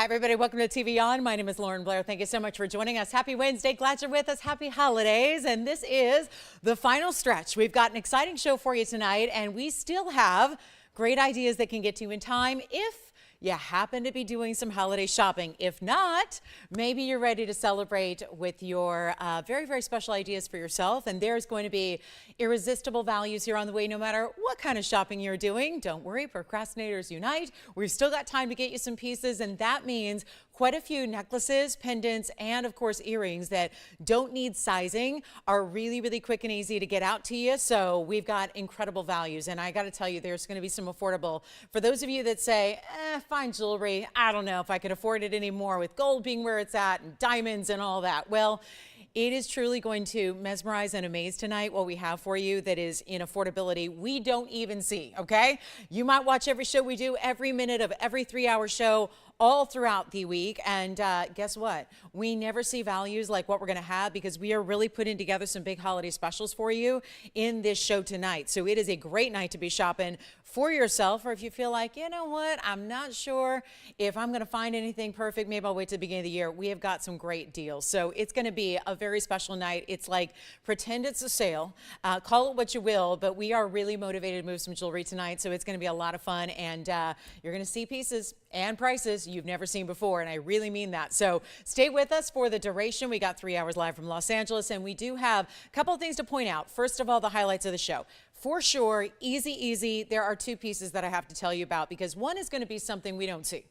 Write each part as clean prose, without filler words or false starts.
Hi, everybody. Welcome to TVON. My name is Blair. Thank you so much for joining us. Happy Wednesday. Glad you're with us. Happy holidays. And this is the final stretch. We've got an exciting show for you tonight, and we still have great ideas that can get to you in time if you happen to be doing some holiday shopping. If not, maybe you're ready to celebrate with your very, very special ideas for yourself. And there's going to be irresistible values here on the way, no matter what kind of shopping you're doing. Don't worry, procrastinators unite. We've still got time to get you some pieces, and that means quite a few necklaces, pendants, and of course earrings that don't need sizing, are really, really quick and easy to get out to you. So we've got incredible values, and I got to tell you, there's going to be some affordable. For those of you that say, fine jewelry, I don't know if I can afford it anymore, with gold being where it's at and diamonds and all that. Well, it is truly going to mesmerize and amaze tonight what we have for you that is in affordability we don't even see, okay? You might watch every show we do, every minute of every 3-hour show, all throughout the week, and guess what? We never see values like what we're going to have, because we are really putting together some big holiday specials for you in this show tonight. So it is a great night to be shopping for yourself, or if you feel like, you know what, I'm not sure if I'm going to find anything perfect, maybe I'll wait till the beginning of the year. We have got some great deals. So it's going to be a very special night. It's like, pretend it's a sale, call it what you will, but we are really motivated to move some jewelry tonight. So it's going to be a lot of fun, and you're going to see pieces and prices you've never seen before, and I really mean that. So stay with us for the duration. We got 3 hours live from Los Angeles, and we do have a couple of things to point out. First of all, the highlights of the show. For sure, easy, there are two pieces that I have to tell you about, because one is going to be something we don't see.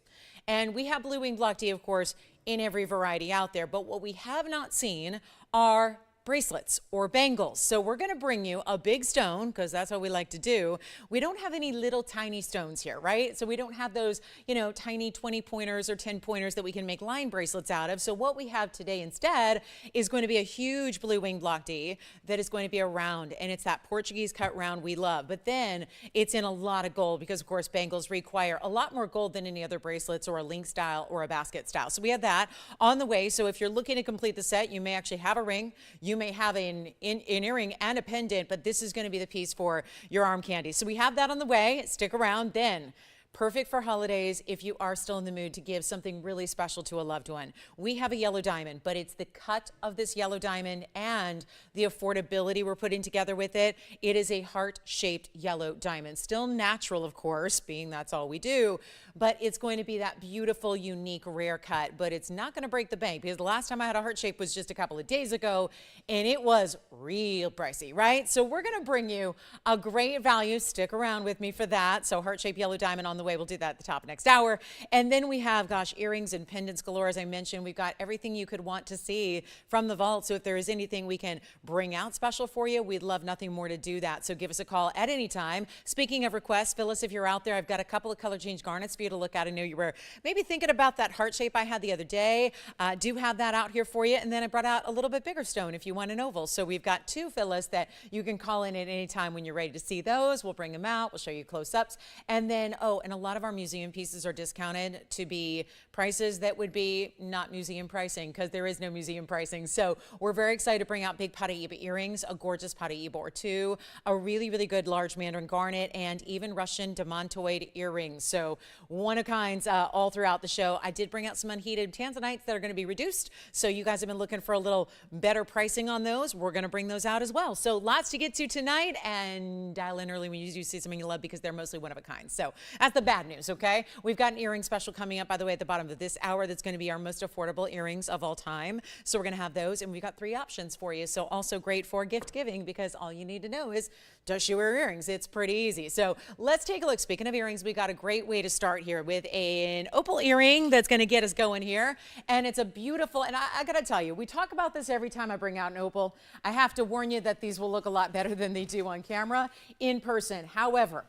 And we have blue winged block tea, of course, in every variety out there, but what we have not seen are bracelets or bangles. So we're going to bring you a big stone, because that's what we like to do. We don't have any little tiny stones here, right? So we don't have those, you know, tiny 20 pointers or 10 pointers that we can make line bracelets out of. So what we have today instead is going to be a huge blue winged block D that is going to be a round, and it's that Portuguese cut round we love. But then it's in a lot of gold, because of course bangles require a lot more gold than any other bracelets or a link style or a basket style. So we have that on the way. So if you're looking to complete the set, you may actually have a ring, you may have an earring and a pendant, but this is going to be the piece for your arm candy. So we have that on the way. Stick around. Then, perfect for holidays if you are still in the mood to give something really special to a loved one. We have a yellow diamond, but it's the cut of this yellow diamond and the affordability we're putting together with it. It is a heart-shaped yellow diamond. Still natural, of course, being that's all we do, but it's going to be that beautiful, unique, rare cut, but it's not going to break the bank, because the last time I had a heart shape was just a couple of days ago, and it was real pricey, right? So we're going to bring you a great value. Stick around with me for that. So heart-shaped yellow diamond on the way. We'll do that at the top of next hour. And then we have, gosh, earrings and pendants galore. As I mentioned, we've got everything you could want to see from the vault. So if there is anything we can bring out special for you, we'd love nothing more to do that. So give us a call at any time. Speaking of requests, Phyllis, if you're out there, I've got a couple of color change garnets for you to look at. I know you were maybe thinking about that heart shape I had the other day. Do have that out here for you. And then I brought out a little bit bigger stone if you want an oval. So we've got two, Phyllis, that you can call in at any time when you're ready to see those. We'll bring them out. We'll show you close-ups. And then, and a lot of our museum pieces are discounted to be prices that would be not museum pricing, because there is no museum pricing. So we're very excited to bring out big Paraiba earrings, a gorgeous Paraiba or two, a really, really good large Mandarin garnet, and even Russian demantoid earrings. So one of kinds all throughout the show. I did bring out some unheated Tanzanites that are going to be reduced. So you guys have been looking for a little better pricing on those. We're going to bring those out as well. So lots to get to tonight, and dial in early when you do see something you love, because they're mostly one of a kind. So that's the bad news, okay? We've got an earring special coming up, by the way, at the bottom of this hour. That's going to be our most affordable earrings of all time. So we're going to have those, and we've got 3 options for you. So also great for gift giving, because all you need to know is, does she wear earrings? It's pretty easy. So let's take a look. Speaking of earrings, we got a great way to start here with an opal earring that's going to get us going here. And it's a beautiful, and I got to tell you, we talk about this every time I bring out an opal. I have to warn you that these will look a lot better than they do on camera in person. However,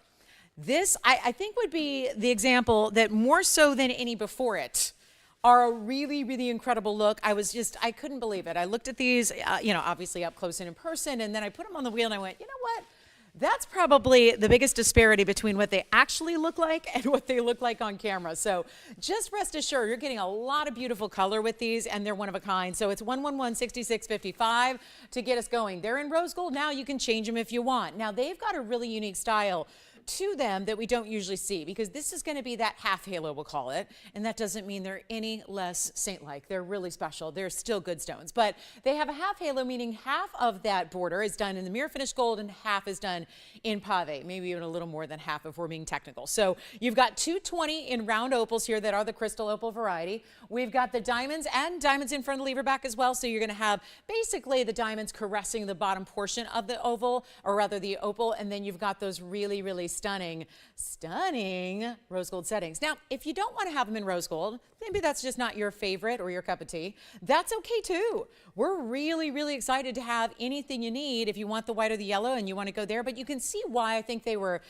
this, I think, would be the example that more so than any before it are a really, really incredible look. I couldn't believe it. I looked at these, obviously up close and in person, and then I put them on the wheel and I went, you know what? That's probably the biggest disparity between what they actually look like and what they look like on camera. So just rest assured, you're getting a lot of beautiful color with these, and they're one of a kind. So it's 111-6655 to get us going. They're in rose gold now. You can change them if you want. Now, they've got a really unique style to them that we don't usually see, because this is going to be that half halo, we'll call it, and that doesn't mean they're any less saint-like. They're really special. They're still good stones, but they have a half halo, meaning half of that border is done in the mirror finished gold and half is done in pave, maybe even a little more than half if we're being technical. So you've got 220 in round opals here that are the crystal opal variety. We've got the diamonds and diamonds in front of the lever back as well, so you're going to have basically the diamonds caressing the bottom portion of the oval, or rather the opal, and then you've got those really, really stunning rose gold settings. Now, if you don't want to have them in rose gold, maybe that's just not your favorite or your cup of tea, that's okay too. We're really, really excited to have anything you need if you want the white or the yellow and you want to go there, but you can see why I think they were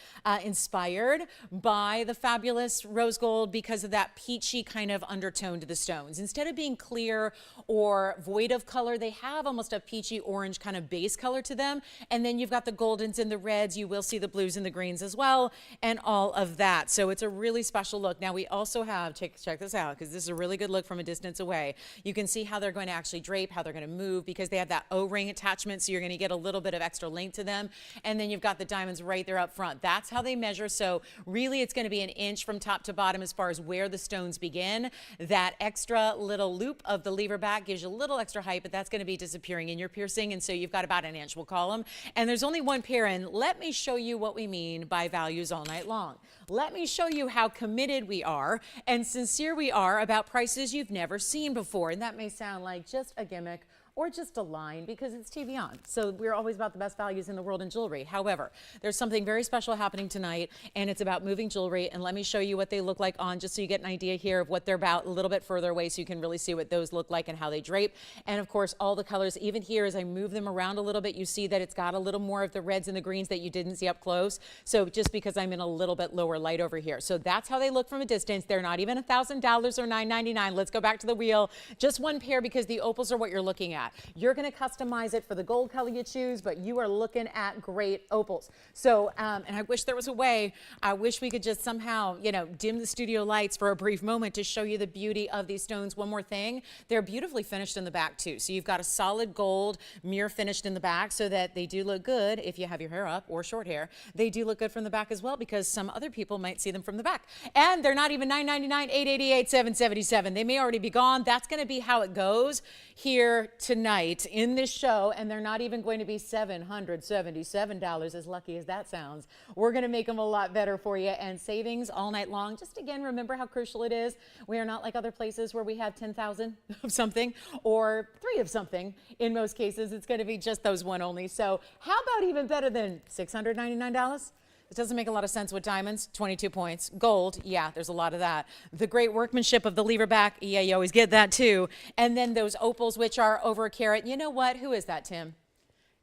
inspired by the fabulous rose gold, because of that peachy kind of undertone to the stones. Instead of being clear or void of color, they have almost a peachy orange kind of base color to them, and then you've got the goldens and the reds. You will see the blues and the greens as well, and all of that. So it's a really special look. Now we also have, check this out, because this is a really good look from a distance away. You can see how they're going to actually drape, how they're going to move, because they have that O-ring attachment, so you're going to get a little bit of extra length to them. And then you've got the diamonds right there up front. That's how they measure. So really it's going to be an inch from top to bottom as far as where the stones begin. That extra little loop of the lever back gives you a little extra height, but that's going to be disappearing in your piercing, and so you've got about an inch, we'll call them. And there's only one pair, and let me show you what we mean by values all night long. Let me show you how committed we are and sincere we are about prices you've never seen before. And that may sound like just a gimmick or just a line, because it's TVON. So we're always about the best values in the world in jewelry. However, there's something very special happening tonight, and it's about moving jewelry. And let me show you what they look like on, just so you get an idea here of what they're about a little bit further away, so you can really see what those look like and how they drape. And of course, all the colors, even here as I move them around a little bit, you see that it's got a little more of the reds and the greens that you didn't see up close. So just because I'm in a little bit lower light over here. So that's how they look from a distance. They're not even $1,000 or $9.99. Let's go back to the wheel. Just one pair, because the opals are what you're looking at. You're going to customize it for the gold color you choose, but you are looking at great opals. So, and I wish there was a way, I wish we could just somehow, you know, dim the studio lights for a brief moment to show you the beauty of these stones. One more thing, they're beautifully finished in the back too. So you've got a solid gold mirror finished in the back, so that they do look good if you have your hair up or short hair. They do look good from the back as well, because some other people might see them from the back. And they're not even $9.99, $8.88, $7.77. They may already be gone. That's going to be how it goes here tonight in this show, and they're not even going to be $777, as lucky as that sounds. We're going to make them a lot better for you, and savings all night long. Just again, remember how crucial it is. We are not like other places where we have 10,000 of something or 3 of something. In most cases, it's going to be just those one only. So how about even better than $699? It doesn't make a lot of sense with diamonds, 22 points. Gold, yeah, there's a lot of that. The great workmanship of the lever back, yeah, you always get that too. And then those opals, which are over a carat. You know what? Who is that, Tim?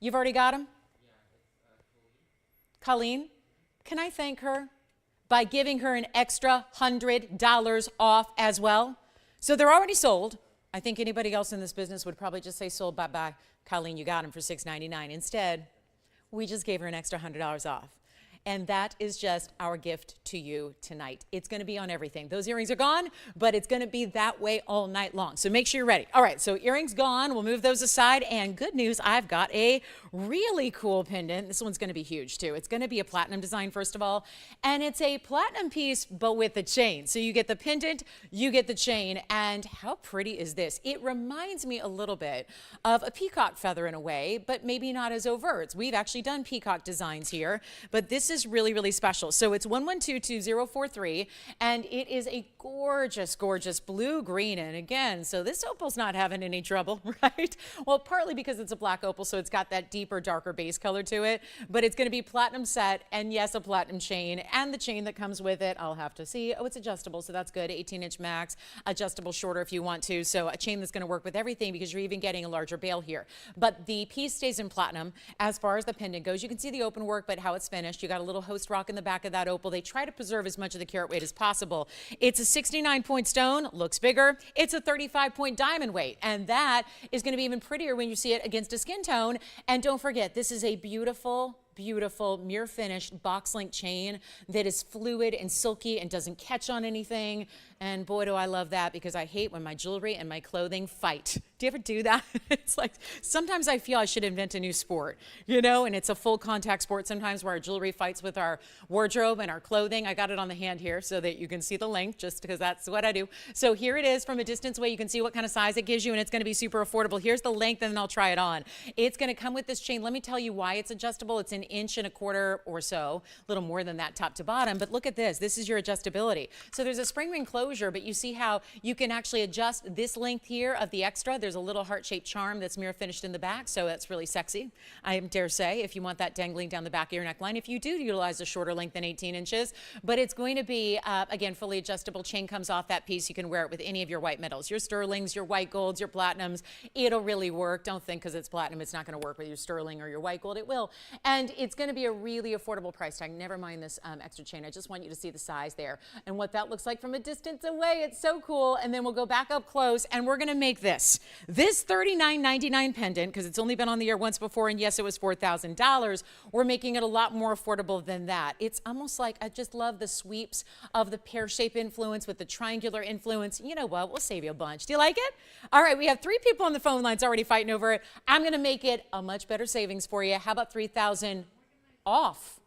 You've already got them? Yeah, it's Colleen. Can I thank her by giving her an extra $100 off as well? So they're already sold. I think anybody else in this business would probably just say sold, bye-bye. Colleen, you got them for $6.99. Instead, we just gave her an extra $100 off. And that is just our gift to you tonight. It's going to be on everything. Those earrings are gone, but it's going to be that way all night long. So make sure you're ready. All right, so earrings gone. We'll move those aside. And good news, I've got a really cool pendant. This one's going to be huge too. It's going to be a platinum design, first of all. And it's a platinum piece, but with a chain. So you get the pendant, you get the chain. And how pretty is this? It reminds me a little bit of a peacock feather in a way, but maybe not as overt. We've actually done peacock designs here, but this is really, really special. So it's 1122043, and it is a gorgeous, gorgeous blue-green. And again, so this opal's not having any trouble, right? Well, partly because it's a black opal, so it's got that deeper, darker base color to it, but it's going to be platinum set, and yes, a platinum chain, and the chain that comes with it, I'll have to see. Oh, it's adjustable, so that's good. 18-inch max, adjustable shorter if you want to. So a chain that's going to work with everything, because you're even getting a larger bail here. But the piece stays in platinum. As far as the pendant goes, you can see the open work, but how it's finished. You got a little host rock in the back of that opal. They try to preserve as much of the carat weight as possible. It's a 69-point stone, looks bigger. It's a 35-point diamond weight, and that is going to be even prettier when you see it against a skin tone. And don't forget, this is a beautiful, beautiful mirror finished box link chain that is fluid and silky and doesn't catch on anything. And boy, do I love that, because I hate when my jewelry and my clothing fight. Do you ever do that? It's like, sometimes I feel I should invent a new sport, you know, and it's a full contact sport sometimes where our jewelry fights with our wardrobe and our clothing. I got it on the hand here so that you can see the length, just because that's what I do. So here it is from a distance away. You can see what kind of size it gives you, and it's going to be super affordable. Here's the length, and then I'll try it on. It's going to come with this chain. Let me tell you why it's adjustable. It's 1.25 inches or so, a little more than that top to bottom. But look at this. This is your adjustability. So there's a spring ring closure, but you see how you can actually adjust this length here of the extra. There's a little heart-shaped charm that's mirror finished in the back, so that's really sexy, I dare say, if you want that dangling down the back of your neckline, if you do utilize a shorter length than 18 inches. But it's going to be, again, fully adjustable. Chain comes off that piece. You can wear it with any of your white metals, your sterlings, your white golds, your platinums. It'll really work. Don't think because it's platinum it's not going to work with your sterling or your white gold. It will. And it's going to be a really affordable price tag. Never mind this extra chain. I just want you to see the size there and what that looks like from a distance away. It's so cool. And then we'll go back up close, and we're going to make this $39.99 pendant, because it's only been on the air once before, and yes, it was $4,000. We're making it a lot more affordable than that. It's almost like, I just love the sweeps of the pear-shape influence with the triangular influence. You know what? We'll save you a bunch. Do you like it? All right, we have 3 people on the phone lines already fighting over it. I'm going to make it a much better savings for you. How about $3,000 off?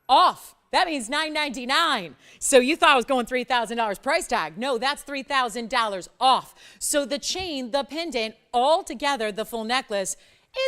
Off. That means $9.99. So you thought I was going $3,000 price tag. No, that's $3,000 off. So the chain, the pendant, all together, the full necklace,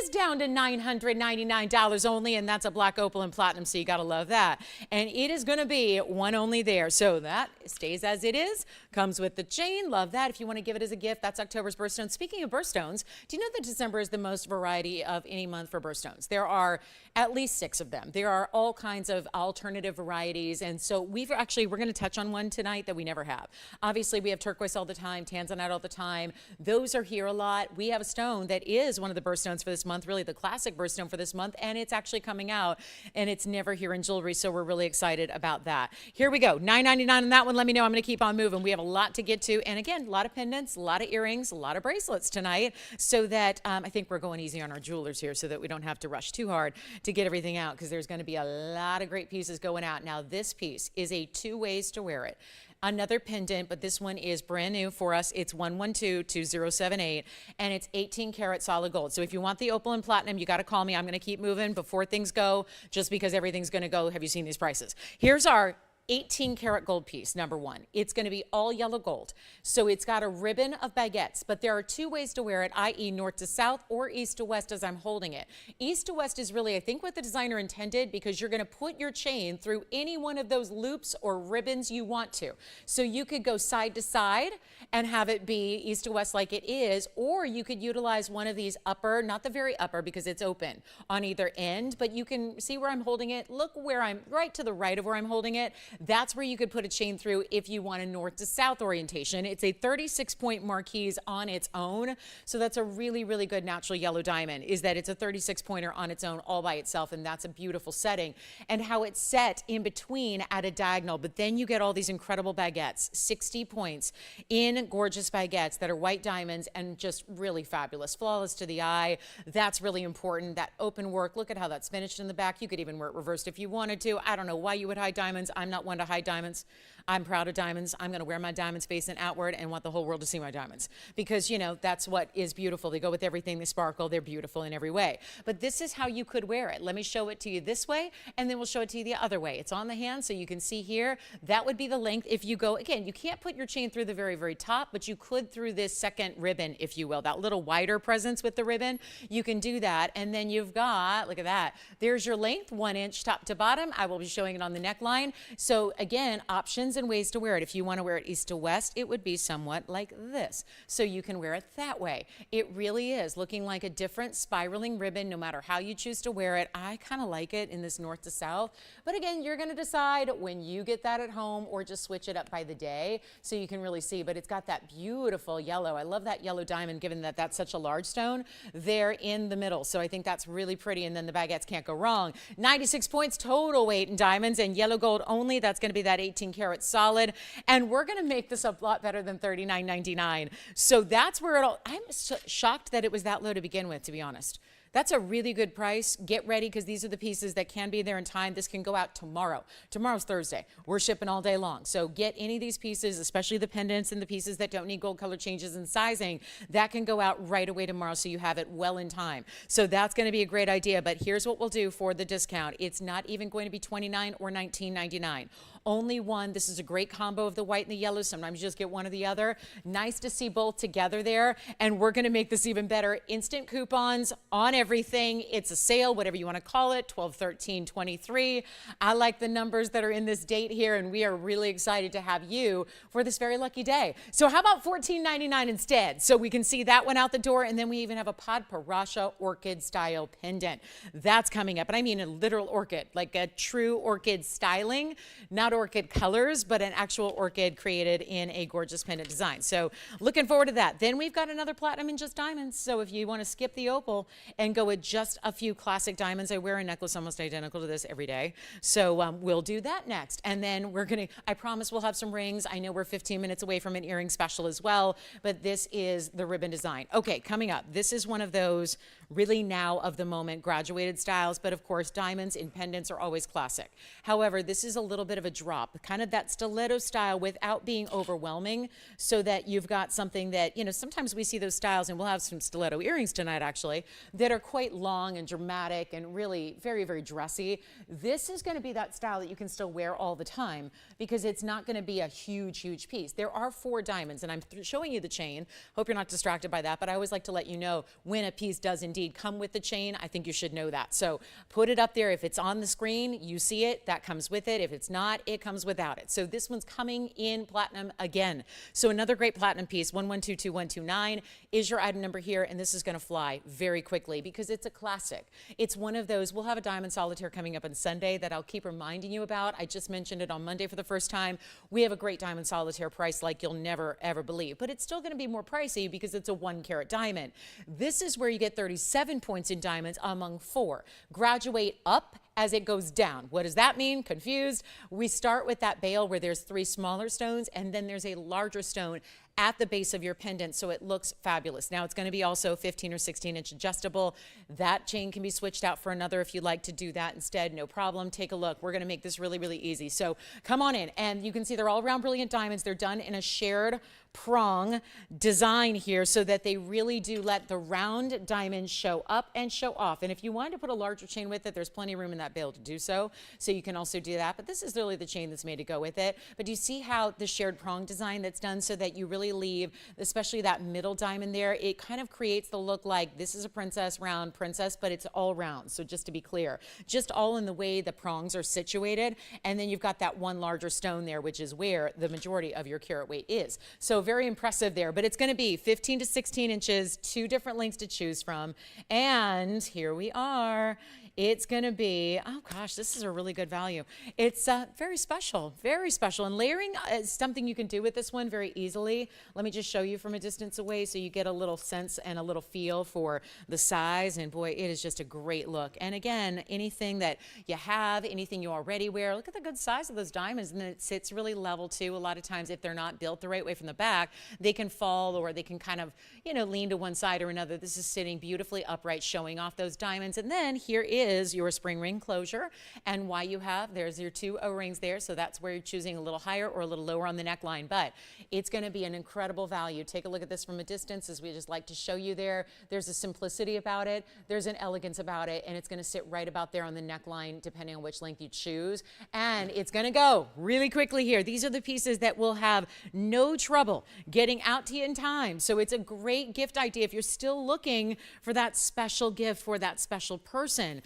is down to $999 only, and that's a black opal and platinum, so you gotta love that. And it is gonna be one only there. So that stays as it is, comes with the chain, love that. If you wanna give it as a gift, that's October's birthstones. Speaking of birthstones, do you know that December is the most variety of any month for birthstones? There are at least 6 of them. There are all kinds of alternative varieties, and so we're gonna touch on one tonight that we never have. Obviously, we have turquoise all the time, Tanzanite all the time. Those are here a lot. We have a stone that is one of the birthstones for this month, really the classic birthstone for this month, and it's actually coming out, and it's never here in jewelry, so we're really excited about that. Here we go, $9.99 on that one. Let me know. I'm going to keep on moving. We have a lot to get to, and again, a lot of pendants, a lot of earrings, a lot of bracelets tonight, so that I think we're going easy on our jewelers here so that we don't have to rush too hard to get everything out, because there's going to be a lot of great pieces going out. Now, this piece is a 2 ways to wear it. Another pendant, but this one is brand new for us. It's 112-2078, and it's 18 karat solid gold. So if you want the opal and platinum, you got to call me. I'm going to keep moving before things go, just because everything's going to go. Have you seen these prices? Here's our 18 karat gold piece, number 1. It's going to be all yellow gold. So it's got a ribbon of baguettes, but there are 2 ways to wear it, i.e. north to south or east to west as I'm holding it. East to west is really, I think, what the designer intended, because you're going to put your chain through any one of those loops or ribbons you want to. So you could go side to side and have it be east to west like it is, or you could utilize one of these upper, not the very upper because it's open on either end, but you can see where I'm holding it. Look where I'm, right to the right of where I'm holding it. That's where you could put a chain through if you want a north to south orientation. It's a 36-point marquise on its own. So that's a really, really good natural yellow diamond, is that it's a 36-pointer on its own all by itself, and that's a beautiful setting. And how it's set in between at a diagonal, but then you get all these incredible baguettes, 60 points in gorgeous baguettes that are white diamonds and just really fabulous, flawless to the eye. That's really important. That open work, look at how that's finished in the back. You could even wear it reversed if you wanted to. I don't know why you would hide diamonds. I'm not one to hide diamonds. I'm proud of diamonds. I'm going to wear my diamonds facing outward and want the whole world to see my diamonds, because, you know, that's what is beautiful. They go with everything. They sparkle. They're beautiful in every way. But this is how you could wear it. Let me show it to you this way, and then we'll show it to you the other way. It's on the hand, so you can see here. That would be the length. If you go, again, you can't put your chain through the very, very top, but you could through this second ribbon, if you will, that little wider presence with the ribbon. You can do that, and then you've got, look at that. There's your length, 1 inch top to bottom. I will be showing it on the neckline. So again, options and ways to wear it. If you want to wear it east to west, it would be somewhat like this. So you can wear it that way. It really is looking like a different spiraling ribbon, no matter how you choose to wear it. I kind of like it in this north to south. But again, you're going to decide when you get that at home, or just switch it up by the day so you can really see. But it's got that beautiful yellow. I love that yellow diamond, given that that's such a large stone there in the middle. So I think that's really pretty. And then the baguettes can't go wrong. 96 points total weight in diamonds, and yellow gold only. That's going to be that 18 karat solid. And we're going to make this a lot better than $39.99. So that's where I'm shocked that it was that low to begin with, to be honest. That's a really good price. Get ready because these are the pieces that can be there in time. This can go out tomorrow. Tomorrow's Thursday. We're shipping all day long. So get any of these pieces, especially the pendants and the pieces that don't need gold color changes in sizing. That can go out right away tomorrow so you have it well in time. So that's going to be a great idea. But here's what we'll do for the discount. It's not even going to be $29 or $19.99. Only one. This is a great combo of the white and the yellow. Sometimes you just get one or the other. Nice to see both together there. And we're going to make this even better. Instant coupons on everything. It's a sale, whatever you want to call it, 12, 13, 23. I like the numbers that are in this date here, and we are really excited to have you for this very lucky day. So how about $14.99 instead? So we can see that one out the door, and then we even have a Padparadscha orchid style pendant. That's coming up, and I mean a literal orchid, like a true orchid styling, not orchid colors, but an actual orchid created in a gorgeous pendant design. So looking forward to that. Then we've got another platinum in just diamonds. So if you want to skip the opal and go with just a few classic diamonds, I wear a necklace almost identical to this every day. So we'll do that next. And then we're going to, I promise we'll have some rings. I know we're 15 minutes away from an earring special as well, but this is the ribbon design. Okay, coming up, this is one of those really now of the moment graduated styles, but of course diamonds in pendants are always classic. However, this is a little bit of a drop, kind of that stiletto style without being overwhelming, so that you've got something that, you know, sometimes we see those styles, and we'll have some stiletto earrings tonight actually, that are quite long and dramatic and really very, very dressy. This is going to be that style that you can still wear all the time because it's not going to be a huge, huge piece. There are 4 diamonds, and I'm showing you the chain. Hope you're not distracted by that, but I always like to let you know when a piece does indeed come with the chain. I think you should know that. So put it up there. If it's on the screen, you see it, that comes with it. If it's not, it comes without it. So this one's coming in platinum again. So another great platinum piece, 1122-129 is your item number here, and this is going to fly very quickly because it's a classic. It's one of those. We'll have a diamond solitaire coming up on Sunday that I'll keep reminding you about. I just mentioned it on Monday for the first time. We have a great diamond solitaire price like you'll never ever believe, but it's still going to be more pricey because it's a 1-carat diamond. This is where you get 37 points in diamonds among 4. Graduate up as it goes down. What does that mean? Confused? We start with that bail where there's 3 smaller stones, and then there's a larger stone at the base of your pendant, so it looks fabulous. Now it's going to be also 15 or 16 inch adjustable. That chain can be switched out for another if you'd like to do that instead, no problem. Take a look. We're going to make this really, really easy. So come on in, and you can see they're all around brilliant diamonds. They're done in a shared prong design here so that they really do let the round diamonds show up and show off. And if you wanted to put a larger chain with it, there's plenty of room in that bail to do so. So you can also do that, but this is really the chain that's made to go with it. But do you see how the shared prong design that's done so that you really leave, especially that middle diamond there, it kind of creates the look like this is a princess, round princess, but it's all round. So just to be clear, just all in the way the prongs are situated. And then you've got that one larger stone there, which is where the majority of your carat weight is. So very impressive there, but it's going to be 15 to 16 inches, 2 different lengths to choose from. And here we are. It's going to be, oh gosh, this is a really good value. It's very special, very special. And layering is something you can do with this one very easily. Let me just show you from a distance away so you get a little sense and a little feel for the size. And boy, it is just a great look. And again, anything that you have, anything you already wear, look at the good size of those diamonds. And it sits really level too. A lot of times if they're not built the right way from the back, they can fall or they can kind of, you know, lean to one side or another. This is sitting beautifully upright, showing off those diamonds. And then here is your spring ring closure, and why you have, there's your 2 O-rings there, so that's where you're choosing a little higher or a little lower on the neckline, but it's going to be an incredible value. Take a look at this from a distance, as we just like to show you there. There's a simplicity about it, there's an elegance about it, and it's going to sit right about there on the neckline depending on which length you choose, and it's going to go really quickly here. These are the pieces that will have no trouble getting out to you in time, so it's a great gift idea if you're still looking for that special gift for that special person.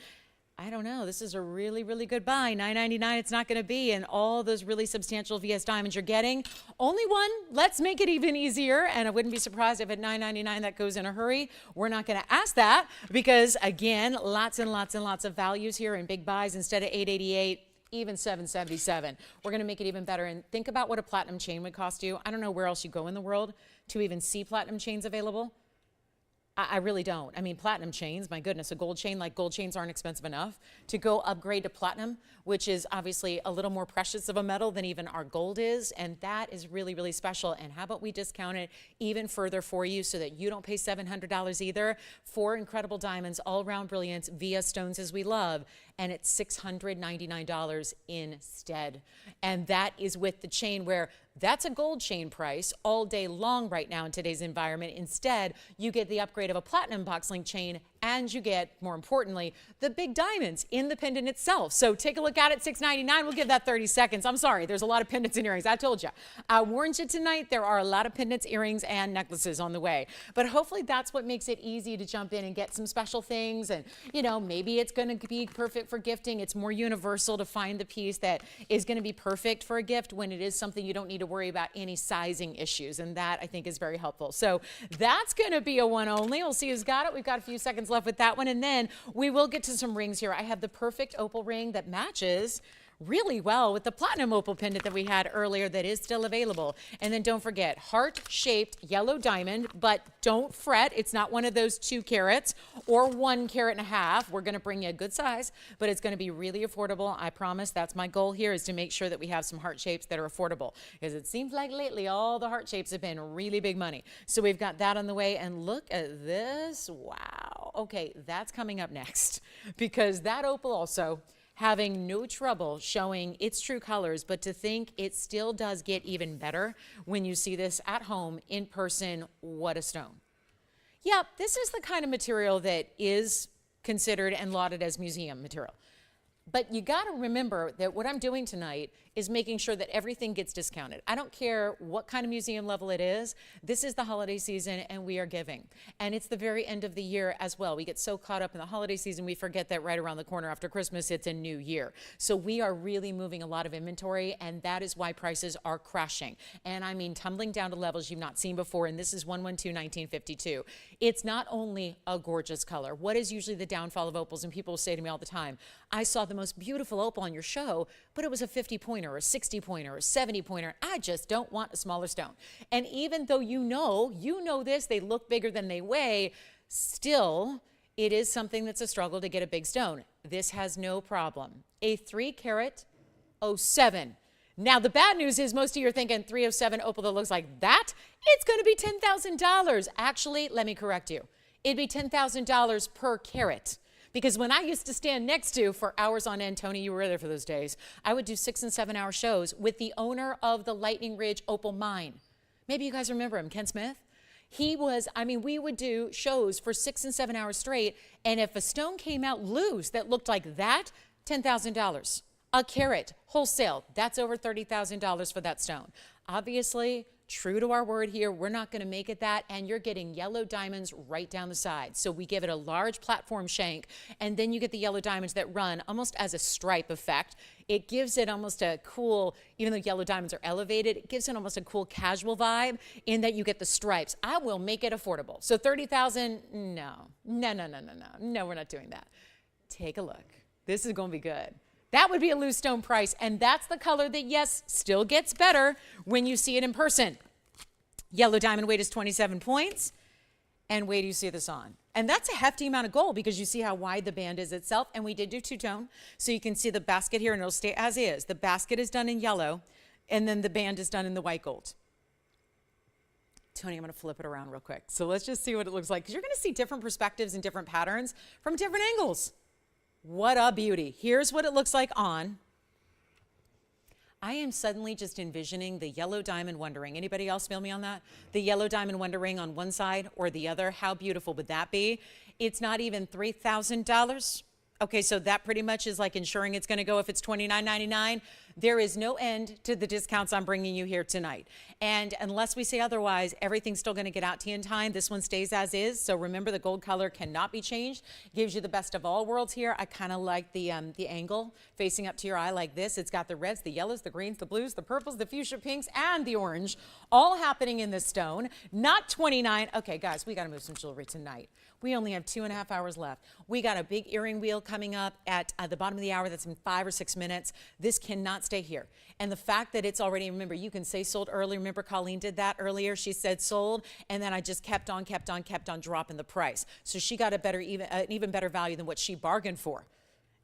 I don't know. This is a really, really good buy. $9.99 it's not going to be, and all those really substantial VS diamonds you're getting. Only one. Let's make it even easier, and I wouldn't be surprised if at $9.99 that goes in a hurry. We're not going to ask that because, again, lots and lots and lots of values here in big buys. Instead of $8.88, even $7.77. We're going to make it even better. And think about what a platinum chain would cost you. I don't know where else you go in the world to even see platinum chains available. I really don't. I mean, platinum chains, my goodness, a gold chain, like gold chains aren't expensive enough to go upgrade to platinum, which is obviously a little more precious of a metal than even our gold is. And that is really, really special. And how about we discount it even further for you so that you don't pay $700 either? 4 incredible diamonds, all round brilliance via stones as we love. And it's $699 instead. And that is with the chain where that's a gold chain price all day long right now in today's environment. Instead, you get the upgrade of a platinum box link chain, and you get, more importantly, the big diamonds in the pendant itself. So take a look at it, $699. We'll give that 30 seconds. I'm sorry, there's a lot of pendants and earrings. I told you. I warned you tonight, there are a lot of pendants, earrings, and necklaces on the way. But hopefully that's what makes it easy to jump in and get some special things. And, you know, maybe it's going to be perfect for gifting. It's more universal to find the piece that is going to be perfect for a gift when it is something you don't need to worry about any sizing issues. And that, I think, is very helpful. So that's going to be a one only. We'll see who's got it. We've got a few seconds left with that one. And then we will get to some rings here. I have the perfect opal ring that matches really well with the platinum opal pendant that we had earlier that is still available. And then don't forget, heart-shaped yellow diamond, but don't fret, it's not one of those 2 carats or 1.5 carats. We're going to bring you a good size, but it's going to be really affordable. I promise. That's my goal here, is to make sure that we have some heart shapes that are affordable, because it seems like lately all the heart shapes have been really big money. So we've got that on the way, and look at this. Wow. Okay, that's coming up next, because that opal also having no trouble showing its true colors, but to think it still does get even better when you see this at home in person. What a stone. Yeah, this is the kind of material that is considered and lauded as museum material. But you got to remember that what I'm doing tonight is making sure that everything gets discounted. I don't care what kind of museum level it is. This is the holiday season, and we are giving. And it's the very end of the year as well. We get so caught up in the holiday season, we forget that right around the corner after Christmas, it's a new year. So we are really moving a lot of inventory, and that is why prices are crashing. And I mean tumbling down to levels you've not seen before, and this is 112-1952. It's not only a gorgeous color. What is usually the downfall of opals? And people will say to me all the time, I saw the most beautiful opal on your show, but it was a 50-pointer or a 60-pointer or a 70-pointer. I just don't want a smaller stone. And even though you know this, they look bigger than they weigh, still, it is something that's a struggle to get a big stone. This has no problem. A 3-carat 07. Now, the bad news is most of you are thinking 307 opal that looks like that, it's going to be $10,000. Actually, let me correct you. It'd be $10,000 per carat. Because when I used to stand next to for hours on end, Tony, you were there for those days, I would do 6- and 7-hour shows with the owner of the Lightning Ridge Opal Mine. Maybe you guys remember him, Ken Smith. He was, I mean, we would do shows for 6 and 7 hours straight, and if a stone came out loose that looked like that, $10,000. A carat, wholesale, that's over $30,000 for that stone. Obviously, true to our word here, we're not going to make it that, and you're getting yellow diamonds right down the side. So we give it a large platform shank, and then you get the yellow diamonds that run almost as a stripe effect. It gives it almost a cool, even though yellow diamonds are elevated, it gives it almost a cool casual vibe in that you get the stripes. I will make it affordable. So $30,000, no, we're not doing that. Take a look. This is going to be good. That would be a loose stone price, and that's the color that, yes, still gets better when you see it in person. Yellow diamond weight is 27 points, and wait till you see this on. And that's a hefty amount of gold because you see how wide the band is itself, and we did do two-tone, so you can see the basket here, and it'll stay as is. The basket is done in yellow, and then the band is done in the white gold. Tony, I'm going to flip it around real quick. So let's just see what it looks like, because you're going to see different perspectives and different patterns from different angles. What a beauty. Here's what it looks like on. I am suddenly just envisioning the yellow diamond Wonder Ring. Anybody else feel me on that? The yellow diamond Wonder Ring on one side or the other. How beautiful would that be? It's not even $3,000. Okay, so that pretty much is like ensuring it's going to go if it's $29.99. There is no end to the discounts I'm bringing you here tonight. And unless we say otherwise, everything's still going to get out to you in time. This one stays as is. So remember, the gold color cannot be changed. Gives you the best of all worlds here. I kind of like the angle facing up to your eye like this. It's got the reds, the yellows, the greens, the blues, the purples, the fuchsia pinks, and the orange, all happening in this stone. Not 29. Okay, guys, we got to move some jewelry tonight. We only have 2.5 hours left. We got a big earring wheel coming up at the bottom of the hour. That's in 5 or 6 minutes. This cannot not stay here. And the fact that it's already, remember, you can say sold early. Remember Colleen did that earlier. She said sold, and then I just kept on dropping the price. So she got an even better value than what she bargained for.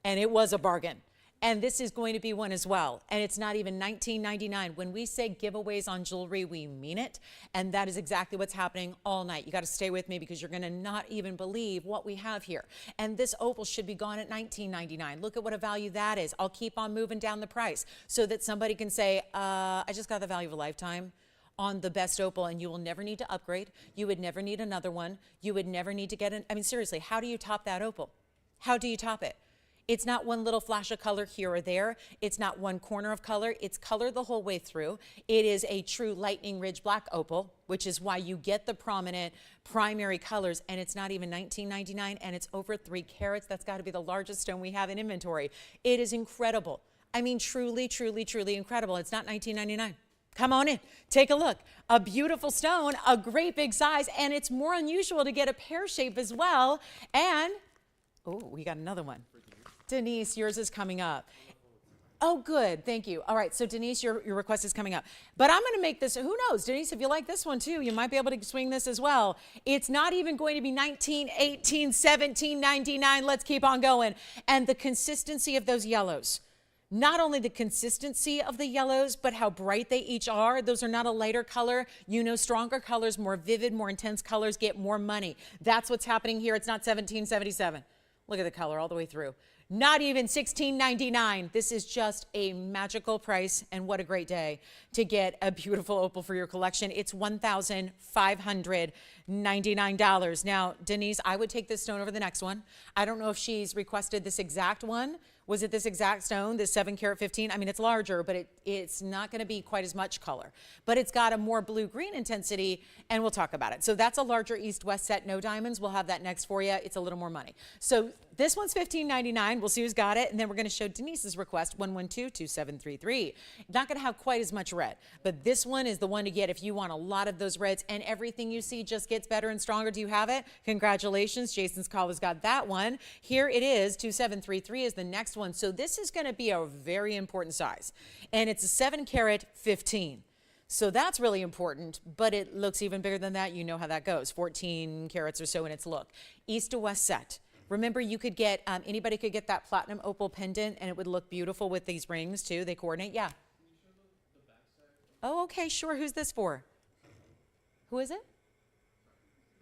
And it was a bargain. And this is going to be one as well. And it's not even $19.99. When we say giveaways on jewelry, we mean it. And that is exactly what's happening all night. You got to stay with me because you're going to not even believe what we have here. And this opal should be gone at $19.99. Look at what a value that is. I'll keep on moving down the price so that somebody can say, I just got the value of a lifetime on the best opal, and you will never need to upgrade. You would never need another one. You would never need to get I mean, seriously, how do you top that opal? How do you top it? It's not one little flash of color here or there. It's not one corner of color. It's color the whole way through. It is a true lightning ridge black opal, which is why you get the prominent primary colors, and it's not even $19.99, and it's over 3 carats. That's got to be the largest stone we have in inventory. It is incredible. I mean, truly, truly, truly incredible. It's not $19.99. Come on in, take a look. A beautiful stone, a great big size, and it's more unusual to get a pear shape as well. And, oh, we got another one. Denise, yours is coming up. Oh, good. Thank you. All right. So, Denise, your request is coming up. But I'm going to make this, who knows, Denise, if you like this one too, you might be able to swing this as well. It's not even going to be $19, $18, $17, $99. Let's keep on going. And the consistency of those yellows. Not only the consistency of the yellows, but how bright they each are. Those are not a lighter color. You know, stronger colors, more vivid, more intense colors get more money. That's what's happening here. It's not $17.77. Look at the color all the way through. Not even $16.99. This is just a magical price, and what a great day to get a beautiful opal for your collection. It's $1,599. Now, Denise, I would take this stone over the next one. I don't know if she's requested this exact one. Was it this exact stone, this 7 carat 15? I mean, it's larger, but it's not going to be quite as much color. But it's got a more blue-green intensity, and we'll talk about it. So that's a larger east-west set, no diamonds. We'll have that next for you. It's a little more money. So this one's $15.99. We'll see who's got it, and then we're going to show Denise's request, 112-2733. Not going to have quite as much red, but this one is the one to get if you want a lot of those reds, and everything you see just gets better and stronger. Do you have it? Congratulations. Jason's call has got that one. Here it is. 2733 is the next one. So this is going to be a very important size, and it's a 7 carat 15. So that's really important, but it looks even bigger than that. You know how that goes. 14 carats or so in its look. East to west set. Remember, you could get, anybody could get that platinum opal pendant, and it would look beautiful with these rings too. They coordinate. Yeah. Oh, okay, sure. Who's this for? Who is it?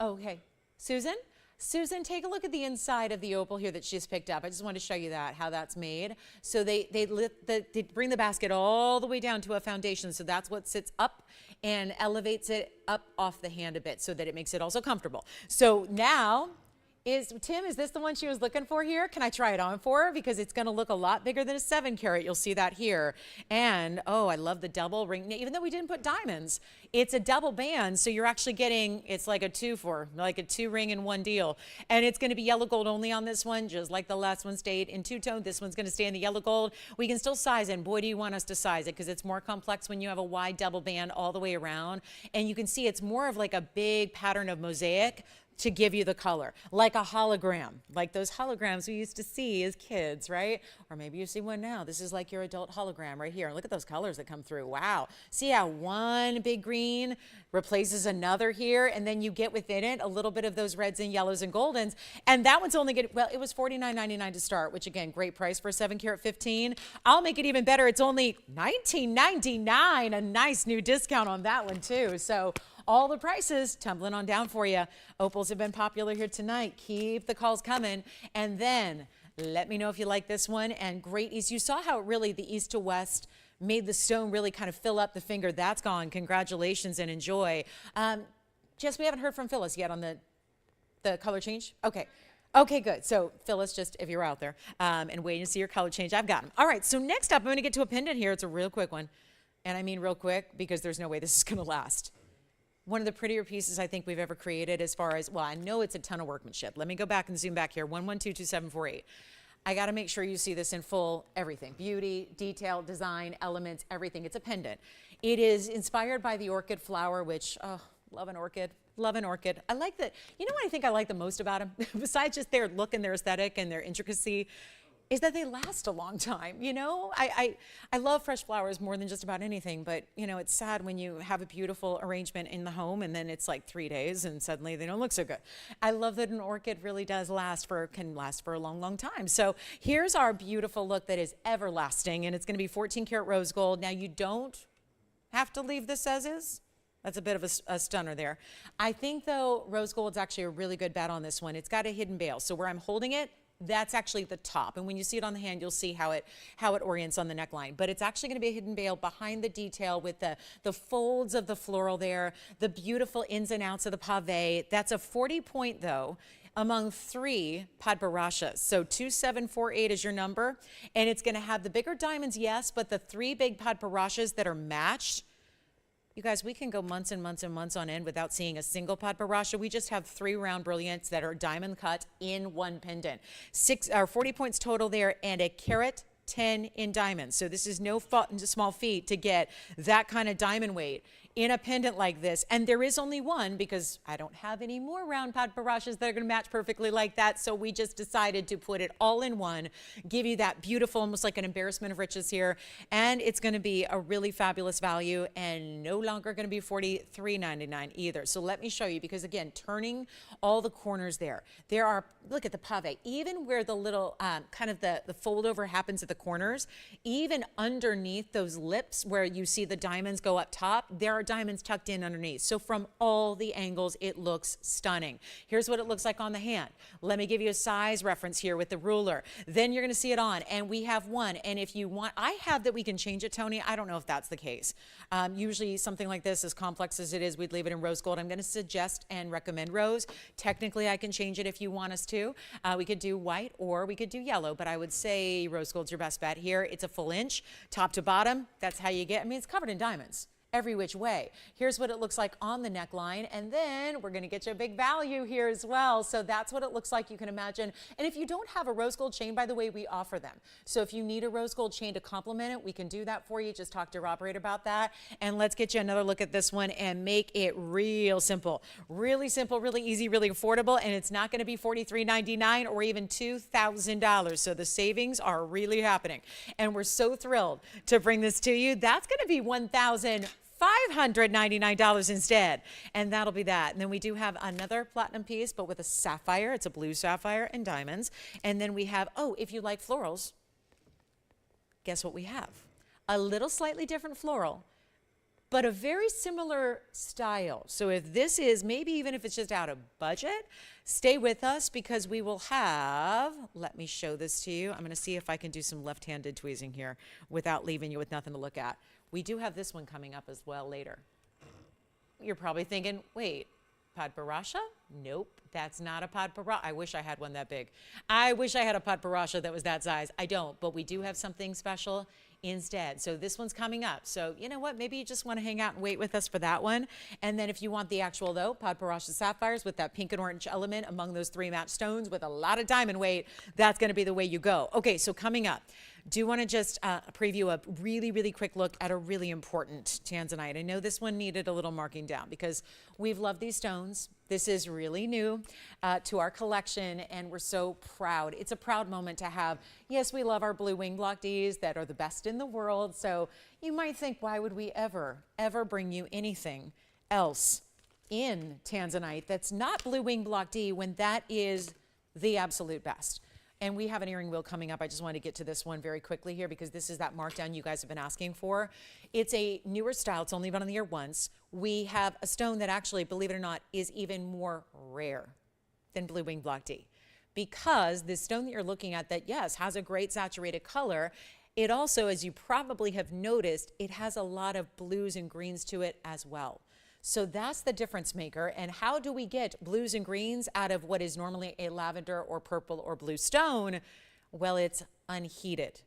Oh, okay. Susan? Susan, take a look at the inside of the opal here that she's picked up. I just wanted to show you that, how that's made. So they bring the basket all the way down to a foundation. So that's what sits up and elevates it up off the hand a bit so that it makes it also comfortable. So now, Tim, is this the one she was looking for here? Can I try it on for her? Because it's going to look a lot bigger than a 7 carat. You'll see that here. And, oh, I love the double ring. Even though we didn't put diamonds, it's a double band. So you're actually getting, it's like a 2 ring in one deal. And it's going to be yellow gold only on this one, just like the last one stayed in two-tone. This one's going to stay in the yellow gold. We can still size it. And boy, do you want us to size it, because it's more complex when you have a wide double band all the way around. And you can see it's more of like a big pattern of mosaic to give you the color, like a hologram, like those holograms we used to see as kids, right? Or maybe you see one now. This is like your adult hologram right here. Look at those colors that come through. Wow. See how one big green replaces another here, and then you get within it a little bit of those reds and yellows and goldens. And that one's only good, well, it was $49.99 to start, which again, great price for a 7 carat 15. I'll make it even better. It's only $19.99, a nice new discount on that one too. So all the prices tumbling on down for you. Opals have been popular here tonight. Keep the calls coming. And then let me know if you like this one. And great east. You saw how really the east to west made the stone really kind of fill up the finger. That's gone. Congratulations and enjoy. Jess, we haven't heard from Phyllis yet on the color change. Okay. Okay, good. So Phyllis, just if you're out there and waiting to see your color change, I've got them. All right. So next up, I'm going to get to a pendant here. It's a real quick one. And I mean real quick because there's no way this is going to last. One of the prettier pieces I think we've ever created as far as, well, I know it's a ton of workmanship. Let me go back and zoom back here, 1122748. I got to make sure you see this in full everything. Beauty, detail, design, elements, everything. It's a pendant. It is inspired by the orchid flower, which, oh, love an orchid. Love an orchid. I like that. You know what I think I like the most about them? Besides just their look and their aesthetic and their intricacy, is that they last a long time. You know, I love fresh flowers more than just about anything, but you know, it's sad when you have a beautiful arrangement in the home and then it's like 3 days and suddenly they don't look so good. I love that an orchid really does can last for a long, long time. So here's our beautiful look that is everlasting, and it's going to be 14 karat rose gold. Now you don't have to leave this as is. That's a bit of a stunner there. I think though, rose gold's actually a really good bet on this one. It's got a hidden bail. So where I'm holding it, that's actually the top. And when you see it on the hand, you'll see how it orients on the neckline. But it's actually going to be a hidden bail behind the detail with the folds of the floral there, the beautiful ins and outs of the pave. That's a 40 point though, among 3 Padparashas. So 2748 is your number. And it's going to have the bigger diamonds, yes, but the 3 big Padparashas that are matched. You guys, we can go months and months and months on end without seeing a single Padparascha. We just have 3 round brilliants that are diamond cut in one pendant. 40 points total there, and a carat 10 in diamonds. So this is no small feat to get that kind of diamond weight in a pendant like this. And there is only one because I don't have any more round Padparashas that are going to match perfectly like that. So we just decided to put it all in one, give you that beautiful, almost like an embarrassment of riches here. And it's going to be a really fabulous value and no longer going to be $43.99 either. So let me show you, because again, turning all the corners there are, look at the pave, even where the little kind of the fold over happens at the corners, even underneath those lips where you see the diamonds go up top, there are diamonds tucked in underneath. So from all the angles, it looks stunning. Here's what it looks like on the hand. Let me give you a size reference here with the ruler. Then you're going to see it on, and we have one. And if you want, I have that we can change it, Tony. I don't know if that's the case. Usually something like this, as complex as it is, we'd leave it in rose gold. I'm going to suggest and recommend rose. Technically, I can change it if you want us to. We could do white or we could do yellow, but I would say rose gold's your best bet here. It's a full inch, top to bottom. That's how you get, I mean, it's covered in diamonds every which way. Here's what it looks like on the neckline, and then we're going to get you a big value here as well. So that's what it looks like, you can imagine. And if you don't have a rose gold chain, by the way, we offer them. So if you need a rose gold chain to complement it, we can do that for you. Just talk to your operator about that. And let's get you another look at this one and make it real simple, really easy, really affordable. And it's not going to be $43.99 or even $2,000. So the savings are really happening, and we're so thrilled to bring this to you. That's going to be $1,599 instead, and that'll be that. And then we do have another platinum piece, but with a sapphire. It's a blue sapphire and diamonds. And then we have, oh, if you like florals, guess what we have? A little slightly different floral, but a very similar style. So if this is, maybe even if it's just out of budget, stay with us, because we will have, let me show this to you. I'm going to see if I can do some left-handed tweezing here without leaving you with nothing to look at. We do have this one coming up as well later. You're probably thinking, wait, Padparadscha? Nope, that's not a Padparadscha. I wish I had one that big. I wish I had a Padparadscha that was that size. I don't, but we do have something special instead. So this one's coming up. So you know what? Maybe you just want to hang out and wait with us for that one. And then if you want the actual, though, Padparadscha sapphires with that pink and orange element among those 3 matched stones with a lot of diamond weight, that's going to be the way you go. Okay, so coming up, do want to just preview a really quick look at a really important Tanzanite. I know this one needed a little marking down because we've loved these stones. This is really new to our collection, and we're so proud. It's a proud moment to have. Yes, we love our blue wing block Ds that are the best in the world. So you might think, why would we ever bring you anything else in Tanzanite that's not blue wing block D when that is the absolute best? And we have an earring wheel coming up. I just want to get to this one very quickly here because this is that markdown you guys have been asking for. It's a newer style. It's only been on the ear once. We have a stone that actually, believe it or not, is even more rare than blue wing block D, because this stone that you're looking at that, yes, has a great saturated color, it also, as you probably have noticed, it has a lot of blues and greens to it as well. So that's the difference maker. And how do we get blues and greens out of what is normally a lavender or purple or blue stone? Well, it's unheated.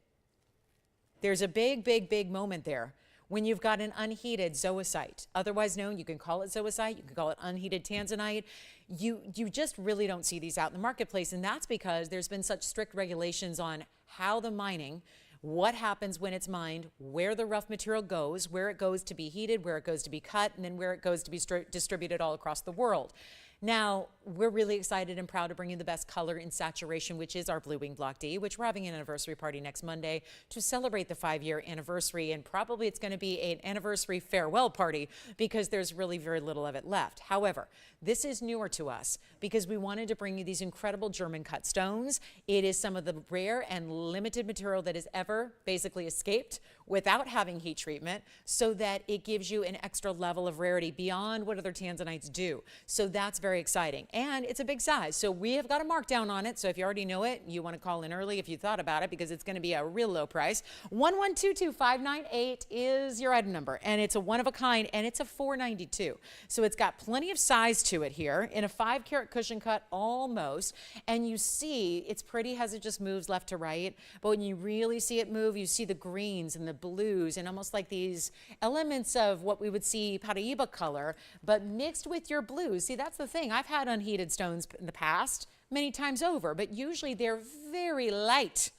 There's a big moment there when you've got an unheated zoisite, otherwise known, you can call it zoisite, you can call it unheated tanzanite. You just really don't see these out in the marketplace, and that's because there's been such strict regulations on how the mining, what happens when it's mined, where the rough material goes, where it goes to be heated, where it goes to be cut, and then where it goes to be distributed all across the world. Now, we're really excited and proud to bring you the best color in saturation, which is our Blue Wing Block D, which we're having an anniversary party next Monday to celebrate the 5-year anniversary. And probably it's going to be an anniversary farewell party because there's really very little of it left. However, this is newer to us because we wanted to bring you these incredible German cut stones. It is some of the rare and limited material that has ever basically escaped without having heat treatment, so that it gives you an extra level of rarity beyond what other Tanzanites do. So that's very exciting. And it's a big size. So we have got a markdown on it. So if you already know it, you want to call in early if you thought about it, because it's going to be a real low price. 1122598 is your item number. And it's a one of a kind, and it's a $492. So it's got plenty of size to it here in a 5-carat cushion cut almost. And you see it's pretty as it just moves left to right. But when you really see it move, you see the greens and the blues and almost like these elements of what we would see Paraiba color, but mixed with your blues. See, that's the thing. I've had unheated stones in the past many times over, but usually they're very light,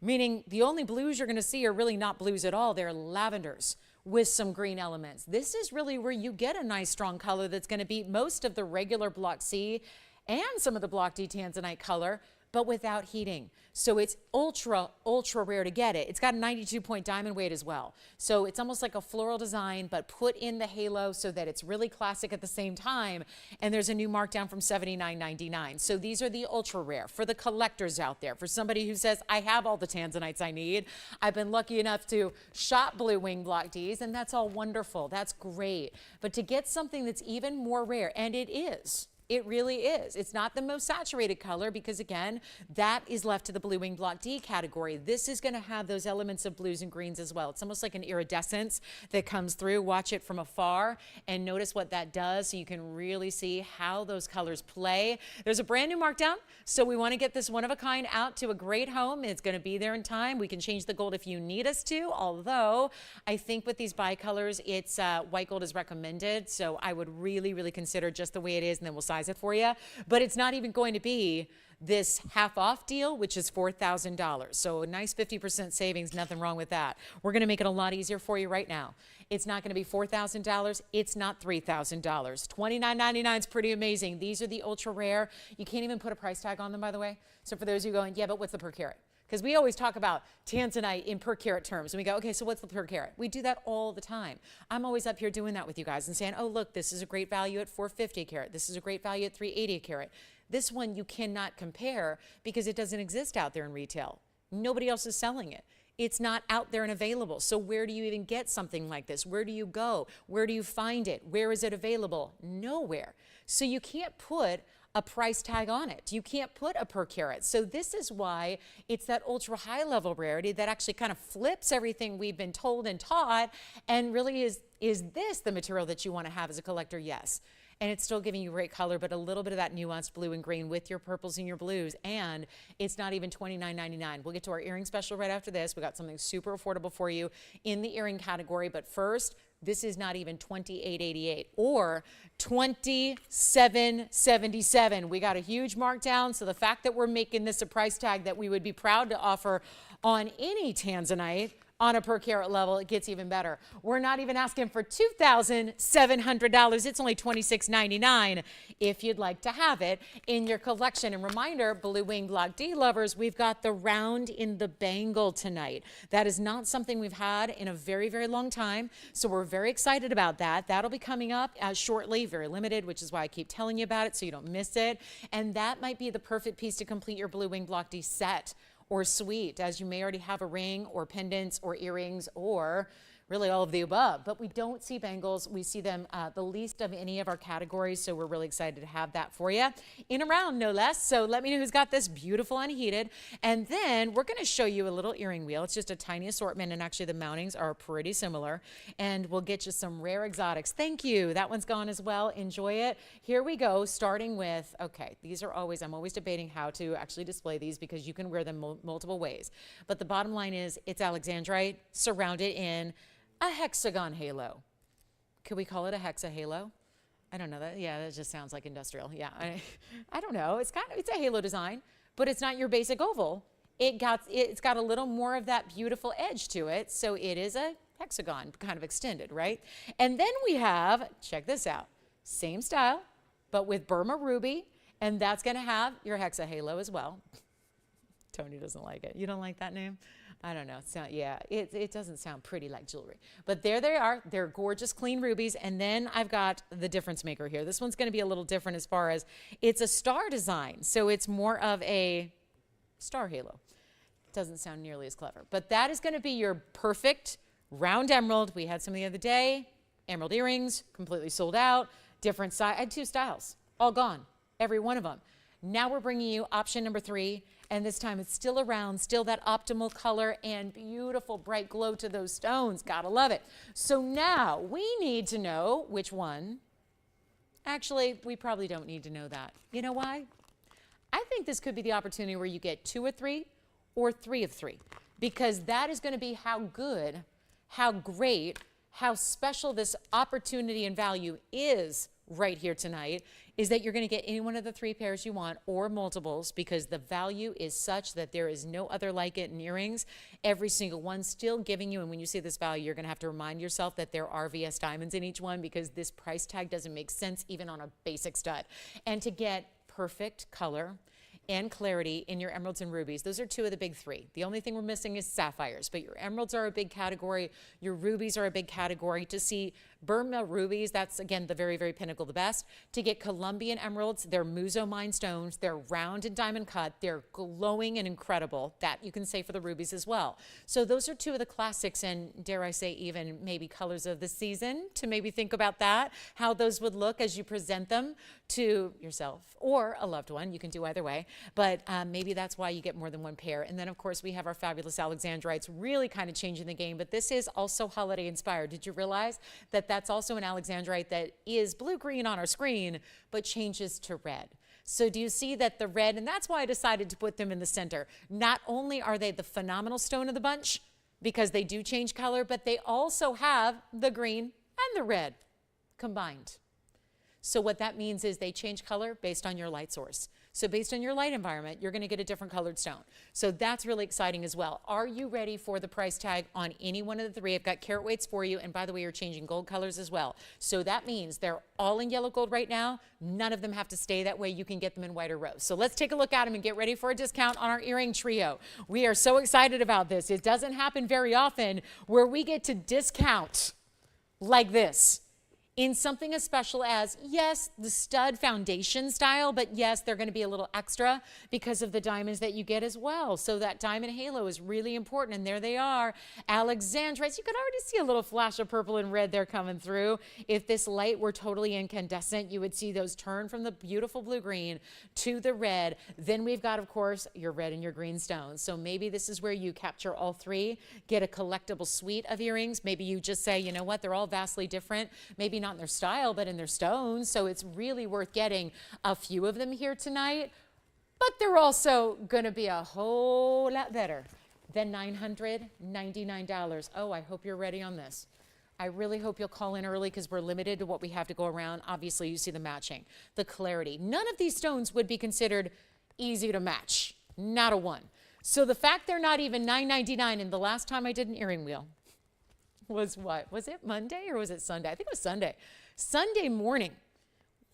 meaning the only blues you're going to see are really not blues at all. They're lavenders with some green elements. This is really where you get a nice strong color that's going to beat most of the regular Block C and some of the Block D Tanzanite color, but without heating. So it's ultra, ultra rare to get it. It's got a 92-point diamond weight as well. So it's almost like a floral design, but put in the halo so that it's really classic at the same time. And there's a new markdown from $79.99. So these are the ultra rare for the collectors out there. For somebody who says, I have all the Tanzanites I need. I've been lucky enough to shop Blue Wing Block Ds, and that's all wonderful. That's great. But to get something that's even more rare, and it is, it really is. It's not the most saturated color because, again, that is left to the Blue Wing Block D category. This is going to have those elements of blues and greens as well. It's almost like an iridescence that comes through. Watch it from afar and notice what that does so you can really see how those colors play. There's a brand new markdown, so we want to get this one of a kind out to a great home. It's going to be there in time. We can change the gold if you need us to, although I think with these bicolors, it's white gold is recommended, so I would really, really consider just the way it is, and then we'll size it for you. But it's not even going to be this half off deal, which is $4,000. So a nice 50% savings, nothing wrong with that. We're going to make it a lot easier for you right now. It's not going to be $4,000. It's not $3,000. $29.99 is pretty amazing. These are the ultra rare. You can't even put a price tag on them, by the way. So for those of you going, yeah, but what's the per carat? Because we always talk about Tanzanite in per carat terms. And we go, okay, so what's the per carat? We do that all the time. I'm always up here doing that with you guys and saying, oh, look, this is a great value at 450 a carat. This is a great value at 380 a carat. This one you cannot compare because it doesn't exist out there in retail. Nobody else is selling it. It's not out there and available. So where do you even get something like this? Where do you go? Where do you find it? Where is it available? Nowhere. So you can't put a price tag on it. You can't put a per carat. So this is why it's that ultra high level rarity that actually kind of flips everything we've been told and taught, and really is this the material that you want to have as a collector? Yes. And it's still giving you great color, but a little bit of that nuanced blue and green with your purples and your blues. And it's not even $29.99. We'll get to our earring special right after this. We got something super affordable for you in the earring category. But first, this is not even $28.88 or $27.77. We got a huge markdown. So the fact that we're making this a price tag that we would be proud to offer on any Tanzanite on a per carat level, it gets even better. We're not even asking for $2,700. It's only $26.99 if you'd like to have it in your collection. And reminder, Blue Wing Block D lovers, we've got the round in the bangle tonight. That is not something we've had in a very, very long time. So we're very excited about that. That'll be coming up shortly, very limited, which is why I keep telling you about it so you don't miss it. And that might be the perfect piece to complete your Blue Wing Block D set or suite, as you may already have a ring or pendants or earrings or really all of the above. But we don't see bangles. We see them the least of any of our categories, so we're really excited to have that for you. In a round, no less. So let me know who's got this beautiful unheated. And then we're going to show you a little earring wheel. It's just a tiny assortment, and actually the mountings are pretty similar. And we'll get you some rare exotics. Thank you. That one's gone as well. Enjoy it. Here we go, starting with, okay, these are always, I'm always debating how to actually display these because you can wear them multiple ways. But the bottom line is it's Alexandrite surrounded in a hexagon halo. Could we call it a hexa halo? I don't know that. Yeah, that just sounds like industrial. Yeah, I don't know. It's a halo design, but it's not your basic oval. It's got a little more of that beautiful edge to it. So it is a hexagon kind of extended, right? And then we have, check this out, same style, but with Burma ruby, and that's going to have your hexa halo as well. Tony doesn't like it. You don't like that name? I don't know. It's not, yeah, it doesn't sound pretty like jewelry. But there they are. They're gorgeous, clean rubies. And then I've got the difference maker here. This one's going to be a little different as far as it's a star design. So it's more of a star halo. Doesn't sound nearly as clever. But that is going to be your perfect round emerald. We had some the other day. Emerald earrings, completely sold out. Different size. I had 2 styles. All gone. Every one of them. Now we're bringing you option number 3. And this time it's still around, still that optimal color and beautiful bright glow to those stones. Gotta love it. So now we need to know which one. Actually, we probably don't need to know that. You know why? I think this could be the opportunity where you get 2 of 3 or 3 of 3, because that is going to be how good, how great, how special this opportunity and value is right here tonight, is that you're going to get any one of the 3 pairs you want or multiples, because the value is such that there is no other like it in earrings. Every single one still giving you, and when you see this value, you're going to have to remind yourself that there are VS diamonds in each one, because this price tag doesn't make sense even on a basic stud. And to get perfect color and clarity in your emeralds and rubies. Those are 2 of the big 3. The only thing we're missing is sapphires, but your emeralds are a big category. Your rubies are a big category. To see Burma rubies, that's again the very, very pinnacle, the best. To get Colombian emeralds, they're Muzo mine stones. They're round and diamond cut. They're glowing and incredible. That you can say for the rubies as well. So those are 2 of the classics, and dare I say even maybe colors of the season, to maybe think about that, how those would look as you present them to yourself or a loved one. You can do either way, but maybe that's why you get more than 1 pair. And then of course we have our fabulous Alexandrites, really kind of changing the game, but this is also holiday inspired. Did you realize that that's also an Alexandrite that is blue-green on our screen, but changes to red? So do you see that the red, and that's why I decided to put them in the center. Not only are they the phenomenal stone of the bunch, because they do change color, but they also have the green and the red combined. So what that means is they change color based on your light source. So based on your light environment, you're going to get a different colored stone. So that's really exciting as well. Are you ready for the price tag on any one of the 3? I've got carat weights for you. And by the way, you're changing gold colors as well. So that means they're all in yellow gold right now. None of them have to stay that way. You can get them in white or rose. So let's take a look at them and get ready for a discount on our earring trio. We are so excited about this. It doesn't happen very often where we get to discount like this in something as special as, yes, the stud foundation style, but yes, they're going to be a little extra because of the diamonds that you get as well. So that diamond halo is really important, and there they are, Alexandrites. You can already see a little flash of purple and red there coming through. If this light were totally incandescent, you would see those turn from the beautiful blue-green to the red. Then we've got, of course, your red and your green stones. So maybe this is where you capture all 3, get a collectible suite of earrings. Maybe you just say, you know what, they're all vastly different. Maybe not in their style, but in their stones. So it's really worth getting a few of them here tonight, but they're also going to be a whole lot better than $999. Oh, I hope you're ready on this. I really hope you'll call in early because we're limited to what we have to go around. Obviously, you see the matching, the clarity. None of these stones would be considered easy to match. Not a one. So the fact they're not even $9.99, and the last time I did an earring wheel was what? Was it Monday or was it Sunday? I think it was Sunday. Sunday morning,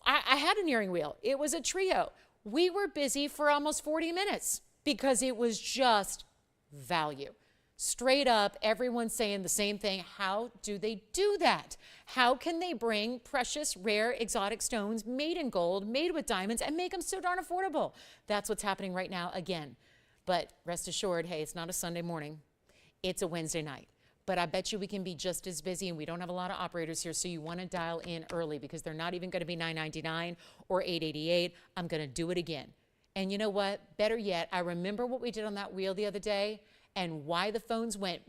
I had an earring wheel. It was a trio. We were busy for almost 40 minutes because it was just value. Straight up, everyone's saying the same thing. How do they do that? How can they bring precious, rare, exotic stones made in gold, made with diamonds, and make them so darn affordable? That's what's happening right now again. But rest assured, hey, it's not a Sunday morning. It's a Wednesday night. But I bet you we can be just as busy, and we don't have a lot of operators here, so you want to dial in early because they're not even going to be $9.99 or $8.88. I'm going to do it again. And you know what? Better yet, I remember what we did on that wheel the other day, and why the phones went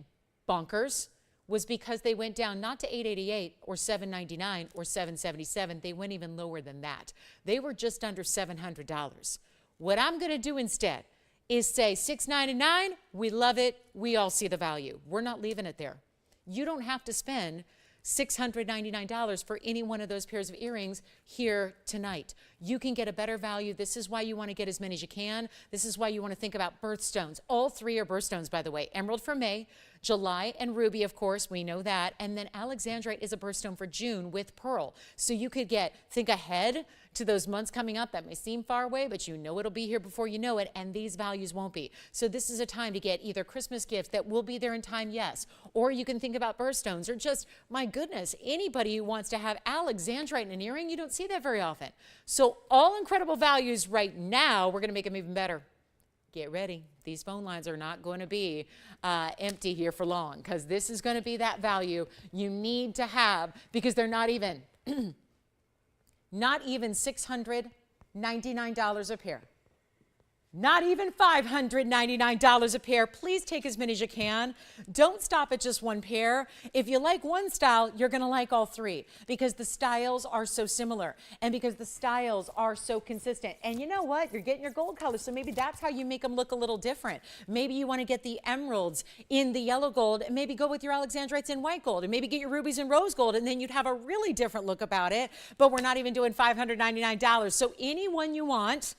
bonkers was because they went down not to $8.88 or $7.99 or $7.77. They went even lower than that. They were just under $700. What I'm going to do instead is say $6.99, we love it, we all see the value. We're not leaving it there. You don't have to spend $699 for any one of those pairs of earrings here tonight. You can get a better value. This is why you want to get as many as you can. This is why you want to think about birthstones. All 3 are birthstones, by the way. Emerald for May, July and ruby, of course, we know that. And then alexandrite is a birthstone for June with pearl. So you could think ahead to those months coming up that may seem far away, but you know it'll be here before you know it, and these values won't be. So this is a time to get either Christmas gifts that will be there in time, yes, or you can think about birthstones, or just, my goodness, anybody who wants to have alexandrite in an earring, you don't see that very often. So all incredible values right now, we're gonna make them even better. Get ready. These phone lines are not going to be empty here for long, because this is going to be that value you need to have, because they're not even $699 a pair. Not even $599 a pair. Please take as many as you can. Don't stop at just one pair. If you like one style, you're going to like all three, because the styles are so similar and because the styles are so consistent. And you know what? You're getting your gold colors, so maybe that's how you make them look a little different. Maybe you want to get the emeralds in the yellow gold, and maybe go with your alexandrites in white gold, and maybe get your rubies in rose gold, and then you'd have a really different look about it. But we're not even doing $599. So any one you want.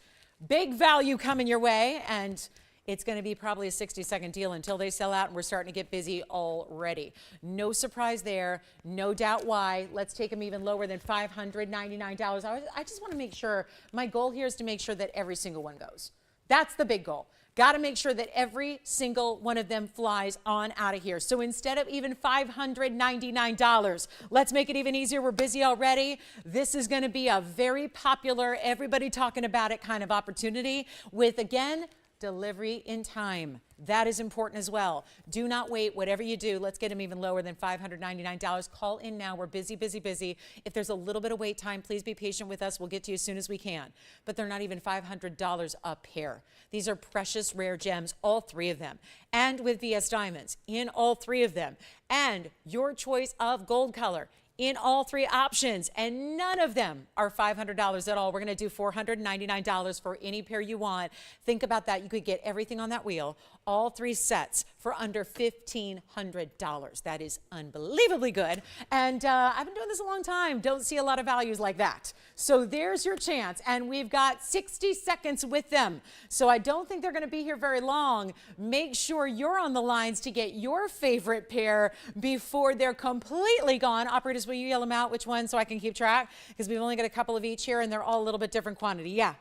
Big value coming your way, and it's going to be probably a 60-second deal until they sell out, and we're starting to get busy already. No surprise there, no doubt why. Let's take them even lower than $599. I just want to make sure, my goal here is to make sure that every single one goes. That's the big goal. Got to make sure that every single one of them flies on out of here. So instead of even $599, let's make it even easier. We're busy already. This is going to be a very popular, everybody talking about it kind of opportunity with, again, delivery in time. That is important as well. Do not wait. Whatever you do, let's get them even lower than $599. Call in now. We're busy, busy, busy. If there's a little bit of wait time, please be patient with us. We'll get to you as soon as we can. But they're not even $500 a pair. These are precious, rare gems, all three of them. And with VS Diamonds in all three of them. And your choice of gold color in all three options, and none of them are $500 at all. We're going to do $499 for any pair you want. Think about that. You could get everything on that wheel, all three sets, for under $1,500. That is unbelievably good. And I've been doing this a long time. Don't see a lot of values like that. So there's your chance. And we've got 60 seconds with them. So I don't think they're going to be here very long. Make sure you're on the lines to get your favorite pair before they're completely gone. Operators, will you yell them out? Which one, so I can keep track? Because we've only got a couple of each here, and they're all a little bit different quantity. Yeah.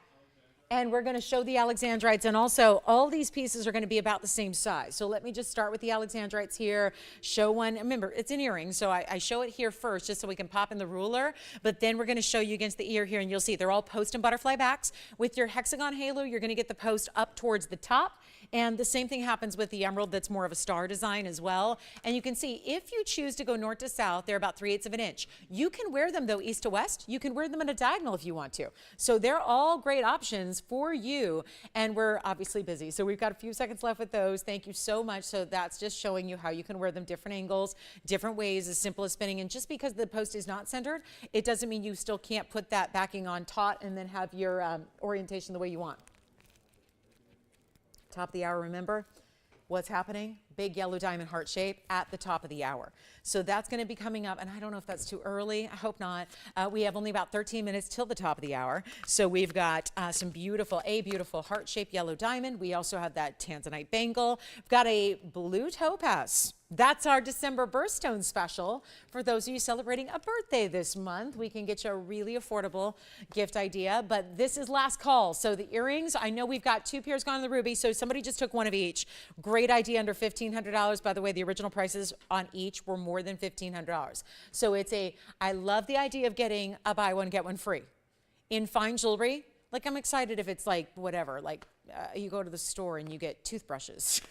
And we're going to show the alexandrites, and also all these pieces are going to be about the same size. So let me just start with the alexandrites here. Show one. Remember, it's an earring, so I show it here first just so we can pop in the ruler. But then we're going to show you against the ear here, and you'll see they're all post and butterfly backs. With your hexagon halo, you're going to get the post up towards the top. And the same thing happens with the emerald, that's more of a star design as well. And you can see if you choose to go north to south, they're about 3/8 of an inch. You can wear them though east to west. You can wear them in a diagonal if you want to. So they're all great options for you. And we're obviously busy. So we've got a few seconds left with those. Thank you so much. So that's just showing you how you can wear them different angles, different ways, as simple as spinning. And just because the post is not centered, it doesn't mean you still can't put that backing on taut and then have your orientation the way you want. Top of the hour, remember what's happening? Big yellow diamond heart shape at the top of the hour. So that's going to be coming up, and I don't know if that's too early. I hope not. We have only about 13 minutes till the top of the hour. So we've got some beautiful heart-shaped yellow diamond. We also have that Tanzanite bangle. We've got a blue topaz. That's our December birthstone special. For those of you celebrating a birthday this month, we can get you a really affordable gift idea, but this is last call. So the earrings, I know we've got 2 pairs gone on the ruby, so somebody just took one of each. Great idea, under $1,500. By the way, the original prices on each were more than $1,500. So I love the idea of getting a buy one, get one free. In fine jewelry, like I'm excited if it's like whatever, like you go to the store and you get toothbrushes.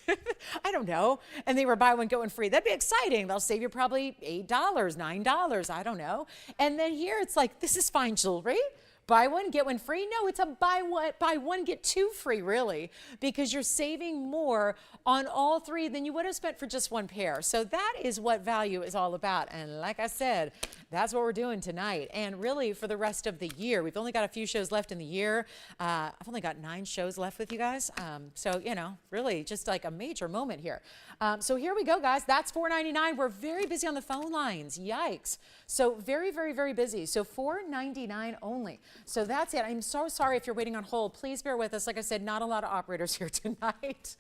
I don't know. And they were buy one, get one free. That'd be exciting. They'll save you probably $8, $9. I don't know. And then here it's like, this is fine jewelry. Buy one, get one free? No, it's a buy one, get 2 free, really, because you're saving more on all 3 than you would have spent for just 1 pair. So that is what value is all about. And like I said, that's what we're doing tonight. And really for the rest of the year, we've only got a few shows left in the year. I've only got 9 shows left with you guys. So, you know, really just like a major moment here. So here we go, guys. That's $4.99. We're very busy on the phone lines. Yikes. So very, very, very busy. So $4.99 only. So that's it. I'm so sorry if you're waiting on hold. Please bear with us. Like I said, not a lot of operators here tonight.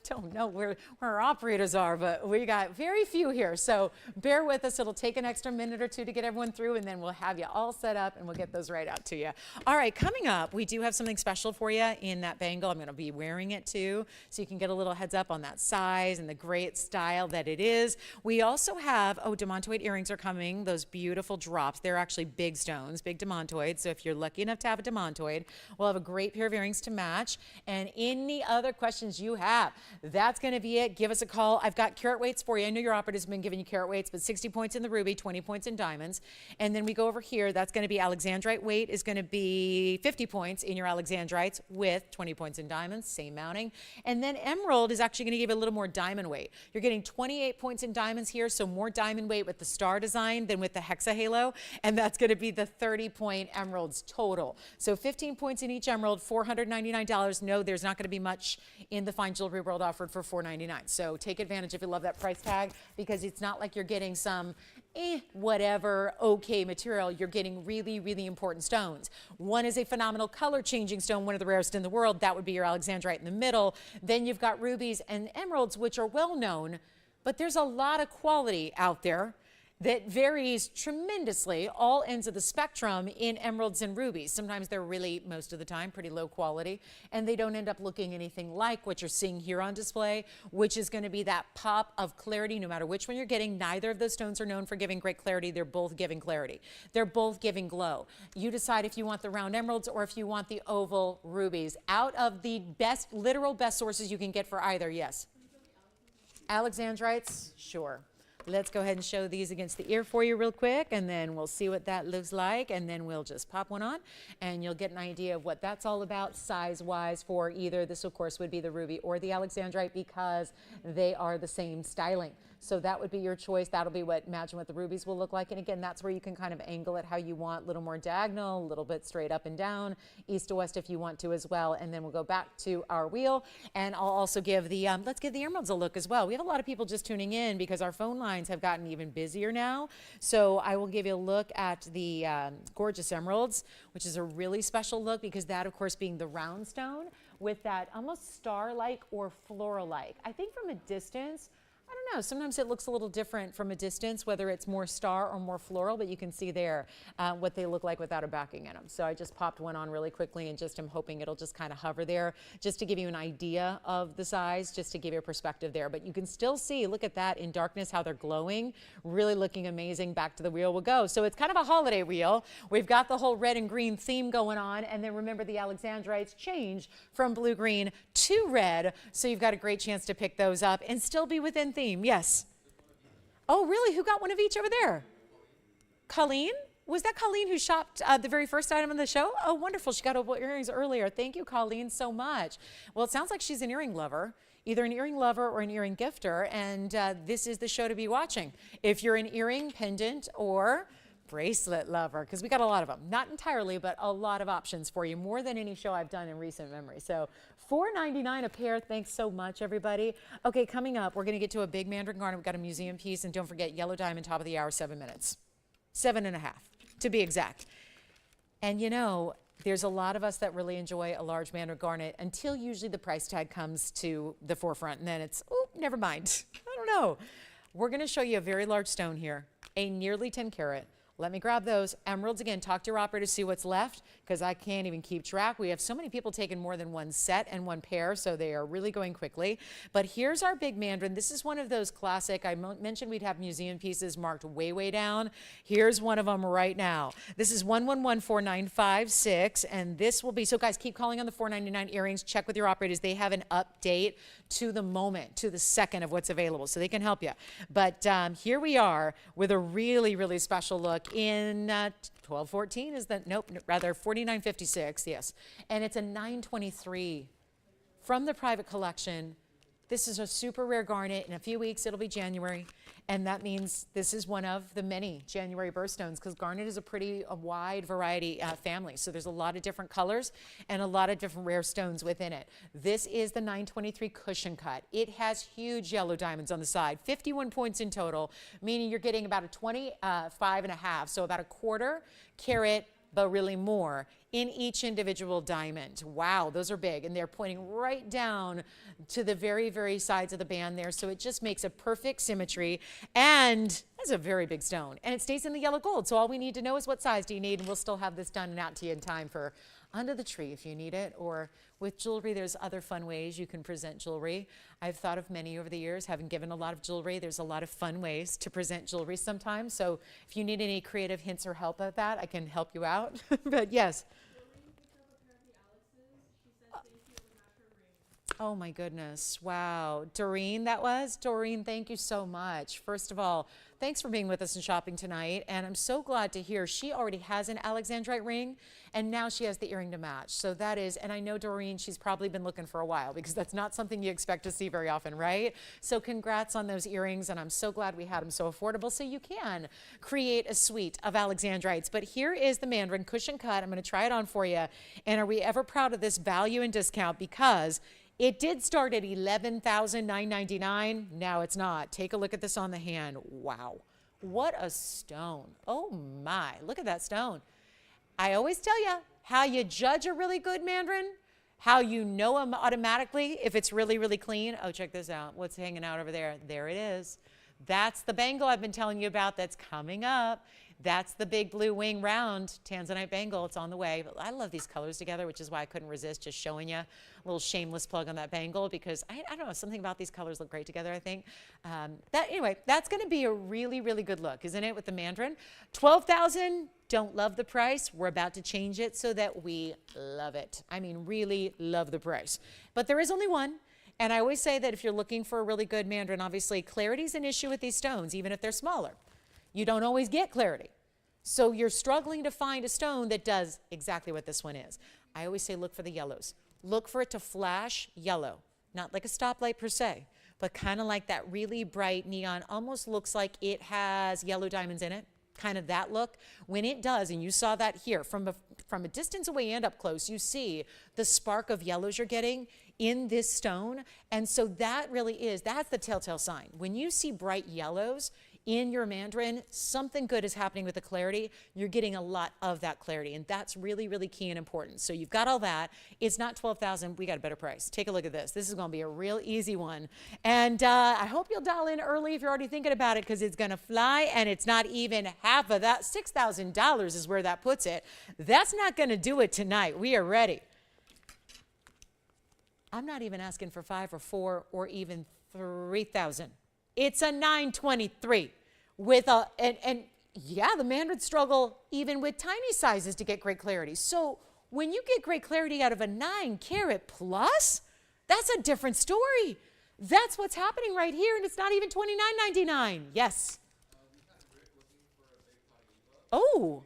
Don't know where our operators are, but we got very few here. So bear with us. It'll take an extra minute or two to get everyone through, and then we'll have you all set up and we'll get those right out to you. All right, coming up, we do have something special for you in that bangle. I'm going to be wearing it too, so you can get a little heads up on that size and the great style that it is. We also have, demantoid earrings are coming, those beautiful drops. They're actually big stones, big demantoids. So if you're lucky enough to have a demantoid, we'll have a great pair of earrings to match. And any other questions you have, that's going to be it. Give us a call. I've got carat weights for you. I know your operators have been giving you carat weights, but 60 points in the ruby, 20 points in diamonds. And then we go over here. That's going to be Alexandrite weight is going to be 50 points in your Alexandrites with 20 points in diamonds, same mounting. And then emerald is actually going to give you a little more diamond weight. You're getting 28 points in diamonds here, so more diamond weight with the star design than with the hexahalo. And that's going to be the 30-point emeralds total. So 15 points in each emerald, $499. No, there's not going to be much in the fine jewelry world offered for $499. So take advantage if you love that price tag, because it's not like you're getting some whatever okay material. You're getting really, really important stones. One is a phenomenal color changing stone, one of the rarest in the world. That would be your Alexandrite in the middle. Then you've got rubies and emeralds, which are well known, but there's a lot of quality out there that varies tremendously, all ends of the spectrum in emeralds and rubies. Sometimes they're really, most of the time, pretty low quality, and they don't end up looking anything like what you're seeing here on display, which is going to be that pop of clarity no matter which one you're getting. Neither of those stones are known for giving great clarity. They're both giving clarity. They're both giving glow. You decide if you want the round emeralds or if you want the oval rubies. Out of the best, literal best sources you can get for either, yes. Alexandrites, sure. Let's go ahead and show these against the ear for you real quick, and then we'll see what that looks like, and then we'll just pop one on, and you'll get an idea of what that's all about size-wise for either. This, of course, would be the ruby or the Alexandrite because they are the same styling. So that would be your choice. That'll be what, imagine what the rubies will look like. And again, that's where you can kind of angle it how you want, a little more diagonal, a little bit straight up and down, east to west if you want to as well. And then we'll go back to our wheel, and I'll also give the, let's give the emeralds a look as well. We have a lot of people just tuning in because our phone lines have gotten even busier now. So I will give you a look at the gorgeous emeralds, which is a really special look because that, of course, being the round stone with that almost star-like or floral-like. I think from a distance, I don't know, sometimes it looks a little different from a distance, whether it's more star or more floral, but you can see there what they look like without a backing in them. So I just popped one on really quickly and just am hoping it'll just kind of hover there just to give you an idea of the size, just to give you a perspective there. But you can still see, look at that in darkness, how they're glowing, really looking amazing. Back to the wheel we'll go. So it's kind of a holiday wheel. We've got the whole red and green theme going on, and then remember the Alexandrites change from blue-green to red, so you've got a great chance to pick those up and still be within theme. Yes. Oh, really? Who got one of each over there? Colleen? Was that Colleen who shopped the very first item on the show? Oh, wonderful. She got opal earrings earlier. Thank you, Colleen, so much. Well, it sounds like she's an earring lover, either an earring lover or an earring gifter, and this is the show to be watching. If you're an earring, pendant, or bracelet lover, because we got a lot of them. Not entirely, but a lot of options for you, more than any show I've done in recent memory. So $4.99 a pair. Thanks so much, everybody. Okay, coming up, we're going to get to a big Mandarin garnet. We've got a museum piece, and don't forget, yellow diamond, top of the hour, 7 minutes. 7.5, to be exact. And you know, there's a lot of us that really enjoy a large Mandarin garnet until usually the price tag comes to the forefront, and then it's, oh, never mind. I don't know. We're going to show you a very large stone here, a nearly 10 carat. Let me grab those emeralds again. Talk to your operator to see what's left, because I can't even keep track. We have so many people taking more than one set and one pair, so they are really going quickly. But here's our big Mandarin. This is one of those classic, I mentioned we'd have museum pieces marked way, way down. Here's one of them right now. This is 1114956, and this will be, so guys, keep calling on the $4.99 earrings. Check with your operators. They have an update to the moment, to the second of what's available, so they can help you. But here we are with a really, really special look in 1214 is that, nope, rather 4956, yes. And it's a 923 from the private collection. This is a super rare garnet. In a few weeks, it'll be January. And that means this is one of the many January birthstones, because garnet is a wide variety family. So there's a lot of different colors and a lot of different rare stones within it. This is the 923 cushion cut. It has huge yellow diamonds on the side, 51 points in total, meaning you're getting about a 25.5, so about a quarter carat but really more in each individual diamond. Wow, those are big, and they're pointing right down to the very, very sides of the band there, so it just makes a perfect symmetry, and that's a very big stone, and it stays in the yellow gold, so all we need to know is what size do you need, and we'll still have this done and out to you in time for under the tree if you need it, or with jewelry, there's other fun ways you can present jewelry. I've thought of many over the years, having given a lot of jewelry. There's a lot of fun ways to present jewelry sometimes. So if you need any creative hints or help at that, I can help you out. But yes. Oh my goodness. Wow. Doreen, that was? Doreen, thank you so much. First of all, thanks for being with us and shopping tonight. And I'm so glad to hear she already has an Alexandrite ring and now she has the earring to match. So that is, and I know Doreen, she's probably been looking for a while because that's not something you expect to see very often, right? So congrats on those earrings. And I'm so glad we had them so affordable so you can create a suite of Alexandrites. But here is the Mandarin cushion cut. I'm going to try it on for you. And are we ever proud of this value and discount? Because it did start at $11,999. Now it's not. Take a look at this on the hand. Wow. What a stone. Oh my. Look at that stone. I always tell you how you judge a really good Mandarin, how you know them automatically if it's really, really clean. Oh, check this out. What's hanging out over there? There it is. That's the bangle I've been telling you about that's coming up. That's the big blue wing round Tanzanite bangle. It's on the way. But I love these colors together, which is why I couldn't resist just showing you a little shameless plug on that bangle because I don't know, something about these colors look great together, I think. Anyway, that's going to be a really, really good look, isn't it, with the Mandarin? $12,000. Don't love the price. We're about to change it so that we love it. I mean, really love the price. But there is only one. And I always say that if you're looking for a really good Mandarin, obviously clarity is an issue with these stones, even if they're smaller. You don't always get clarity. So you're struggling to find a stone that does exactly what this one is. I always say look for the yellows. Look for it to flash yellow. Not like a stoplight per se, but kind of like that really bright neon, almost looks like it has yellow diamonds in it. Kind of that look. When it does, and you saw that here, from a distance away and up close, you see the spark of yellows you're getting in this stone. And so that really is, that's the telltale sign. When you see bright yellows in your Mandarin, something good is happening with the clarity. You're getting a lot of that clarity, and that's really, really key and important. So you've got all that. It's not $12,000. We got a better price. Take a look at this. This is going to be a real easy one. And I hope you'll dial in early if you're already thinking about it because it's going to fly, and it's not even half of that. $6,000 is where that puts it. That's not going to do it tonight. We are ready. I'm not even asking for 5 or 4 or even 3,000. It's a 923 with a, and yeah, the Mandarin struggle even with tiny sizes to get great clarity. So when you get great clarity out of a 9-carat plus, that's a different story. That's what's happening right here, and it's not even $29.99. Yes. Oh.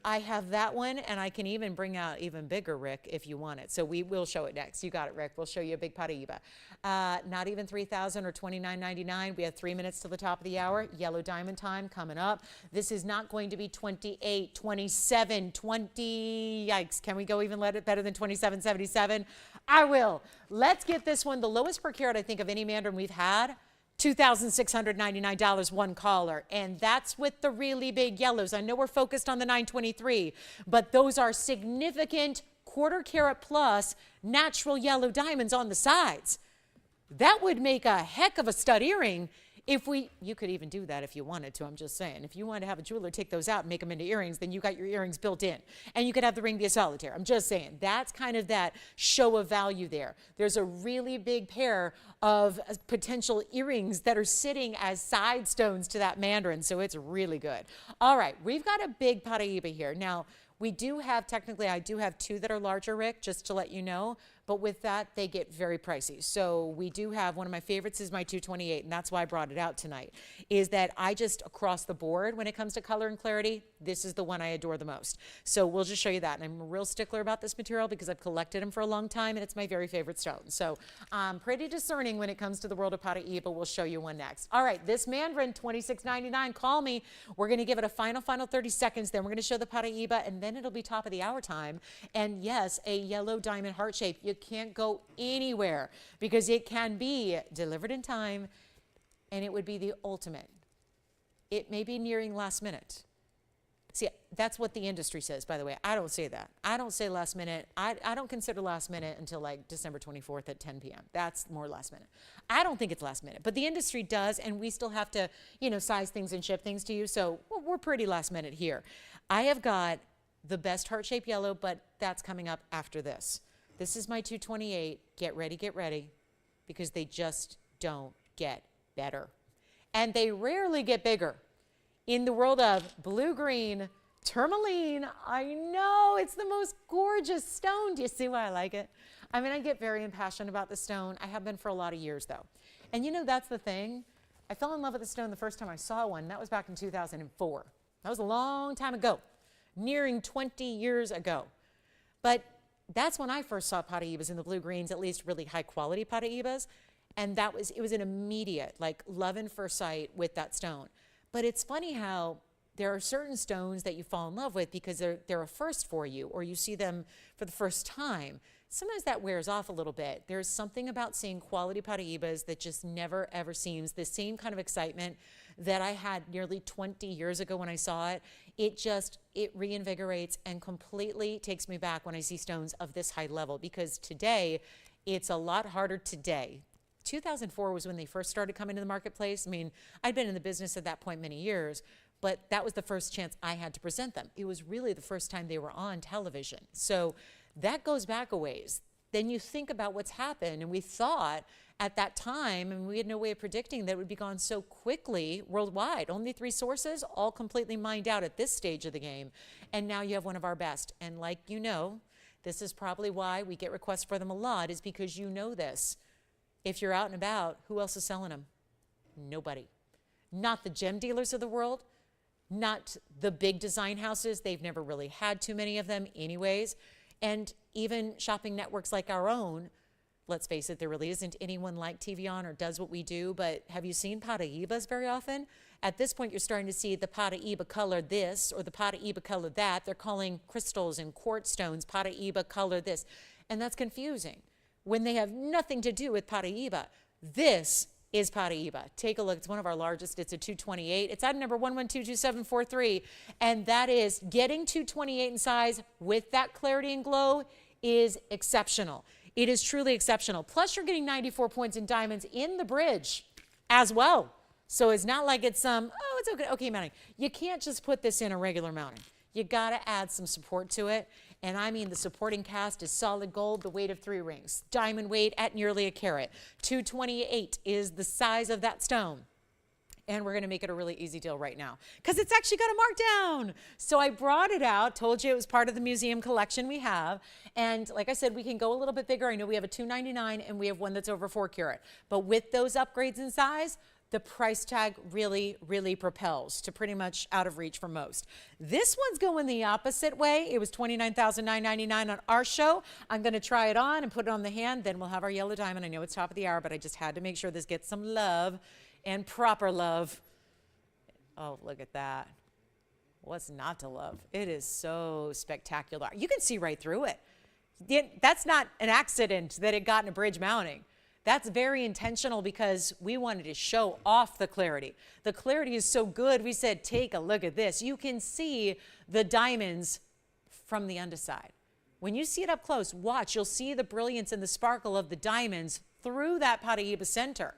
I have that one, and I can even bring out even bigger, Rick, if you want it. So we will show it next. You got it, Rick. We'll show you a big Paraiba. Not even $3,000 or $29.99. We have 3 minutes to the top of the hour. Yellow diamond time coming up. This is not going to be 28, 27, 20. Yikes. Can we go even let it better than 27.77? I will. Let's get this one. The lowest per carat, I think, of any Mandarin we've had. $2,699, one caller, and that's with the really big yellows. I know we're focused on the 923, but those are significant quarter-carat plus natural yellow diamonds on the sides. That would make a heck of a stud earring if you could even do that if you wanted to, I'm just saying. If you wanted to have a jeweler take those out and make them into earrings, then you got your earrings built in. And you could have the ring be a solitaire. I'm just saying. That's kind of that show of value there. There's a really big pair of potential earrings that are sitting as side stones to that Mandarin, so it's really good. All right, we've got a big Paraiba here. Now, we do have, technically, I do have 2 that are larger, Rick, just to let you know. But with that, they get very pricey. So we do have, one of my favorites is my 228, and that's why I brought it out tonight, is that I just, across the board, when it comes to color and clarity, this is the one I adore the most. So we'll just show you that. And I'm a real stickler about this material because I've collected them for a long time, and it's my very favorite stone. So I'm pretty discerning when it comes to the world of Paraiba. We'll show you one next. All right, this Mandarin, $26.99. Call me. We're going to give it a final 30 seconds. Then we're going to show the Paraiba, and then it'll be top of the hour time. And yes, a yellow diamond heart shape. You can't go anywhere because it can be delivered in time, and it would be the ultimate. It may be nearing last minute, See, that's what the industry says, by the way. I don't say that. I don't say last minute. I don't consider last minute until like December 24th at 10 p.m. That's more last minute. I don't think it's last minute, but the industry does, and we still have to, you know, size things and ship things to you. So we're pretty last minute here. I have got the best heart-shaped yellow, but that's coming up after this. This is my 228. Get ready, because they just don't get better. And they rarely get bigger. In the world of blue-green tourmaline, I know it's the most gorgeous stone. Do you see why I like it? I mean, I get very impassioned about the stone. I have been for a lot of years, though. And you know, that's the thing. I fell in love with the stone the first time I saw one. That was back in 2004. That was a long time ago, nearing 20 years ago. But that's when I first saw Paraibas in the blue-greens, at least really high-quality Paraibas. And it was an immediate, like, love and first sight with that stone. But it's funny how there are certain stones that you fall in love with because they're a first for you, or you see them for the first time. Sometimes that wears off a little bit. There's something about seeing quality Paraibas that just never, ever seems the same kind of excitement that I had nearly 20 years ago when I saw it. It reinvigorates and completely takes me back when I see stones of this high level, because today, it's a lot harder today. 2004 was when they first started coming to the marketplace. I mean, I'd been in the business at that point many years, but that was the first chance I had to present them. It was really the first time they were on television. So that goes back a ways. Then you think about what's happened, and we thought at that time, and we had no way of predicting that it would be gone so quickly worldwide. Only 3 sources, all completely mined out at this stage of the game. And now you have one of our best. And like you know, this is probably why we get requests for them a lot, is because you know this. If you're out and about, who else is selling them? Nobody. Not the gem dealers of the world, not the big design houses. They've never really had too many of them anyways. And even shopping networks like our own, let's face it, there really isn't anyone like TVON or does what we do, but have you seen Paraibas very often? At this point, you're starting to see the Paraiba color this or the Paraiba color that. They're calling crystals and quartz stones Paraiba color this, and that's confusing when they have nothing to do with Paraiba. This is Paraiba. Take a look. It's one of our largest. It's a 228. It's item number 11222743. And that is getting 228 in size with that clarity and glow is exceptional. It is truly exceptional. Plus, you're getting 94 points in diamonds in the bridge as well. So it's not like it's it's okay mounting. You can't just put this in a regular mounting. You got to add some support to it. And I mean, the supporting cast is solid gold, the weight of 3 rings. Diamond weight at nearly a carat. 228 is the size of that stone. And we're going to make it a really easy deal right now because it's actually got a markdown. So I brought it out, told you it was part of the museum collection we have. And like I said, we can go a little bit bigger. I know we have a 299 and we have one that's over 4 carat. But with those upgrades in size, the price tag really, really propels to pretty much out of reach for most. This one's going the opposite way. It was $29,999 on our show. I'm going to try it on and put it on the hand. Then we'll have our yellow diamond. I know it's top of the hour, but I just had to make sure this gets some love and proper love. Oh, look at that. What's not to love? It is so spectacular. You can see right through it. That's not an accident that it got in a bridge mounting. That's very intentional because we wanted to show off the clarity. The clarity is so good, we said, take a look at this. You can see the diamonds from the underside. When you see it up close, watch, you'll see the brilliance and the sparkle of the diamonds through that Paraiba center.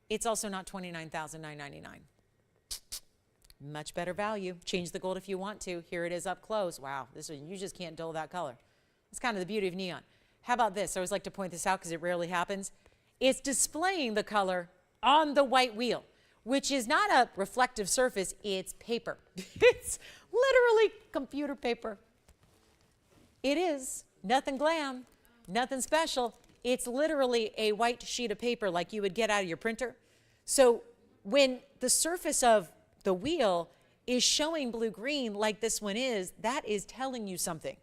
It's also not $29,999. Much better value. Change the gold if you want to. Here it is up close. Wow, this one, you just can't dull that color. It's kind of the beauty of neon. How about this? I always like to point this out because it rarely happens. It's displaying the color on the white wheel, which is not a reflective surface, it's paper. It's literally computer paper. It is nothing glam, nothing special. It's literally a white sheet of paper like you would get out of your printer. So when the surface of the wheel is showing blue-green like this one is, that is telling you something.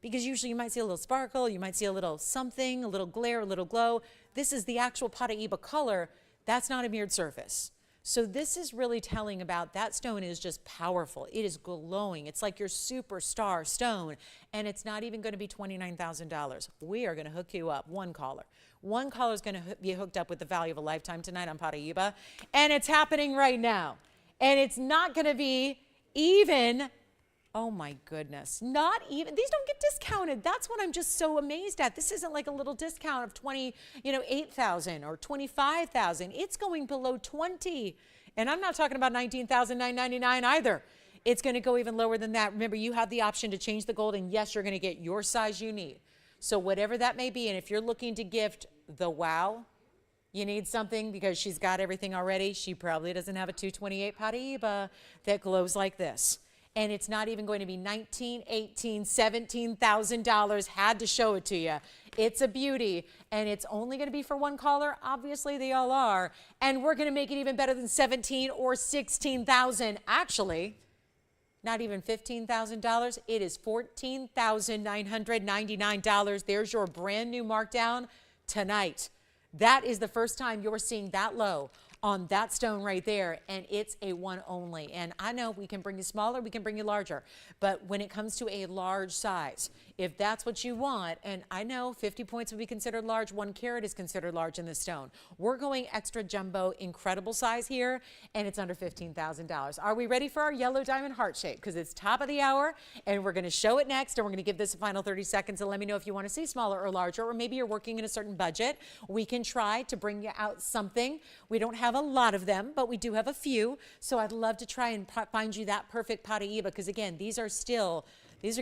Because usually you might see a little sparkle, you might see a little something, a little glare, a little glow. This is the actual Paraiba color. That's not a mirrored surface. So this is really telling about that stone is just powerful. It is glowing. It's like your superstar stone. And it's not even going to be $29,000. We are going to hook you up. One caller. One caller is going to be hooked up with the value of a lifetime tonight on Paraiba. And it's happening right now. And it's not going to be even, oh my goodness, not even, these don't get discounted. That's what I'm just so amazed at. This isn't like a little discount of 8,000 or 25,000. It's going below 20. And I'm not talking about 19,999 either. It's going to go even lower than that. Remember, you have the option to change the gold, and yes, you're going to get your size you need. So whatever that may be, and if you're looking to gift the wow, you need something because she's got everything already. She probably doesn't have a 228 Paraiba that glows like this. And it's not even going to be $19,000, $18,000, $17,000. Had to show it to you. It's a beauty, and it's only going to be for one caller. Obviously, they all are. And we're going to make it even better than $17,000 or $16,000. Actually, not even $15,000. It is $14,999. There's your brand new markdown tonight. That is the first time you're seeing that low on that stone right there, and it's a one only. And I know we can bring you smaller, we can bring you larger, but when it comes to a large size, if that's what you want, and I know 50 points would be considered large, 1 carat is considered large in this stone. We're going extra jumbo, incredible size here, and it's under $15,000. Are we ready for our yellow diamond heart shape? Because it's top of the hour, and we're gonna show it next, and we're gonna give this a final 30 seconds, and let me know if you wanna see smaller or larger, or maybe you're working in a certain budget. We can try to bring you out something. We don't have a lot of them, but we do have a few, so I'd love to try and find you that perfect Paraiba, because again, these are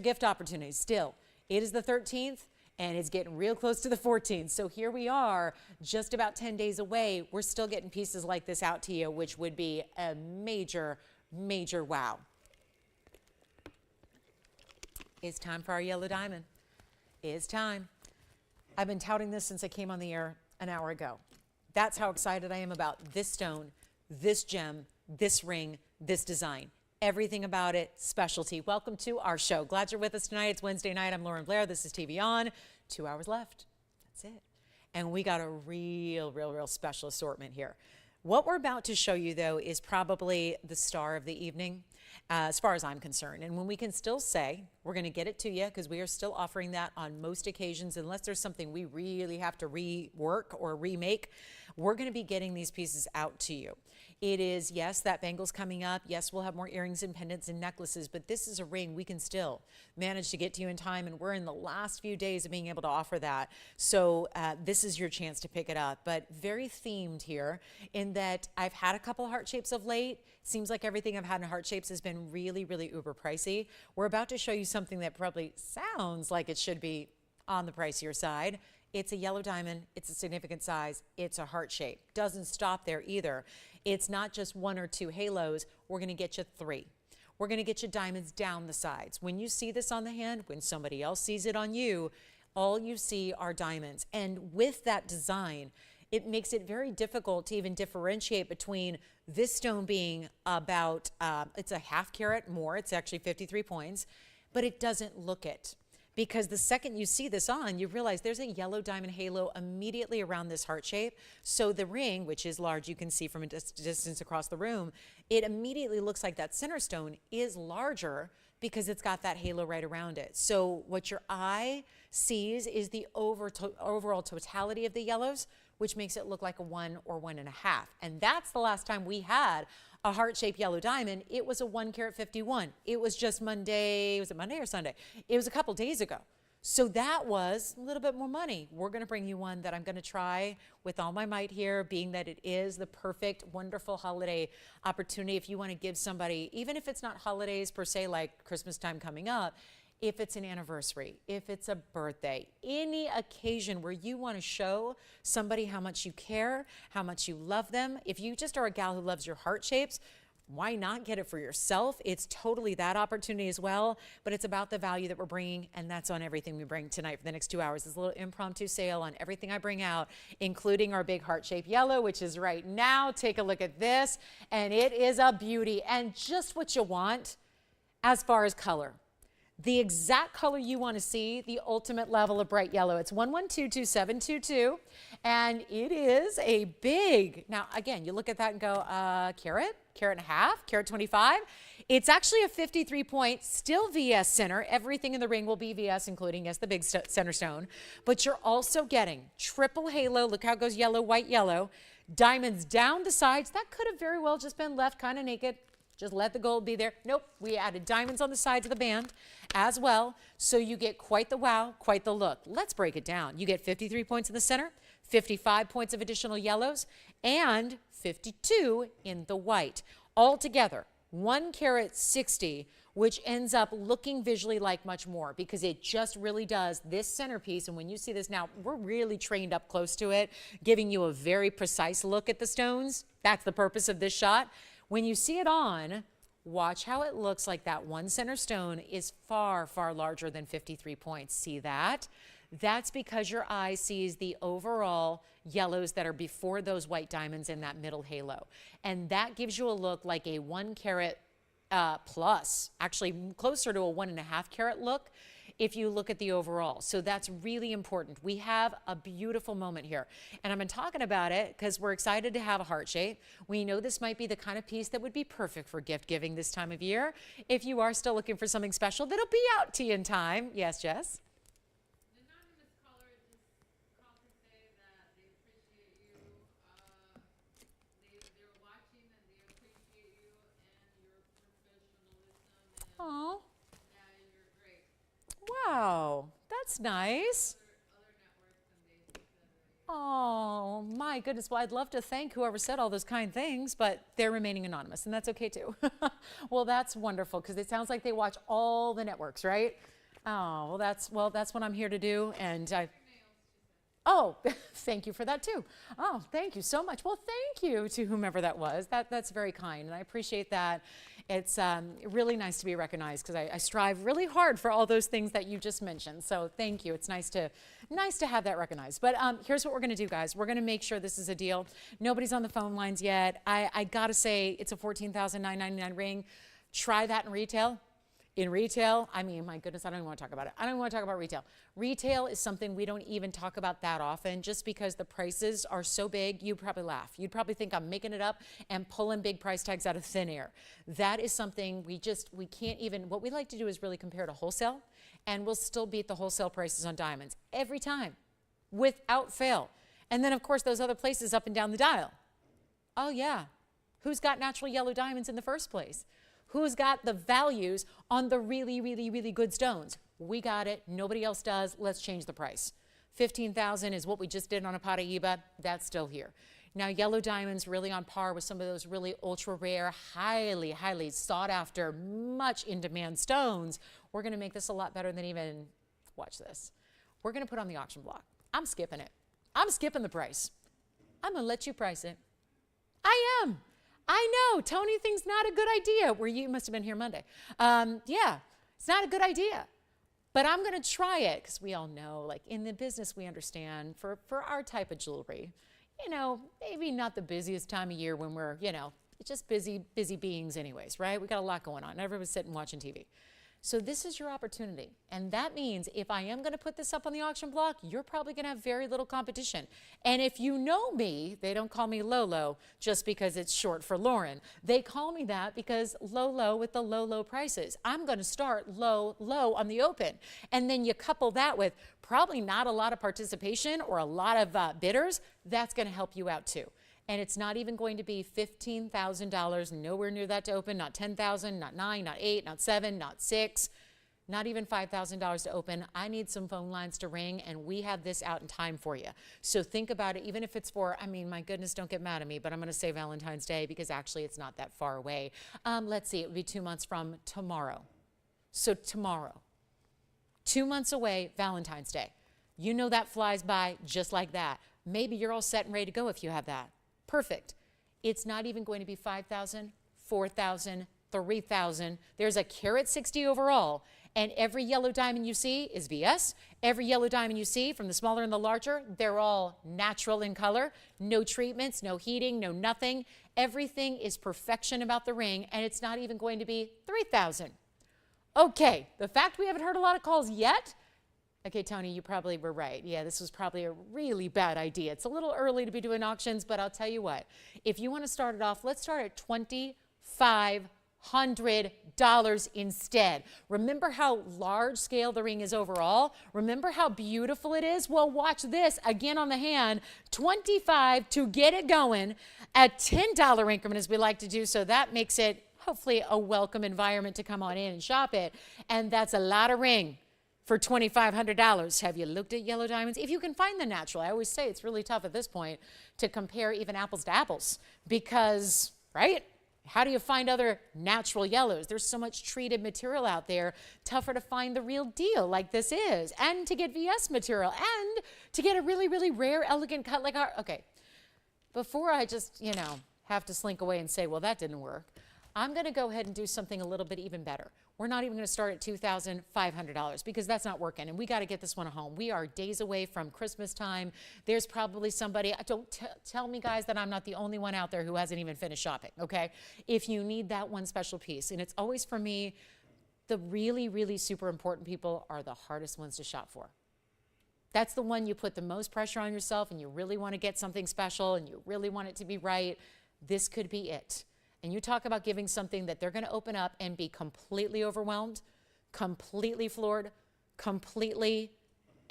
gift opportunities still. It is the 13th, and it's getting real close to the 14th. So here we are, just about 10 days away. We're still getting pieces like this out to you, which would be a major, major wow. It's time for our yellow diamond. It's time. I've been touting this since I came on the air an hour ago. That's how excited I am about this stone, this gem, this ring, this design. Everything about it, specialty. Welcome to our show. Glad you're with us tonight. It's Wednesday night. I'm Lauren Blair. This is TVON. 2 hours left. That's it. And we got a real special assortment here. What we're about to show you, though, is probably the star of the evening, as far as I'm concerned. And when we can still say, we're going to get it to you, because we are still offering that on most occasions, unless there's something we really have to rework or remake, we're going to be getting these pieces out to you. It is, yes, that bangle's coming up. Yes, we'll have more earrings and pendants and necklaces, but this is a ring we can still manage to get to you in time, and we're in the last few days of being able to offer that. So this is your chance to pick it up, but very themed here in that I've had a couple of heart shapes of late. Seems like everything I've had in heart shapes has been really uber pricey. We're about to show you something that probably sounds like it should be on the pricier side. It's a yellow diamond, it's a significant size, it's a heart shape. Doesn't stop there either. It's not just 1 or 2 halos, we're gonna get you 3. We're gonna get you diamonds down the sides. When you see this on the hand, when somebody else sees it on you, all you see are diamonds. And with that design, it makes it very difficult to even differentiate between this stone being about, it's a ½ carat more, it's actually 53 points, but it doesn't look it. Because the second you see this on, you realize there's a yellow diamond halo immediately around this heart shape. So the ring, which is large, you can see from a distance across the room, it immediately looks like that center stone is larger because it's got that halo right around it. So what your eye sees is the overall totality of the yellows, which makes it look like a 1 or 1.5. And that's the last time we had a heart-shaped yellow diamond. It was a 1 carat 51. It was just Monday, was it Monday or Sunday? It was a couple days ago. So that was a little bit more money. We're gonna bring you one that I'm gonna try with all my might here, being that it is the perfect, wonderful holiday opportunity. If you wanna give somebody, even if it's not holidays per se, like Christmas time coming up, if it's an anniversary, if it's a birthday, any occasion where you want to show somebody how much you care, how much you love them. If you just are a gal who loves your heart shapes, why not get it for yourself? It's totally that opportunity as well, but it's about the value that we're bringing, and that's on everything we bring tonight for the next 2 hours. This little impromptu sale on everything I bring out, including our big heart-shaped yellow, which is right now. Take a look at this, and it is a beauty, and just what you want as far as color. The exact color you want to see, the ultimate level of bright yellow. It's 11222722, and it is a big, now again, you look at that and go, carat and a half, carat 25. It's actually a 53 point, still VS center. Everything in the ring will be VS, including, yes, the big center stone, but you're also getting triple halo. Look how it goes yellow, white, yellow. Diamonds down the sides. That could have very well just been left kind of naked. Just let the gold be there. Nope, we added diamonds on the sides of the band as well. So you get quite the wow, quite the look. Let's break it down. You get 53 points in the center, 55 points of additional yellows, and 52 in the white. Altogether, 1 carat 60, which ends up looking visually like much more because it just really does. This centerpiece, and when you see this now, we're really trained up close to it, giving you a very precise look at the stones. That's the purpose of this shot. When you see it on, watch how it looks like that one center stone is far, far larger than 53 points. See that? That's because your eye sees the overall yellows that are before those white diamonds in that middle halo. And that gives you a look like a 1 carat plus, actually closer to a 1.5 carat look if you look at the overall. So that's really important. We have a beautiful moment here. And I've been talking about it because we're excited to have a heart shape. We know this might be the kind of piece that would be perfect for gift giving this time of year. If you are still looking for something special, that'll be out to you in time. Yes, Jess? Oh, wow, that's nice. Oh, my goodness. Well, I'd love to thank whoever said all those kind things, but they're remaining anonymous, and that's okay too. Well, that's wonderful because it sounds like they watch all the networks, right? Oh, well, that's what I'm here to do, and oh, thank you for that too. Oh, thank you so much. Well, thank you to whomever that was. That's very kind, and I appreciate that. It's really nice to be recognized because I strive really hard for all those things that you just mentioned. So thank you. It's nice to have that recognized. But here's what we're going to do, guys. We're going to make sure this is a deal. Nobody's on the phone lines yet. I got to say, it's a $14,999 ring. Try that in retail. In retail, I mean, my goodness, I don't even want to talk about it. I don't even want to talk about retail. Retail is something we don't even talk about that often just because the prices are so big, you'd probably laugh. You'd probably think I'm making it up and pulling big price tags out of thin air. That is something we can't even, what we like to do is really compare to wholesale, and we'll still beat the wholesale prices on diamonds every time, without fail. And then, of course, those other places up and down the dial. Oh, yeah. Who's got natural yellow diamonds in the first place? Who's got the values on the really, really, really good stones? We got it. Nobody else does. Let's change the price. $15,000 is what we just did on a Paraiba. That's still here. Now, yellow diamonds really on par with some of those really ultra rare, highly, highly sought after, much in demand stones. We're going to make this a lot better than even, watch this. We're going to put on the auction block. I'm skipping it. I'm skipping the price. I'm going to let you price it. I am. I know, Tony thinks not a good idea. You must have been here Monday. Yeah, it's not a good idea. But I'm going to try it because we all know, like in the business, we understand for our type of jewelry, maybe not the busiest time of year when we're, it's just busy beings anyways, right? We got a lot going on. Everyone's sitting watching TV. So this is your opportunity. And that means if I am going to put this up on the auction block, you're probably going to have very little competition. And if you know me, they don't call me Lolo just because it's short for Lauren. They call me that because low with the low prices. I'm going to start low on the open. And then you couple that with probably not a lot of participation or a lot of bidders. That's going to help you out too. And it's not even going to be $15,000, nowhere near that to open, not $10,000, not $9,000, not $8,000, not $7,000, not $6,000, not even $5,000 to open. I need some phone lines to ring, and we have this out in time for you. So think about it, even if it's for, my goodness, don't get mad at me, but I'm going to say Valentine's Day because actually it's not that far away. Let's see, it would be 2 months from tomorrow. So tomorrow, 2 months away, Valentine's Day. You know that flies by just like that. Maybe you're all set and ready to go if you have that. Perfect. It's not even going to be 5,000, 4,000, 3,000. There's a carat 60 overall, and every yellow diamond you see is VS. Every yellow diamond you see, from the smaller and the larger, they're all natural in color. No treatments, no heating, no nothing. Everything is perfection about the ring, and it's not even going to be 3,000. Okay, the fact we haven't heard a lot of calls yet. Okay, Tony, you probably were right. Yeah, this was probably a really bad idea. It's a little early to be doing auctions, but I'll tell you what. If you want to start it off, let's start at $2,500 instead. Remember how large scale the ring is overall? Remember how beautiful it is? Well, watch this again on the hand. $25 to get it going at $10 increment as we like to do, so that makes it hopefully a welcome environment to come on in and shop it. And that's a lot of ring for $2,500. Have you looked at yellow diamonds? If you can find the natural, I always say it's really tough at this point to compare even apples to apples because, right? How do you find other natural yellows? There's so much treated material out there, tougher to find the real deal like this is, and to get VS material, and to get a really, really rare, elegant cut like our, okay. Before I just, have to slink away and say, well, that didn't work, I'm going to go ahead and do something a little bit even better. We're not even going to start at $2,500 because that's not working, and we got to get this one home. We are days away from Christmas time. There's probably somebody, don't tell me, guys, that I'm not the only one out there who hasn't even finished shopping, okay? If you need that one special piece, and it's always for me, the really, really super important people are the hardest ones to shop for. That's the one you put the most pressure on yourself, and you really want to get something special, and you really want it to be right. This could be it. And you talk about giving something that they're going to open up and be completely overwhelmed, completely floored, completely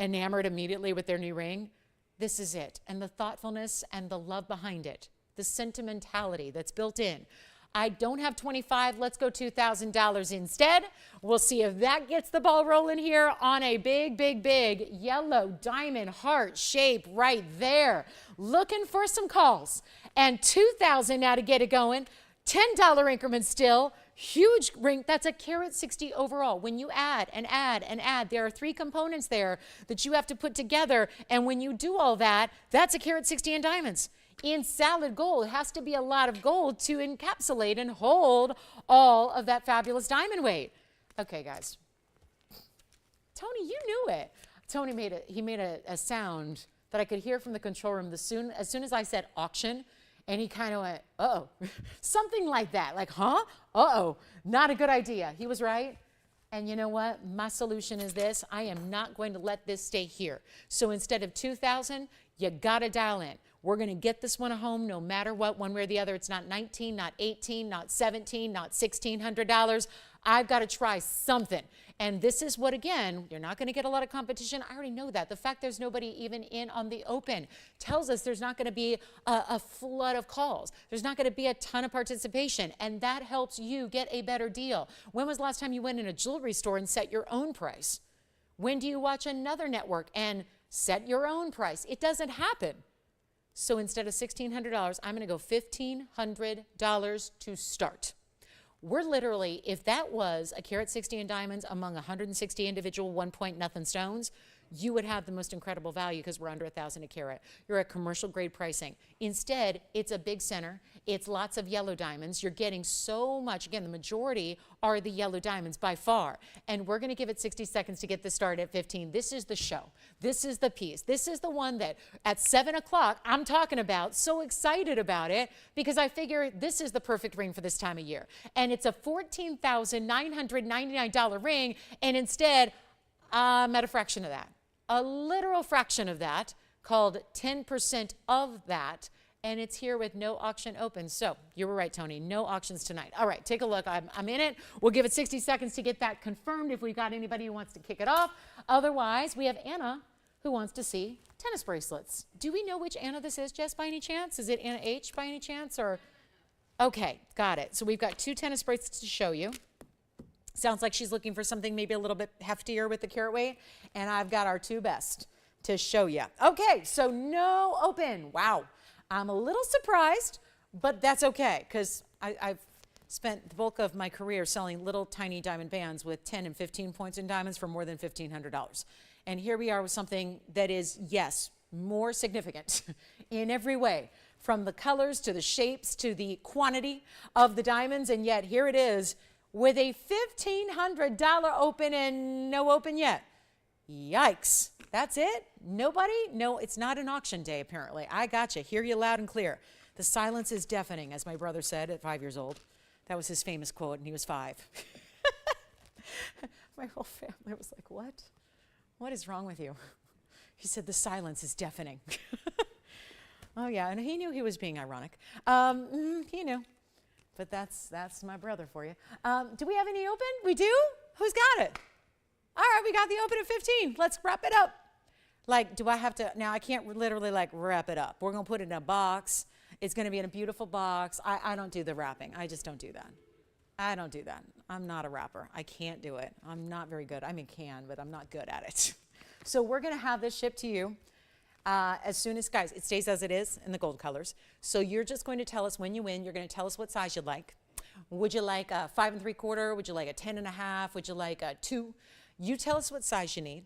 enamored immediately with their new ring. This is it. And the thoughtfulness and the love behind it, the sentimentality that's built in. I don't have 25, let's go $2,000 instead. We'll see if that gets the ball rolling here on a big, big, big yellow diamond heart shape right there. Looking for some calls. And $2,000 now to get it going. $10 increments still, huge ring. That's a carat 60 overall. When you add and add and add, there are 3 components there that you have to put together. And when you do all that, that's a carat 60 in diamonds. In solid gold, it has to be a lot of gold to encapsulate and hold all of that fabulous diamond weight. Okay, guys. Tony, you knew it. Tony made a sound that I could hear from the control room as soon as I said auction. And he kind of went, uh-oh, something like that, like, huh? Uh-oh, not a good idea. He was right. And you know what? My solution is this. I am not going to let this stay here. So instead of $2,000, you got to dial in. We're going to get this one home no matter what, one way or the other. It's not $19, not $18, not $17, not $1,600. I've got to try something. And this is what, again, you're not going to get a lot of competition. I already know that. The fact there's nobody even in on the open tells us there's not going to be a flood of calls. There's not going to be a ton of participation. And that helps you get a better deal. When was the last time you went in a jewelry store and set your own price? When do you watch another network and set your own price? It doesn't happen. So instead of $1,600, I'm going to go $1,500 to start. We're literally, if that was a carat 60 in diamonds among 160 individual 1 point nothing stones, you would have the most incredible value because we're under $1,000 a carat. You're at commercial grade pricing. Instead, it's a big center. It's lots of yellow diamonds. You're getting so much. Again, the majority are the yellow diamonds by far. And we're going to give it 60 seconds to get this started at 15. This is the show. This is the piece. This is the one that at 7 o'clock I'm talking about. So excited about it because I figure this is the perfect ring for this time of year. And it's a $14,999 ring. And instead, I'm at a fraction of that. A literal fraction of that, called 10% of that, and it's here with no auction open. So you were right, Tony, no auctions tonight. All right, take a look. I'm in it. We'll give it 60 seconds to get that confirmed if we've got anybody who wants to kick it off. Otherwise, we have Anna who wants to see tennis bracelets. Do we know which Anna this is, Jess, by any chance? Is it Anna H by any chance? Or okay, got it. So we've got 2 tennis bracelets to show you. Sounds like she's looking for something maybe a little bit heftier with the carat weight. And I've got our 2 best to show you. Okay, so no open. Wow. I'm a little surprised, but that's okay because I've spent the bulk of my career selling little tiny diamond bands with 10 and 15 points in diamonds for more than $1,500. And here we are with something that is, yes, more significant in every way, from the colors to the shapes to the quantity of the diamonds. And yet here it is, with a $1,500 open and no open yet. Yikes. That's it? Nobody? No, it's not an auction day, apparently. I gotcha. Hear you loud and clear. The silence is deafening, as my brother said at 5 years old. That was his famous quote, and he was 5. My whole family was like, what? What is wrong with you? He said, the silence is deafening. Oh, yeah, and he knew he was being ironic. He knew. But that's my brother for you. Do we have any open? We do? Who's got it? All right, we got the open at 15. Let's wrap it up. Like, do I have to? Now, I can't literally, like, wrap it up. We're going to put it in a box. It's going to be in a beautiful box. I don't do the wrapping. I just don't do that. I don't do that. I'm not a rapper. I can't do it. I'm not very good. I mean, can, but I'm not good at it. So we're going to have this shipped to you as soon as, guys, it stays as it is in the gold colors. So you're just going to tell us when you win. You're going to tell us what size you'd like. Would you like a 5 3/4? Would you like a 10 1/2? Would you like a 2? You tell us what size you need.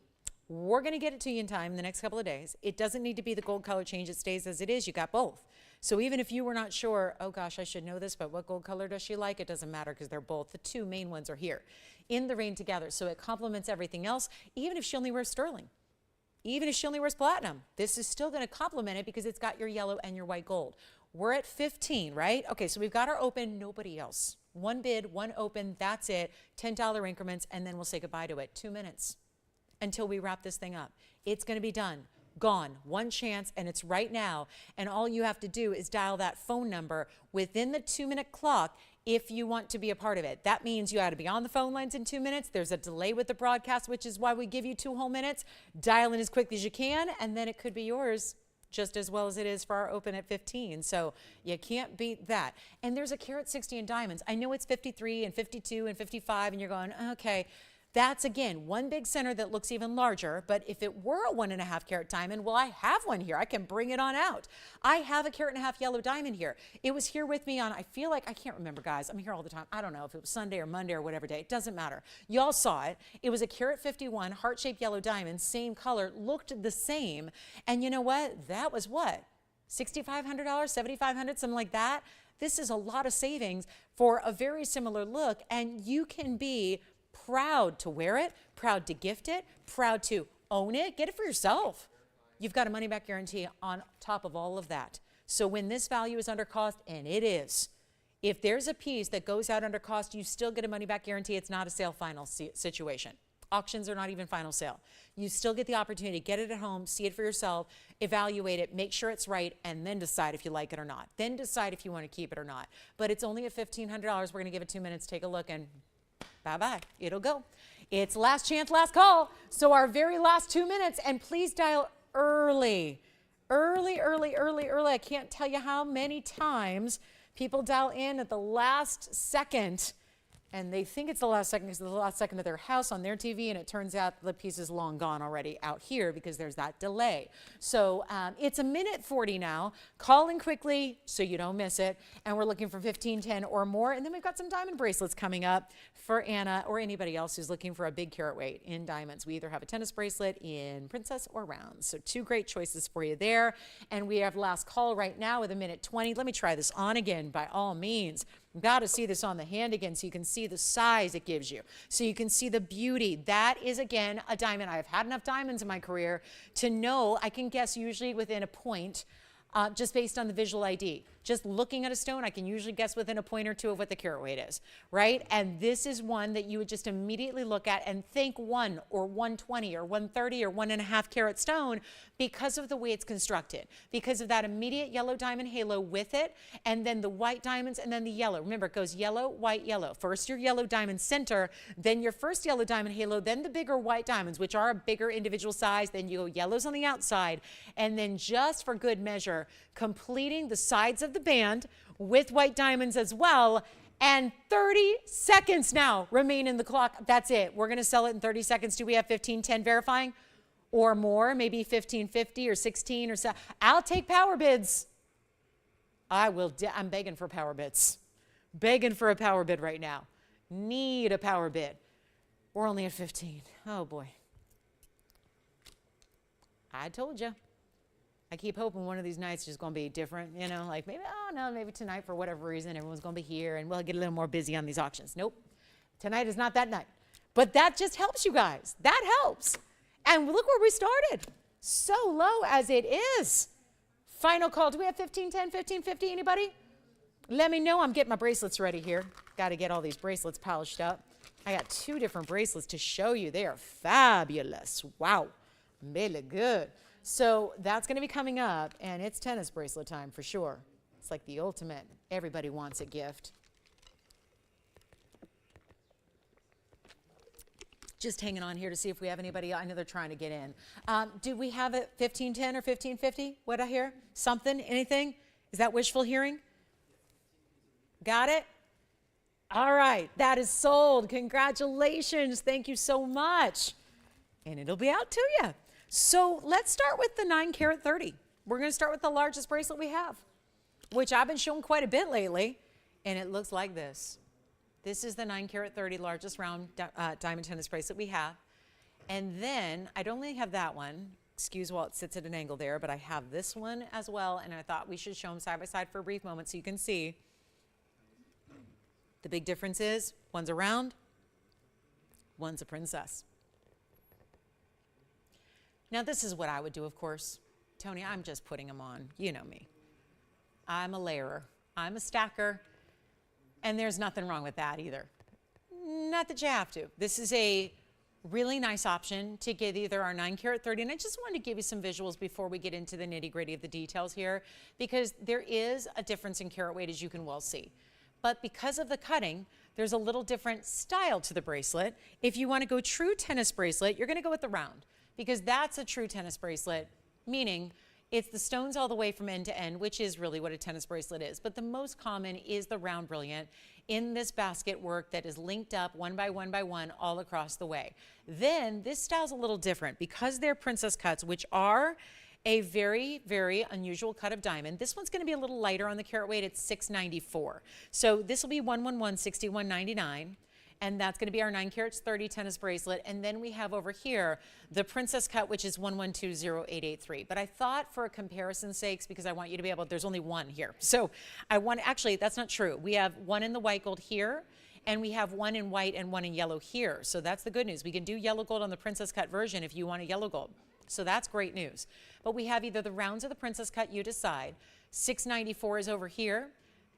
We're going to get it to you in time in the next couple of days. It doesn't need to be the gold color change. It stays as it is. You got both. So even if you were not sure, oh gosh, I should know this, but what gold color does she like? It doesn't matter because they're both. The two main ones are here in the ring together. So it complements everything else, even if she only wears sterling. Even if she only wears platinum, this is still going to complement it because it's got your yellow and your white gold. We're at 15, right? Okay, so we've got our open, nobody else. One bid, one open, that's it. $10 increments, and then we'll say goodbye to it. 2 minutes until we wrap this thing up. It's going to be done. Gone. One chance, and it's right now. And all you have to do is dial that phone number within the 2-minute clock if you want to be a part of it. That means you got to be on the phone lines in 2 minutes. There's a delay with the broadcast, which is why we give you 2 whole minutes. Dial in as quickly as you can, and then it could be yours just as well as it is for our open at 15. So you can't beat that. And there's a carat 60 in diamonds. I know it's 53 and 52 and 55, and you're going, okay. That's, again, one big center that looks even larger, but if it were a 1.5 carat diamond, well, I have one here. I can bring it on out. I have a 1.5 carat yellow diamond here. It was here with me on, I feel like, I can't remember, guys. I'm here all the time. I don't know if it was Sunday or Monday or whatever day. It doesn't matter. Y'all saw it. It was a carat 51 heart-shaped yellow diamond, same color, looked the same. And you know what? That was what? $6,500, $7,500, something like that. This is a lot of savings for a very similar look, and you can be proud to wear it, proud to gift it, proud to own it. Get it for yourself. You've got a money-back guarantee on top of all of that. So when this value is under cost, and it is, if there's a piece that goes out under cost, you still get a money-back guarantee. It's not a sale final situation. Auctions are not even final sale. You still get the opportunity to get it at home, see it for yourself, evaluate it, make sure it's right, and then decide if you like it or not. Then decide if you want to keep it or not. But it's only at $1,500. We're going to give it 2 minutes, take a look, and bye-bye. It'll go. It's last chance, last call. So our very last 2 minutes, and please dial early. Early. I can't tell you how many times people dial in at the last second, and they think it's the last second because it's the last second of their house on their TV, and it turns out the piece is long gone already out here because there's that delay. So it's 1:40 now. Call in quickly so you don't miss it, and we're looking for 1510 or more. And then we've got some diamond bracelets coming up for Anna or anybody else who's looking for a big carat weight in diamonds. We either have a tennis bracelet in princess or rounds. So 2 great choices for you there. And we have last call right now with 1:20. Let me try this on again by all means. You've got to see this on the hand again so you can see the size it gives you, so you can see the beauty. That is, again, a diamond. I've had enough diamonds in my career to know I can guess usually within a point just based on the visual ID. Just looking at a stone, I can usually guess within a point or two of what the carat weight is, right? And this is one that you would just immediately look at and think 1 or 120 or 130 or 1.5 carat stone because of the way it's constructed, because of that immediate yellow diamond halo with it, and then the white diamonds, and then the yellow. Remember, it goes yellow, white, yellow. First your yellow diamond center, then your first yellow diamond halo, then the bigger white diamonds, which are a bigger individual size, then you go yellows on the outside, and then just for good measure, completing the sides of the band with white diamonds as well. And 30 seconds now remain in the clock. That's it. We're going to sell it in 30 seconds. Do we have 1510 verifying or more? Maybe 1550 or 16 or so. I'll take power bids. I'm begging for power bids. Begging for a power bid right now. Need a power bid. We're only at 15. Oh boy. I told you. I keep hoping one of these nights is just going to be different, you know, like maybe, oh no, maybe tonight for whatever reason, everyone's going to be here and we'll get a little more busy on these auctions. Nope. Tonight is not that night. But that just helps you guys. That helps. And look where we started. So low as it is. Final call. Do we have 1510, 1550? Anybody? Let me know. I'm getting my bracelets ready here. Got to get all these bracelets polished up. I got 2 different bracelets to show you. They are fabulous. Wow. They look good. So that's going to be coming up, and it's tennis bracelet time for sure. It's like the ultimate. Everybody wants a gift. Just hanging on here to see if we have anybody. I know they're trying to get in. Do we have it 1510 or 1550? What I hear? Something? Anything? Is that wishful hearing? Got it? All right, that is sold. Congratulations. Thank you so much. And it'll be out to you. So let's start with the 9 carat 30. We're going to start with the largest bracelet we have, which I've been showing quite a bit lately, and it looks like this. This is the 9 carat 30 largest round diamond tennis bracelet we have. And then I don't only have that one, excuse while it sits at an angle there, but I have this one as well, and I thought we should show them side by side for a brief moment so you can see. The big difference is one's a round, one's a princess. Now this is what I would do, of course. Tony, I'm just putting them on. You know me. I'm a layerer. I'm a stacker. And there's nothing wrong with that either. Not that you have to. This is a really nice option to get either our 9 carat 30, and I just wanted to give you some visuals before we get into the nitty gritty of the details here, because there is a difference in carat weight, as you can well see. But because of the cutting, there's a little different style to the bracelet. If you want to go true tennis bracelet, you're going to go with the round, because that's a true tennis bracelet, meaning it's the stones all the way from end to end, which is really what a tennis bracelet is. But the most common is the round brilliant in this basket work that is linked up one by one all across the way. Then this style's a little different because they're princess cuts, which are a very, very unusual cut of diamond. This one's going to be a little lighter on the carat weight. It's 694. So this will be 11161.99. And that's going to be our 9 carats 30 tennis bracelet. And then we have over here the princess cut, which is 1120883. But I thought for a comparison's sakes, because I want you to be able, there's only one here. So I want, actually, that's not true. We have one in the white gold here, and we have one in white and one in yellow here. So that's the good news. We can do yellow gold on the princess cut version if you want a yellow gold. So that's great news. But we have either the rounds or the princess cut, you decide. 694 is over here.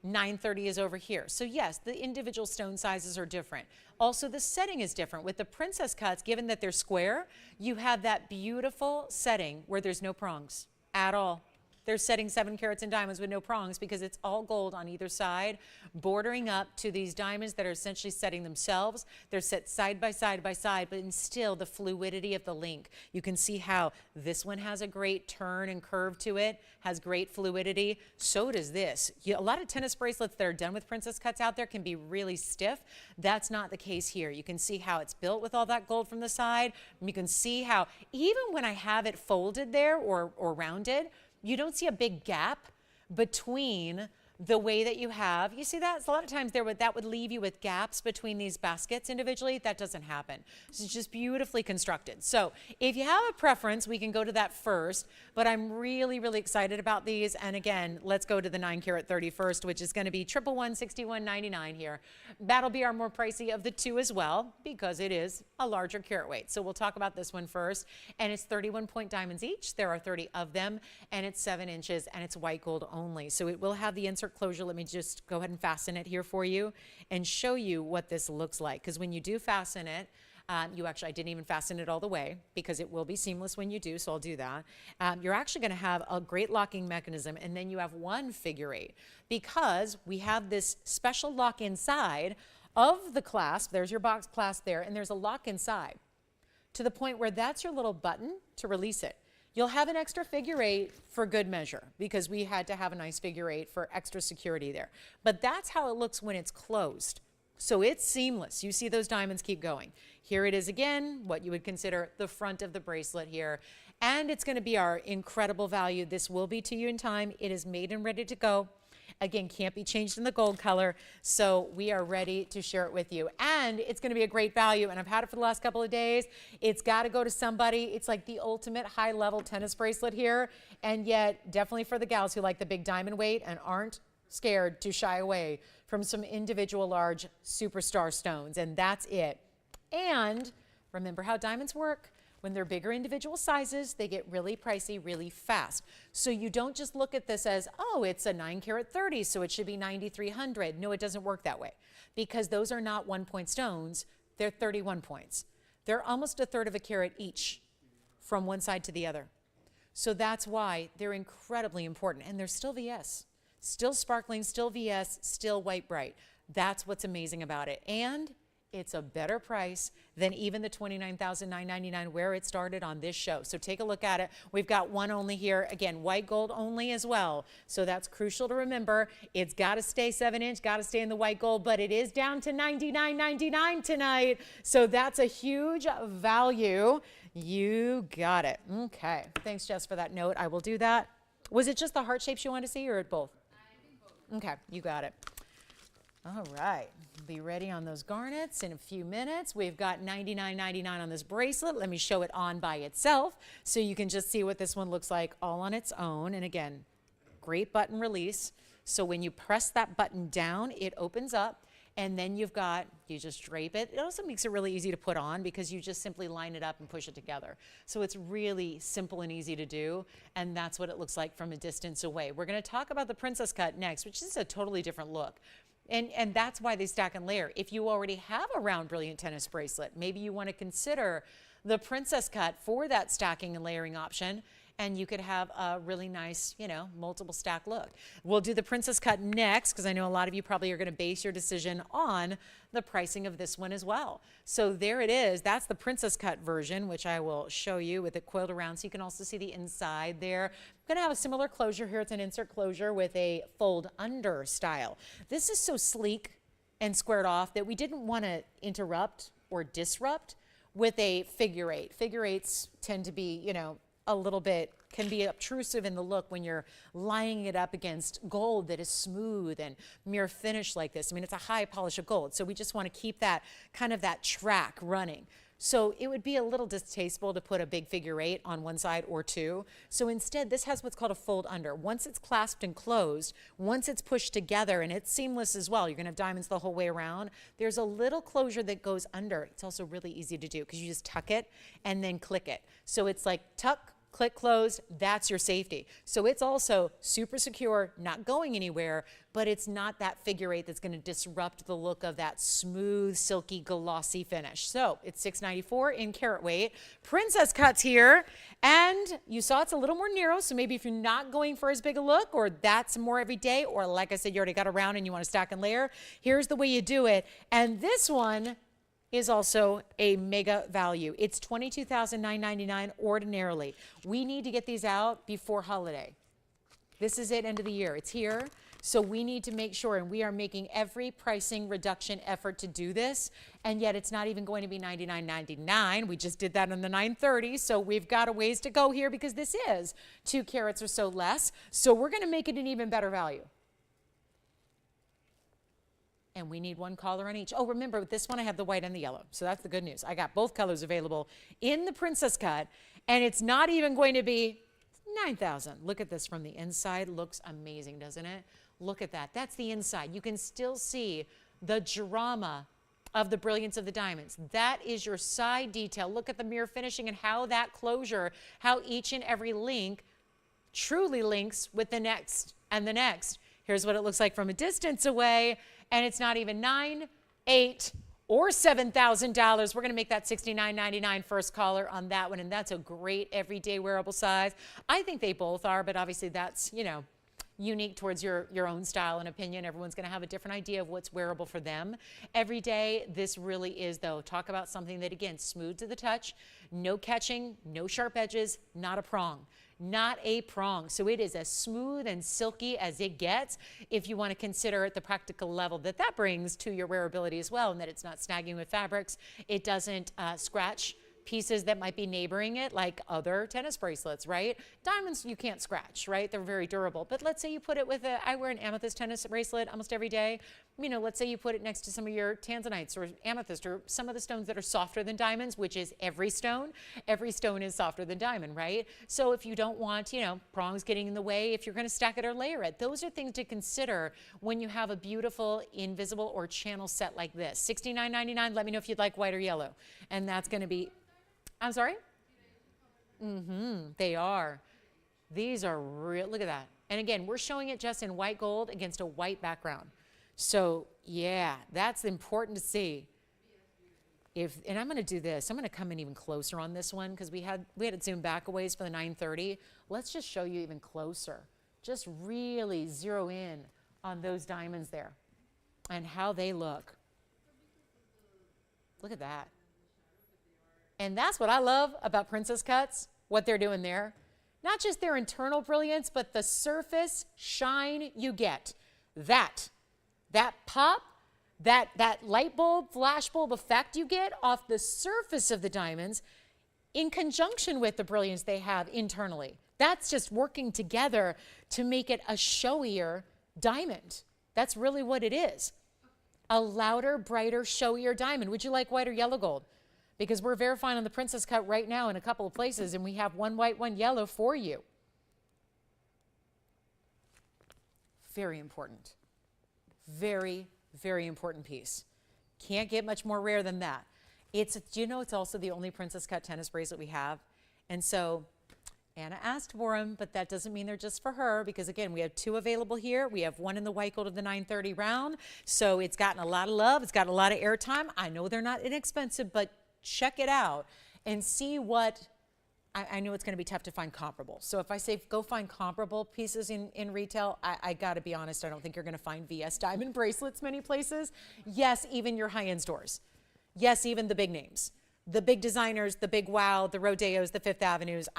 930 is over here. So yes, the individual stone sizes are different. Also, the setting is different. With the princess cuts, given that they're square, you have that beautiful setting where there's no prongs at all. They're setting 7 carats in diamonds with no prongs because it's all gold on either side, bordering up to these diamonds that are essentially setting themselves. They're set side by side, but in still the fluidity of the link. You can see how this one has a great turn and curve to it, has great fluidity. So does this. A lot of tennis bracelets that are done with princess cuts out there can be really stiff. That's not the case here. You can see how it's built with all that gold from the side. You can see how even when I have it folded there or rounded, you don't see a big gap between the way that you have. You see that? So a lot of times that would leave you with gaps between these baskets individually. That doesn't happen. This is just beautifully constructed. So if you have a preference, we can go to that first, but I'm really, really excited about these. And again, let's go to the 9 carat 30 first, which is going to be 11161.99 here. That'll be our more pricey of the two as well, because it is a larger carat weight. So we'll talk about this one first. And it's 31 point diamonds each. There are 30 of them, and it's 7 inches, and it's white gold only. So it will have the insert closure. Let me just go ahead and fasten it here for you and show you what this looks like. Because when you do fasten it, I didn't even fasten it all the way because it will be seamless when you do, so I'll do that. You're actually going to have a great locking mechanism, and then you have one figure 8 because we have this special lock inside of the clasp. There's your box clasp there, and there's a lock inside to the point where that's your little button to release it. You'll have an extra figure 8 for good measure because we had to have a nice figure 8 for extra security there. But that's how it looks when it's closed. So it's seamless. You see those diamonds keep going. Here it is again, what you would consider the front of the bracelet here. And it's going to be our incredible value. This will be to you in time. It is made and ready to go. Again, can't be changed in the gold color, so we are ready to share it with you. And it's going to be a great value, and I've had it for the last couple of days. It's got to go to somebody. It's like the ultimate high-level tennis bracelet here, and yet definitely for the gals who like the big diamond weight and aren't scared to shy away from some individual large superstar stones, and that's it. And remember how diamonds work. When they're bigger individual sizes, they get really pricey really fast. So you don't just look at this as, oh, it's a 9 carat 30, so it should be 9,300. No, it doesn't work that way because those are not 1 point stones. They're 31 points. They're almost 1/3 of a carat each from one side to the other. So that's why they're incredibly important. And they're still VS, still sparkling, still VS, still white bright. That's what's amazing about it. And It's a better price than even the $29,999 where it started on this show. So take a look at it. We've got one only here. Again, white gold only as well. So that's crucial to remember. It's got to stay 7-inch, got to stay in the white gold, but it is down to $99.99 tonight. So that's a huge value. You got it. Okay. Thanks, Jess, for that note. I will do that. Was it just the heart shapes you wanted to see or both? Okay, you got it. All right, be ready on those garnets in a few minutes. We've got $99.99 on this bracelet. Let me show it on by itself so you can just see what this one looks like all on its own. And again, great button release. So when you press that button down, it opens up. And then you just drape it. It also makes it really easy to put on because you just simply line it up and push it together. So it's really simple and easy to do. And that's what it looks like from a distance away. We're going to talk about the princess cut next, which is a totally different look. And that's why they stack and layer. If you already have a round brilliant tennis bracelet, maybe you want to consider the princess cut for that stacking and layering option, and you could have a really nice, multiple stack look. We'll do the princess cut next because I know a lot of you probably are going to base your decision on the pricing of this one as well. So there it is. That's the princess cut version, which I will show you with it coiled around so you can also see the inside there. I'm going to have a similar closure here. It's an insert closure with a fold under style. This is so sleek and squared off that we didn't want to interrupt or disrupt with a figure eight. Figure eights tend to be, a little bit, can be obtrusive in the look when you're lining it up against gold that is smooth and mirror finish like this. I mean, it's a high polish of gold. So we just want to keep that kind of that track running. So it would be a little distasteful to put a big figure eight on one side or two. So instead, this has what's called a fold under. Once it's clasped and closed, once it's pushed together, and it's seamless as well, you're going to have diamonds the whole way around, there's a little closure that goes under. It's also really easy to do because you just tuck it and then click it. So it's like tuck, click, close, that's your safety. So it's also super secure, not going anywhere, but it's not that figure eight that's going to disrupt the look of that smooth, silky, glossy finish. So it's $694 in carat weight. Princess cuts here, and you saw it's a little more narrow, so maybe if you're not going for as big a look, or that's more every day, or like I said, you already got around and you want to stack and layer, here's the way you do it. And this one is also a mega value. It's $22,999 ordinarily. We need to get these out before holiday. This is it, end of the year. It's here. So we need to make sure, and we are making every pricing reduction effort to do this, and yet it's not even going to be $99.99. We just did that on the 930, so we've got a ways to go here because this is 2 carats or so less. So we're going to make it an even better value. And we need one collar on each. Oh, remember, with this one I have the white and the yellow. So that's the good news. I got both colors available in the princess cut, and it's not even going to be $9,000. Look at this from the inside. Looks amazing, doesn't it? Look at that. That's the inside. You can still see the drama of the brilliance of the diamonds. That is your side detail. Look at the mirror finishing and how that closure, how each and every link truly links with the next and the next. Here's what it looks like from a distance away. And it's not even $9,000, $8,000, or $7,000. We're going to make that $69.99 first collar on that one, and that's a great everyday wearable size. I think they both are, but obviously that's, unique towards your own style and opinion. Everyone's going to have a different idea of what's wearable for them. Every day, this really is, though, talk about something that, again, smooth to the touch, no catching, no sharp edges, not a prong. Not a prong. So it is as smooth and silky as it gets if you want to consider at the practical level that that brings to your wearability as well, and that it's not snagging with fabrics. It doesn't scratch pieces that might be neighboring it, like other tennis bracelets, right? Diamonds you can't scratch, right? They're very durable. But let's say you put it with I wear an amethyst tennis bracelet almost every day. Let's say you put it next to some of your tanzanites or amethyst or some of the stones that are softer than diamonds, which is every stone. Every stone is softer than diamond, right? So if you don't want, prongs getting in the way, if you're going to stack it or layer it, those are things to consider when you have a beautiful invisible or channel set like this. $69.99. Let me know if you'd like white or yellow. And that's going to be, I'm sorry? They are. These are real, look at that. And again, we're showing it just in white gold against a white background. So yeah, that's important to see. And I'm going to do this. I'm going to come in even closer on this one because we had it zoomed back a ways for the 930. Let's just show you even closer. Just really zero in on those diamonds there and how they look. Look at that. And that's what I love about Princess Cuts, what they're doing there. Not just their internal brilliance, but the surface shine you get. That pop, that light bulb, flash bulb effect you get off the surface of the diamonds in conjunction with the brilliance they have internally. That's just working together to make it a showier diamond. That's really what it is. A louder, brighter, showier diamond. Would you like white or yellow gold? Because we're verifying on the Princess Cut right now in a couple of places, and we have one white, one yellow for you. Very important. Very, very important piece. Can't get much more rare than that. Do you know it's also the only Princess Cut tennis bracelet we have? And so Anna asked for them, but that doesn't mean they're just for her, because again, we have 2 available here. We have one in the white gold of the 930 round. So it's gotten a lot of love. It's got a lot of airtime. I know they're not inexpensive, but check it out and see what, I know it's going to be tough to find comparable. So if I say go find comparable pieces in retail, I got to be honest, I don't think you're going to find VS diamond bracelets many places. Yes, even your high-end stores. Yes, even the big names. The big designers, the big wow, the Rodeos, the Fifth Avenues.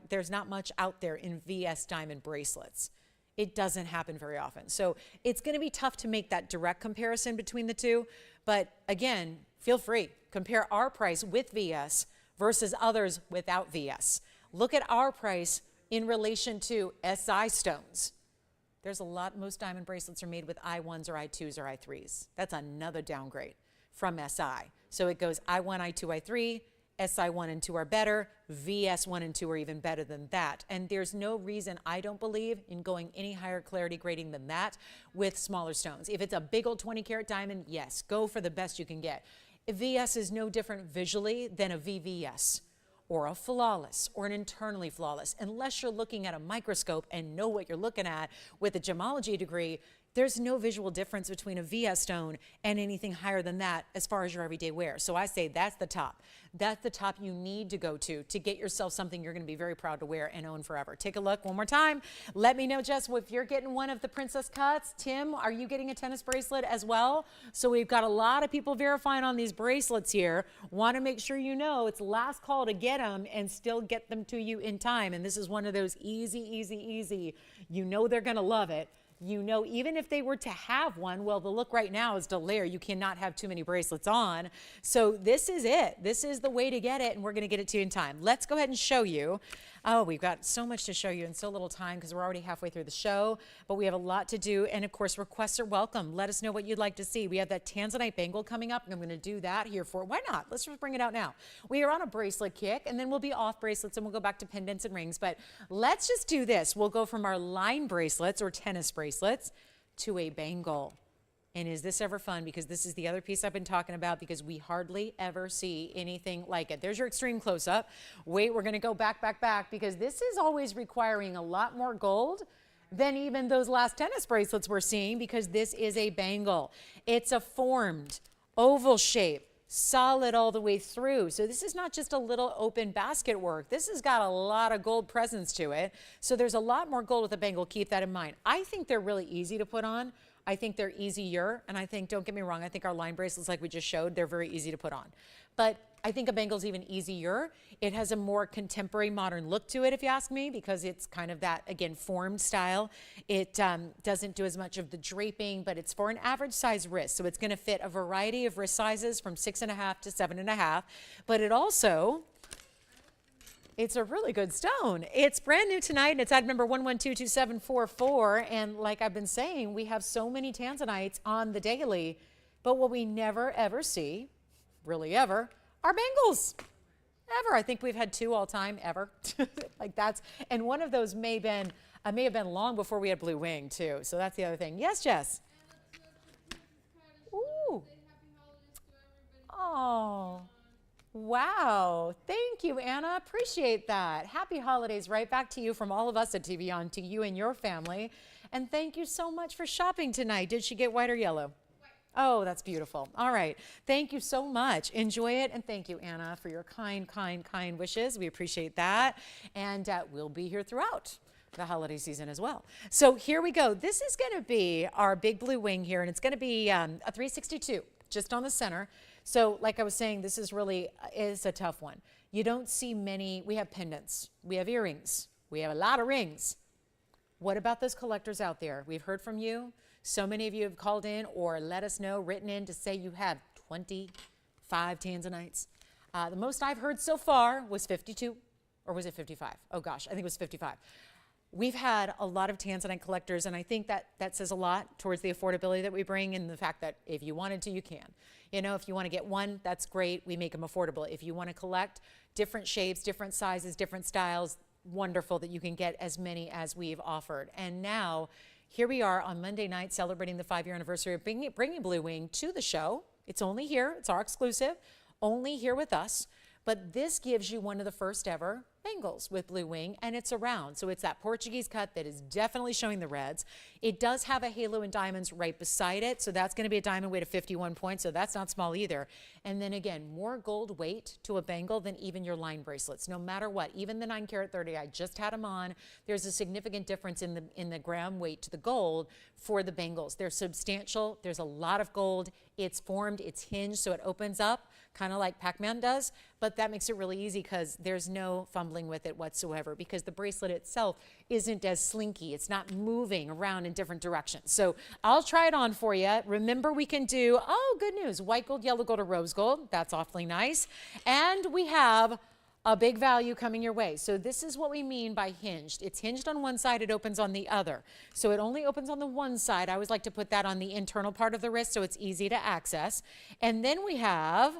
There's not much out there in VS diamond bracelets. It doesn't happen very often. So it's going to be tough to make that direct comparison between the two. But again, feel free. Compare our price with VS versus others without VS. Look at our price in relation to SI stones. There's a lot, most diamond bracelets are made with I1s or I2s or I3s. That's another downgrade from SI. So it goes I1, I2, I3, SI1 and 2 are better, VS1 and 2 are even better than that. And there's no reason, I don't believe, in going any higher clarity grading than that with smaller stones. If it's a big old 20 karat diamond, yes, go for the best you can get. VS is no different visually than a VVS or a flawless or an internally flawless. Unless you're looking at a microscope and know what you're looking at with a gemology degree, there's no visual difference between a VS stone and anything higher than that as far as your everyday wear. So I say that's the top. That's the top you need to go to get yourself something you're going to be very proud to wear and own forever. Take a look one more time. Let me know, Jess, if you're getting one of the Princess Cuts. Tim, are you getting a tennis bracelet as well? So we've got a lot of people verifying on these bracelets here. Want to make sure you know it's last call to get them and still get them to you in time. And this is one of those easy, easy, easy. You know they're going to love it. You know, even if they were to have one, well, the look right now is Blair. You cannot have too many bracelets on. So this is it. This is the way to get it, and we're going to get it to you in time. Let's go ahead and show you. Oh, we've got so much to show you in so little time because we're already halfway through the show, but we have a lot to do. And of course, requests are welcome. Let us know what you'd like to see. We have that Tanzanite bangle coming up, and I'm going to do that here for, why not? Let's just bring it out now. We are on a bracelet kick, and then we'll be off bracelets, and we'll go back to pendants and rings. But let's just do this. We'll go from our line bracelets or tennis bracelets to a bangle. And is this ever fun? Because this is the other piece I've been talking about, because we hardly ever see anything like it. There's your extreme close-up. Wait, we're going to go back, because this is always requiring a lot more gold than even those last tennis bracelets we're seeing, because this is a bangle. It's a formed oval shape, solid all the way through. So this is not just a little open basket work. This has got a lot of gold presence to it. So there's a lot more gold with a bangle. Keep that in mind. I think they're really easy to put on. I think they're easier, and I think, don't get me wrong, I think our line bracelets like we just showed, they're very easy to put on. But I think a bangle's even easier. It has a more contemporary modern look to it, if you ask me, because it's kind of that, again, formed style. It doesn't do as much of the draping, but it's for an average size wrist. So it's gonna fit a variety of wrist sizes from 6.5 to 7.5, but it also, it's a really good stone. It's brand new tonight, and it's item number 1122744. And like I've been saying, we have so many Tanzanites on the daily, but what we never ever see, really ever, are bangles. Ever. I think we've had 2 all time, ever. Like that's, and one of those may have been long before we had Blue Wing too. So that's the other thing. Yes, Jess. Ooh. Oh. Wow. Thank you, Anna. Appreciate that. Happy holidays right back to you from all of us at TVON, to you and your family. And thank you so much for shopping tonight. Did she get white or yellow? White. Oh, that's beautiful. All right. Thank you so much. Enjoy it. And thank you, Anna, for your kind, kind, kind wishes. We appreciate that. And we'll be here throughout the holiday season as well. So here we go. This is going to be our big Blue Wing here, and it's going to be a 362 just on the center. So like I was saying, this is really is a tough one. You don't see many. We have pendants, we have earrings, we have a lot of rings. What about those collectors out there? We've heard from you. So many of you have called in or let us know, written in to say you have 25 Tanzanites. The most I've heard so far was 52, or was it 55? Oh gosh, I think it was 55. We've had a lot of Tanzanite collectors, and I think that says a lot towards the affordability that we bring and the fact that if you wanted to, you can. You know, if you want to get one, that's great. We make them affordable. If you want to collect different shapes, different sizes, different styles, wonderful that you can get as many as we've offered. And now, here we are on Monday night celebrating the 5-year anniversary of bringing Blue Wing to the show. It's only here. It's our exclusive. Only here with us. But this gives you one of the first ever bangles with Blue Wing, and it's a round. So it's that Portuguese cut that is definitely showing the reds. It does have a halo in diamonds right beside it, so that's going to be a diamond weight of 51 points, so that's not small either. And then again, more gold weight to a bangle than even your line bracelets, no matter what. Even the 9 karat 30, I just had them on. There's a significant difference in the gram weight to the gold for the bangles. They're substantial. There's a lot of gold. It's formed, it's hinged, so it opens up, kind of like Pac-Man does, but that makes it really easy because there's no fumbling with it whatsoever because the bracelet itself isn't as slinky. It's not moving around in different directions. So I'll try it on for you. Remember, we can do, oh, good news, white gold, yellow gold, or rose gold. That's awfully nice. And we have a big value coming your way. So this is what we mean by hinged. It's hinged on one side, it opens on the other. So it only opens on the one side. I always like to put that on the internal part of the wrist so it's easy to access. And then we have,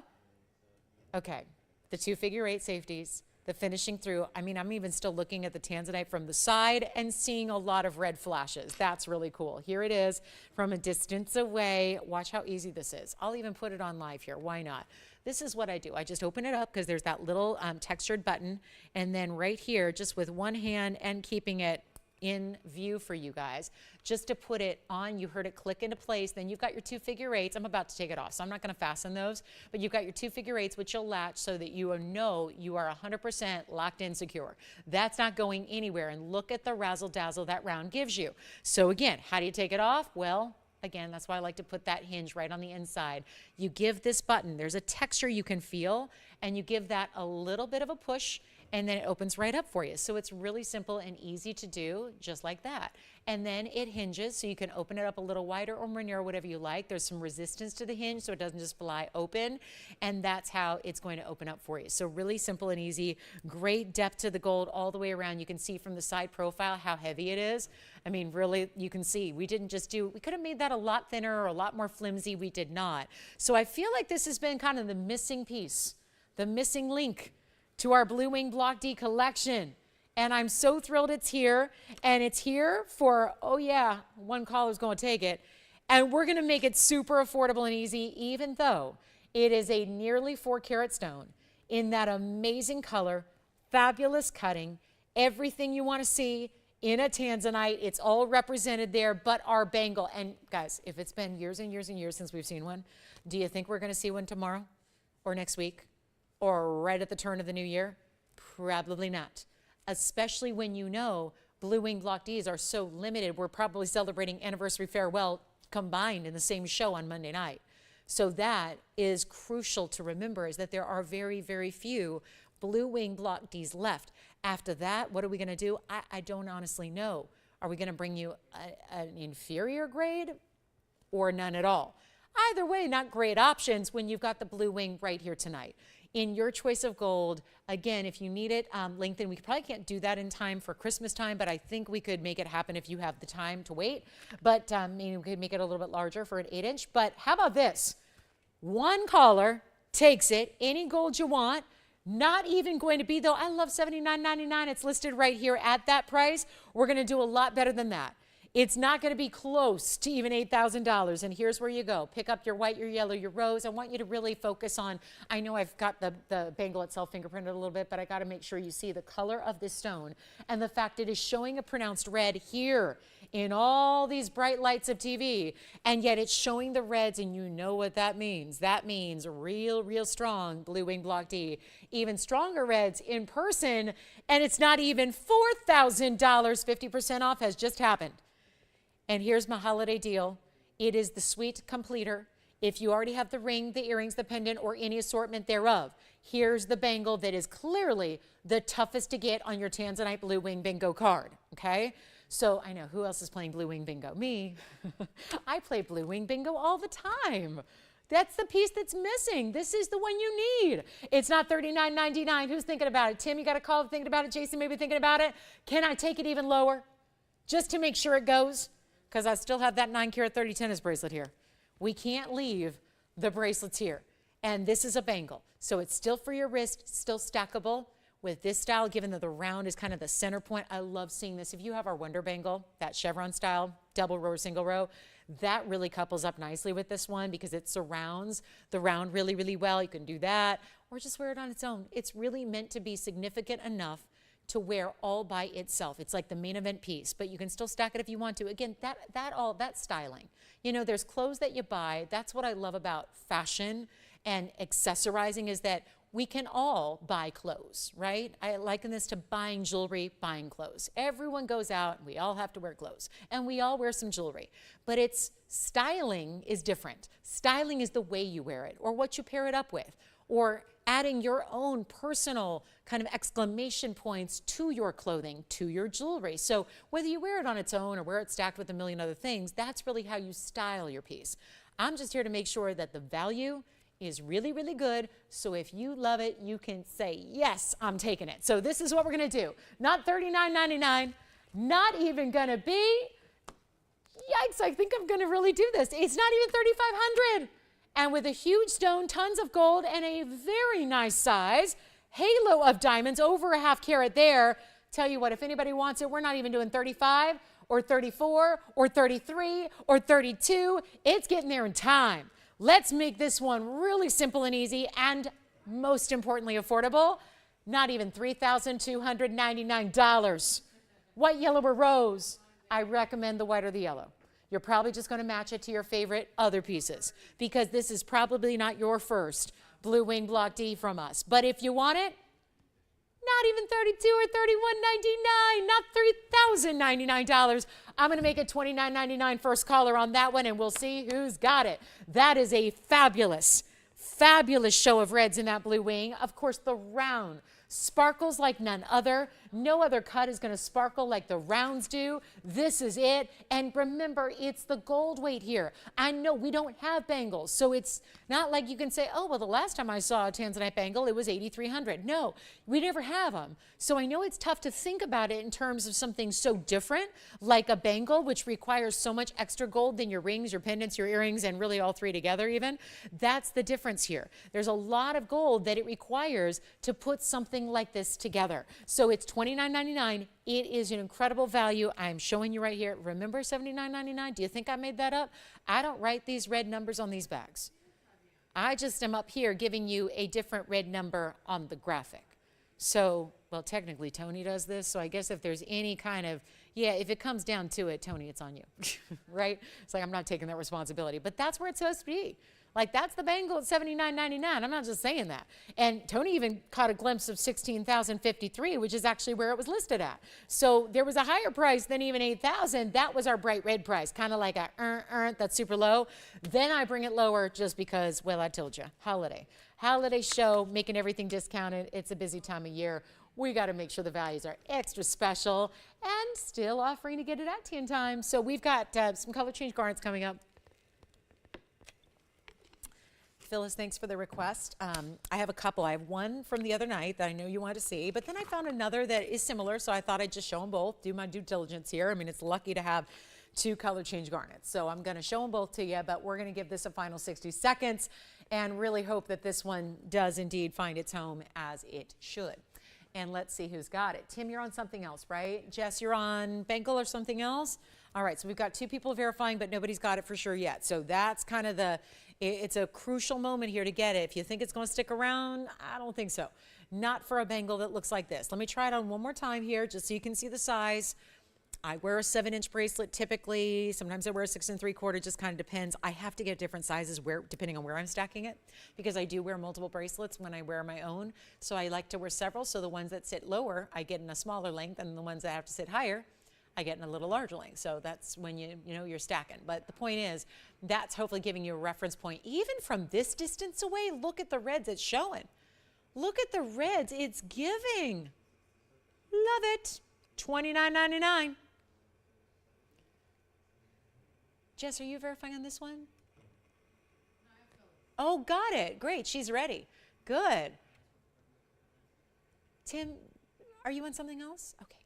okay, the 2 figure-8 safeties, the finishing through. I mean, I'm even still looking at the Tanzanite from the side and seeing a lot of red flashes. That's really cool. Here it is from a distance away. Watch how easy this is. I'll even put it on live here. Why not? This is what I do. I just open it up because there's that little textured button. And then right here, just with one hand and keeping it in view for you guys, just to put it on, you heard it click into place, then you've got your 2 figure-8s. I'm about to take it off, so I'm not gonna fasten those, but you've got your 2 figure-8s, which you'll latch so that you know you are 100% locked in secure. That's not going anywhere, and look at the razzle dazzle that round gives you. So again, how do you take it off? Well, again, that's why I like to put that hinge right on the inside. You give this button, there's a texture you can feel, and you give that a little bit of a push, and then it opens right up for you. So it's really simple and easy to do, just like that. And then it hinges, so you can open it up a little wider or more narrow, whatever you like. There's some resistance to the hinge, so it doesn't just fly open, and that's how it's going to open up for you. So really simple and easy. Great depth to the gold all the way around. You can see from the side profile how heavy it is. I mean, really, you can see, we didn't just do, we could have made that a lot thinner or a lot more flimsy. We did not. So I feel like this has been kind of the missing piece, the missing link to our Blue Wing Block D collection. And I'm so thrilled it's here. And it's here for, oh yeah, one caller's going to take it. And we're going to make it super affordable and easy, even though it is a nearly 4 karat stone in that amazing color, fabulous cutting, everything you want to see in a Tanzanite. It's all represented there, but our bangle. And guys, if it's been years and years and years since we've seen one, do you think we're going to see one tomorrow or next week or right at the turn of the new year? Probably not, especially when you know Blue Wing Block Ds are so limited. We're probably celebrating anniversary farewell combined in the same show on Monday night. So that is crucial to remember, is that there are very, very few Blue Wing Block Ds left. After that, what are we going to do? I don't honestly know. Are we going to bring you an inferior grade or none at all? Either way, not great options when you've got the Blue Wing right here tonight. In your choice of gold, again, if you need it lengthened, we probably can't do that in time for Christmas time, but I think we could make it happen if you have the time to wait. But maybe we could make it a little bit larger for an 8-inch. But how about this? One caller takes it, any gold you want. Not even going to be, though, I love $79.99. It's listed right here at that price. We're going to do a lot better than that. It's not going to be close to even $8,000. And here's where you go. Pick up your white, your yellow, your rose. I want you to really focus on, I know I've got the bangle itself fingerprinted a little bit, but I got to make sure you see the color of this stone and the fact it is showing a pronounced red here in all these bright lights of TV. And yet it's showing the reds, and you know what that means. That means real, real strong Blue Wing Block D. Even stronger reds in person, and it's not even $4,000. 50% off has just happened. And here's my holiday deal. It is the suite completer. If you already have the ring, the earrings, the pendant, or any assortment thereof, here's the bangle that is clearly the toughest to get on your Tanzanite Blue Wing Bingo card, okay? So I know, who else is playing Blue Wing Bingo? Me. I play Blue Wing Bingo all the time. That's the piece that's missing. This is the one you need. It's not $39.99. Who's thinking about it? Tim, you got a call thinking about it? Jason, maybe thinking about it? Can I take it even lower just to make sure it goes? Because I still have that 9-carat 30 tennis bracelet here. We can't leave the bracelets here. And this is a bangle. So it's still for your wrist, still stackable. With this style, given that the round is kind of the center point, I love seeing this. If you have our Wonder Bangle, that chevron style, double row or single row, that really couples up nicely with this one because it surrounds the round really, really well. You can do that or just wear it on its own. It's really meant to be significant enough to wear all by itself. It's like the main event piece, but you can still stack it if you want to. Again, that styling. You know, there's clothes that you buy. That's what I love about fashion and accessorizing is that we can all buy clothes, right? I liken this to buying jewelry, buying clothes. Everyone goes out and we all have to wear clothes and we all wear some jewelry, but it's styling is different. Styling is the way you wear it or what you pair it up with or adding your own personal kind of exclamation points to your clothing, to your jewelry. So whether you wear it on its own or wear it stacked with a million other things, that's really how you style your piece. I'm just here to make sure that the value is really, really good. So if you love it, you can say, yes, I'm taking it. So this is what we're going to do. Not $39.99, not even going to be, yikes, I think I'm going to really do this. It's not even $3,500. And with a huge stone, tons of gold, and a very nice size halo of diamonds, over a 1/2 carat there. Tell you what, if anybody wants it, we're not even doing 35 or 34 or 33 or 32. It's getting there in time. Let's make this one really simple and easy and most importantly affordable. Not even $3,299. White, yellow, or rose? I recommend the white or the yellow. You're probably just going to match it to your favorite other pieces because this is probably not your first Blue Wing Block D from us. But if you want it, not even $32 or $31.99, not $3,099. I'm going to make it $29.99 first caller on that one, and we'll see who's got it. That is a fabulous, fabulous show of reds in that Blue Wing. Of course, the round sparkles like none other. No other cut is going to sparkle like the rounds do. This is it. And remember, it's the gold weight here. I know we don't have bangles, so it's not like you can say, oh, well, the last time I saw a Tanzanite bangle, it was $8,300. No, we never have them. So I know it's tough to think about it in terms of something so different, like a bangle, which requires so much extra gold than your rings, your pendants, your earrings, and really all three together even. That's the difference here. There's a lot of gold that it requires to put something like this together. So it's $29.99. It is an incredible value. I'm showing you right here. Remember $79.99? Do you think I made that up? I don't write these red numbers on these bags. I just am up here giving you a different red number on the graphic. So, well, technically Tony does this. So I guess if there's any kind of, yeah, if it comes down to it, Tony, it's on you, right? It's like I'm not taking that responsibility, but that's where it's supposed to be. Like, that's the bangle at $79.99. I'm not just saying that. And Tony even caught a glimpse of $16,053, which is actually where it was listed at. So there was a higher price than even $8,000. That was our bright red price, kind of like a that's super low. Then I bring it lower just because, well, I told you, holiday. Holiday show, making everything discounted. It's a busy time of year. We got to make sure the values are extra special and still offering to get it at 10 times. So we've got some color change garnets coming up. Phyllis, thanks for the request. I have a couple. I have one from the other night that I know you want to see, but then I found another that is similar, so I thought I'd just show them both, do my due diligence here. I mean, it's lucky to have two color change garnets. So I'm going to show them both to you, but we're going to give this a final 60 seconds and really hope that this one does indeed find its home as it should. And let's see who's got it. Tim, you're on something else, right? Jess, you're on bangle or something else? All right, so we've got two people verifying, but nobody's got it for sure yet. So that's kind of it's a crucial moment here to get it. If you think it's going to stick around, I don't think so. Not for a bangle that looks like this. Let me try it on one more time here just so you can see the size. I wear a 7-inch bracelet typically. Sometimes I wear a 6 3/4, just kind of depends. I have to get different sizes depending on where I'm stacking it because I do wear multiple bracelets when I wear my own. So I like to wear several. So the ones that sit lower, I get in a smaller length, and the ones that have to sit higher, I get in a little larger length. So that's when you're stacking. But the point is, that's hopefully giving you a reference point. Even from this distance away, look at the reds it's showing. Look at the reds it's giving. Love it. $29.99. Jess, are you verifying on this one? Oh, got it. Great. She's ready. Good. Tim, are you on something else? Okay.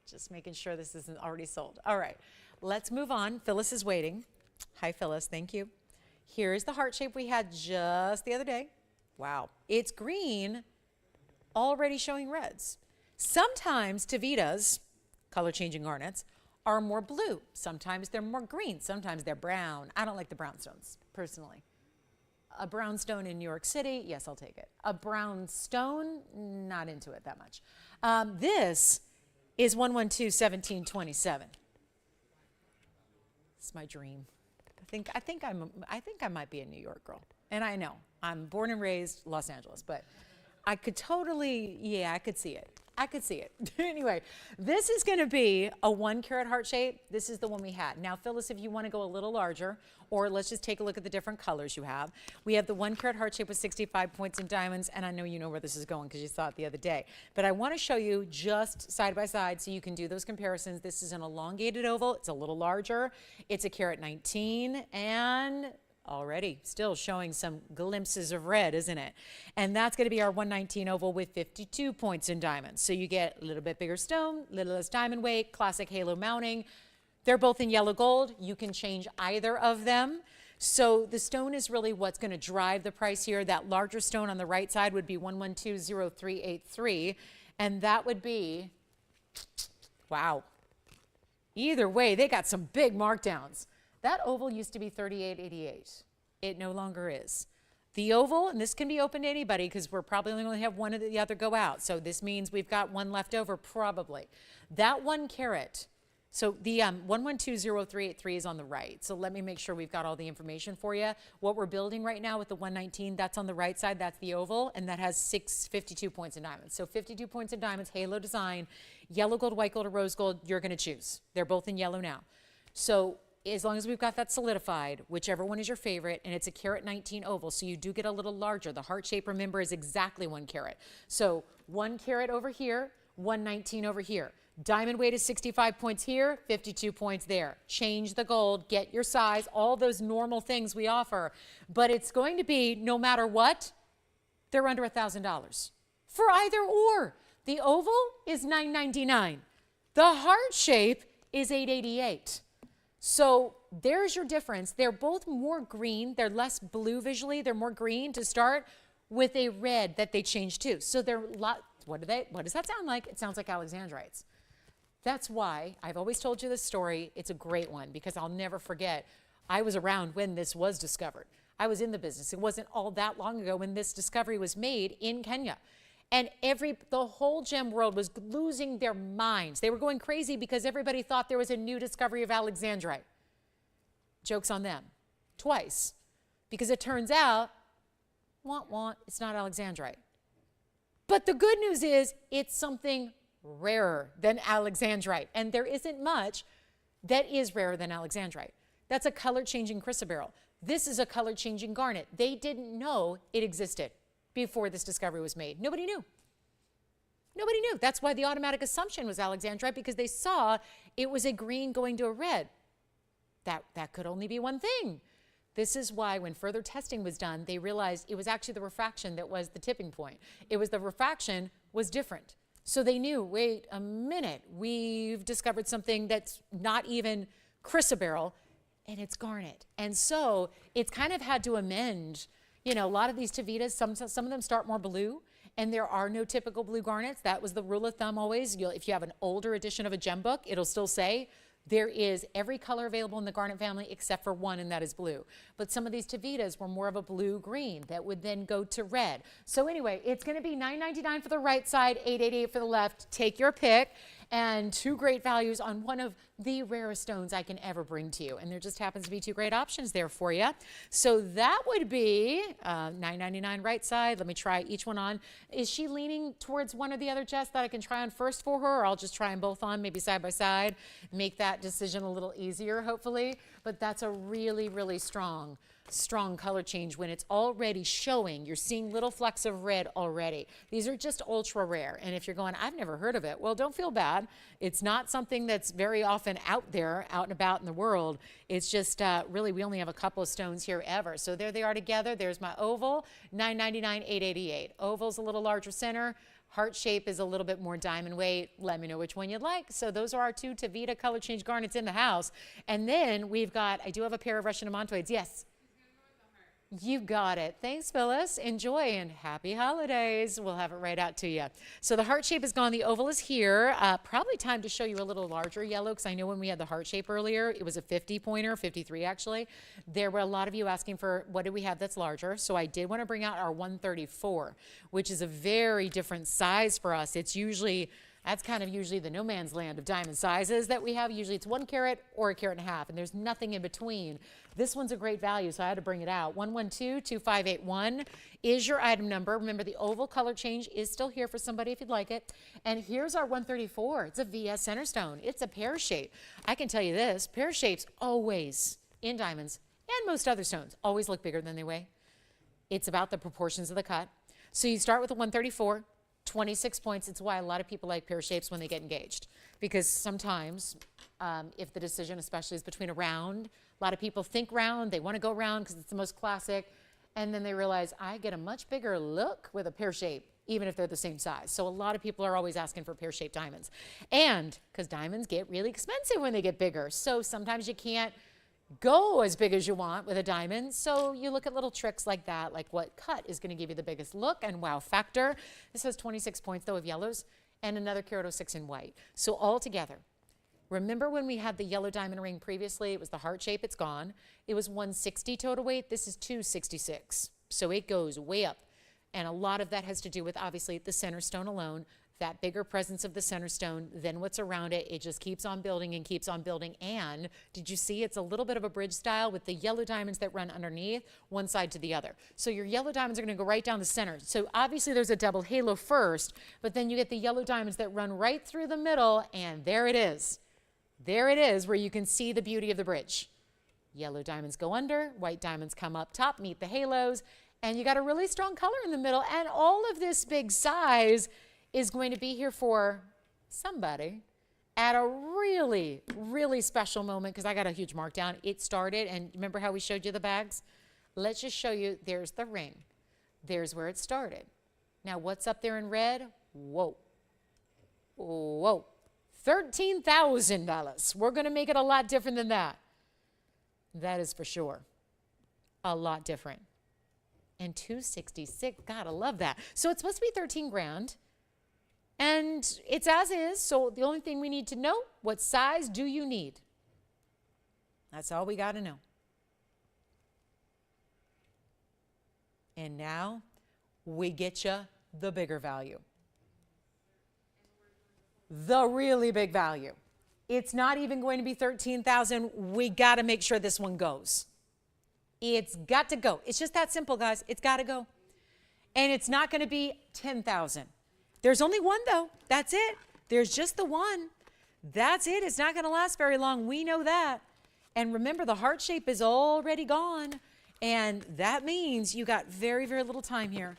Just making sure this isn't already sold. All right. Let's move on. Phyllis is waiting. Hi, Phyllis. Thank you. Here's the heart shape we had just the other day. Wow. It's green, already showing reds. Sometimes Tavitas, color-changing garnets, are more blue. Sometimes they're more green. Sometimes they're brown. I don't like the brown stones, personally. A brown stone in New York City, yes, I'll take it. A brown stone, not into it that much. This is 112-1727. It's my dream. I think I might be a New York girl. And I know, I'm born and raised Los Angeles, but I could totally, yeah, I could see it. I could see it. Anyway, this is going to be a 1 carat heart shape. This is the one we had. Now, Phyllis, if you want to go a little larger, or let's just take a look at the different colors you have. We have the 1 carat heart shape with 65 points in diamonds, and I know you know where this is going because you saw it the other day. But I want to show you just side by side so you can do those comparisons. This is an elongated oval. It's a little larger. It's a carat 19, and already still showing some glimpses of red, isn't it? And that's going to be our 119 oval with 52 points in diamonds. So you get a little bit bigger stone, a little less diamond weight, classic halo mounting. They're both in yellow gold. You can change either of them. So the stone is really what's going to drive the price here. That larger stone on the right side would be 1120383, and that would be, wow. Either way, they got some big markdowns. That oval used to be $38.88. It no longer is. The oval, and this can be open to anybody because we're probably only going to have one or the other go out. So this means we've got one left over probably. That 1 carat, so the 1120383 is on the right. So let me make sure we've got all the information for you. What we're building right now with the 119, that's on the right side. That's the oval, and that has 52 points in diamonds. So 52 points in diamonds, halo design, yellow gold, white gold, or rose gold, you're going to choose. They're both in yellow now. So as long as we've got that solidified, whichever one is your favorite, and it's a carat 19 oval, so you do get a little larger. The heart shape, remember, is exactly 1 carat. So 1 carat over here, 119 over here. Diamond weight is 65 points here, 52 points there. Change the gold, get your size, all those normal things we offer. But it's going to be, no matter what, they're under $1,000 for either or. The oval is $999. The heart shape is $888. So there's your difference. They're both more green. They're less blue visually. They're more green to start with a red that they changed to. So they're what does that sound like? It sounds like alexandrites. That's why I've always told you this story. It's a great one because I'll never forget. I was around when this was discovered. I was in the business. It wasn't all that long ago when this discovery was made in Kenya. And the whole gem world was losing their minds. They were going crazy because everybody thought there was a new discovery of alexandrite. Joke's on them. Twice. Because it turns out, it's not alexandrite. But the good news is it's something rarer than alexandrite. And there isn't much that is rarer than alexandrite. That's a color-changing chrysoberyl. This is a color-changing garnet. They didn't know it existed before this discovery was made. Nobody knew. Nobody knew. That's why the automatic assumption was alexandrite, because they saw it was a green going to a red. That could only be one thing. This is why when further testing was done, they realized it was actually the refraction that was the tipping point. It was the refraction was different. So they knew, wait a minute, we've discovered something that's not even chrysoberyl, and it's garnet. And so it's kind of had to amend. You know, a lot of these Tavitas, some of them start more blue, and there are no typical blue garnets. That was the rule of thumb always. If you have an older edition of a gem book, it'll still say there is every color available in the garnet family except for one, and that is blue. But some of these Tavitas were more of a blue-green that would then go to red. So anyway, it's going to be $9.99 for the right side, $8.88 for the left. Take your pick. and two great values on one of the rarest stones I can ever bring to you. And there just happens to be two great options there for you. So that would be $9.99 right side. Let me try each one on. Is she leaning towards one or the other, Jess, that I can try on first for her? Or I'll just try them both on, maybe side by side, make that decision a little easier, hopefully. But that's a really, really strong color change when it's already showing. You're seeing little flecks of red already. These are just ultra rare. And if you're going, I've never heard of it, well, don't feel bad. It's not something that's very often out there, out and about in the world. It's just really, we only have a couple of stones here ever. So there they are together. There's my oval, $9.99, $8.88. Oval's a little larger center. Heart shape is a little bit more diamond weight. Let me know which one you'd like. So those are our two TVON color change garnets in the house. And then we've got, I do have a pair of Russian amantoids. Yes. You got it. Thanks, Phyllis. Enjoy and happy holidays. We'll have it right out to you. So the heart shape is gone. The oval is here. Probably time to show you a little larger yellow because I know when we had the heart shape earlier, it was a 50 pointer, 53 actually. There were a lot of you asking for what do we have that's larger. So I did want to bring out our 134, which is a very different size for us. It's usually, that's kind of usually the no man's land of diamond sizes that we have. Usually it's 1 carat or 1.5 carats, and there's nothing in between. This one's a great value, so I had to bring it out. 112-2581 is your item number. Remember, the oval color change is still here for somebody if you'd like it. And here's our 134. It's a VS center stone. It's a pear shape. I can tell you this, pear shapes always in diamonds and most other stones always look bigger than they weigh. It's about the proportions of the cut. So you start with a 134. 26 points. It's why a lot of people like pear shapes when they get engaged, because sometimes if the decision especially is between a round, a lot of people think round, they want to go round because it's the most classic, and then they realize I get a much bigger look with a pear shape even if they're the same size. So a lot of people are always asking for pear-shaped diamonds, and because diamonds get really expensive when they get bigger, so sometimes you can't go as big as you want with a diamond, so you look at little tricks like that, like what cut is going to give you the biggest look and wow factor. This has 26 points though of yellows and another carat 06 in white. So all together, remember when we had the yellow diamond ring previously, it was the heart shape, it's gone. It was 160 total weight, this is 266. So it goes way up. And a lot of that has to do with obviously the center stone alone, that bigger presence of the center stone, then what's around it, it just keeps on building and keeps on building. And did you see it's a little bit of a bridge style with the yellow diamonds that run underneath, one side to the other. So your yellow diamonds are going to go right down the center. So obviously there's a double halo first, but then you get the yellow diamonds that run right through the middle, and there it is. There it is where you can see the beauty of the bridge. Yellow diamonds go under, white diamonds come up top, meet the halos, and you got a really strong color in the middle, and all of this big size is going to be here for somebody at a really, really special moment, because I got a huge markdown. It started, and remember how we showed you the bags? Let's just show you, there's the ring. There's where it started. Now, what's up there in red? Whoa. Whoa. $13,000. We're going to make it a lot different than that. That is for sure. A lot different. And 266, God, I love that. So it's supposed to be 13 grand. And it's as is, so the only thing we need to know, what size do you need? That's all we got to know. And now we get you the bigger value. The really big value. It's not even going to be 13,000. We got to make sure this one goes. It's got to go. It's just that simple, guys. It's got to go. And it's not going to be 10,000. There's only one, though. That's it. There's just the one. That's it. It's not going to last very long. We know that. And remember, the heart shape is already gone. And that means you got very, very little time here.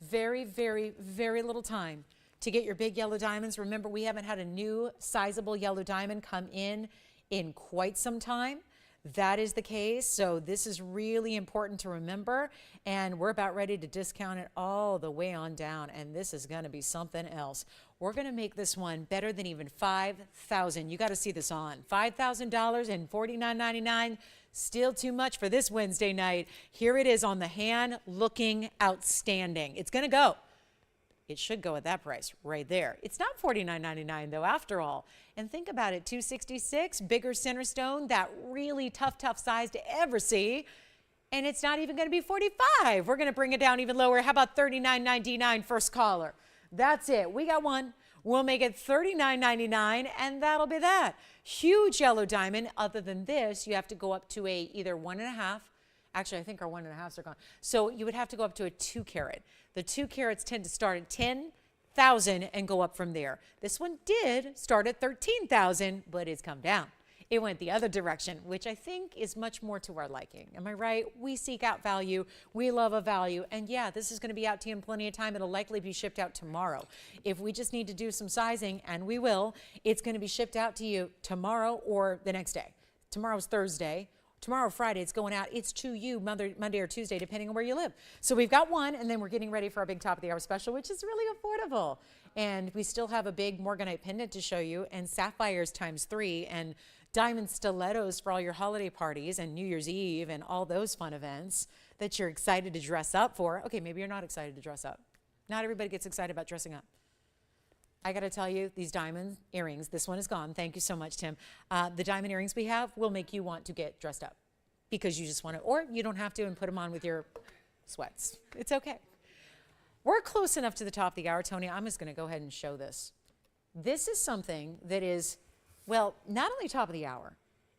Very, very, very little time to get your big yellow diamonds. Remember, we haven't had a new sizable yellow diamond come in quite some time. That is the case, so this is really important to remember, and we're about ready to discount it all the way on down, and this is going to be something else. We're going to make this one better than even $5,000. You got to see this on. $5,000 and $49.99, still too much for this Wednesday night. Here it is on the hand, looking outstanding. It's going to go. It should go at that price right there. It's not $49.99 though, after all. And think about it, 266, bigger center stone, that really tough size to ever see. And it's not even going to be 45. We're going to bring it down even lower. How about $39.99 first caller? That's it. We got one. We'll make it $39.99, and that'll be that. Huge yellow diamond. Other than this, you have to go up to a either 1.5. Actually, I think our 1.5s are gone. So you would have to go up to a 2 carat. The 2 carats tend to start at 10,000 and go up from there. This one did start at 13,000, but it's come down. It went the other direction, which I think is much more to our liking. Am I right? We seek out value. We love a value. And yeah, this is going to be out to you in plenty of time. It'll likely be shipped out tomorrow. If we just need to do some sizing, and we will, it's going to be shipped out to you tomorrow or the next day. Tomorrow's Thursday. Tomorrow, Friday, it's going out. It's to you Monday or Tuesday, depending on where you live. So we've got one, and then we're getting ready for our big top of the hour special, which is really affordable. And we still have a big Morganite pendant to show you, and sapphires ×3, and diamond stilettos for all your holiday parties and New Year's Eve and all those fun events that you're excited to dress up for. Okay, maybe you're not excited to dress up. Not everybody gets excited about dressing up. I got to tell you, these diamond earrings, this one is gone. Thank you so much, Tim. The diamond earrings we have will make you want to get dressed up because you just want to, or you don't have to and put them on with your sweats. It's okay. We're close enough to the top of the hour, Tony. I'm just going to go ahead and show this. This is something that is, well, not only top of the hour,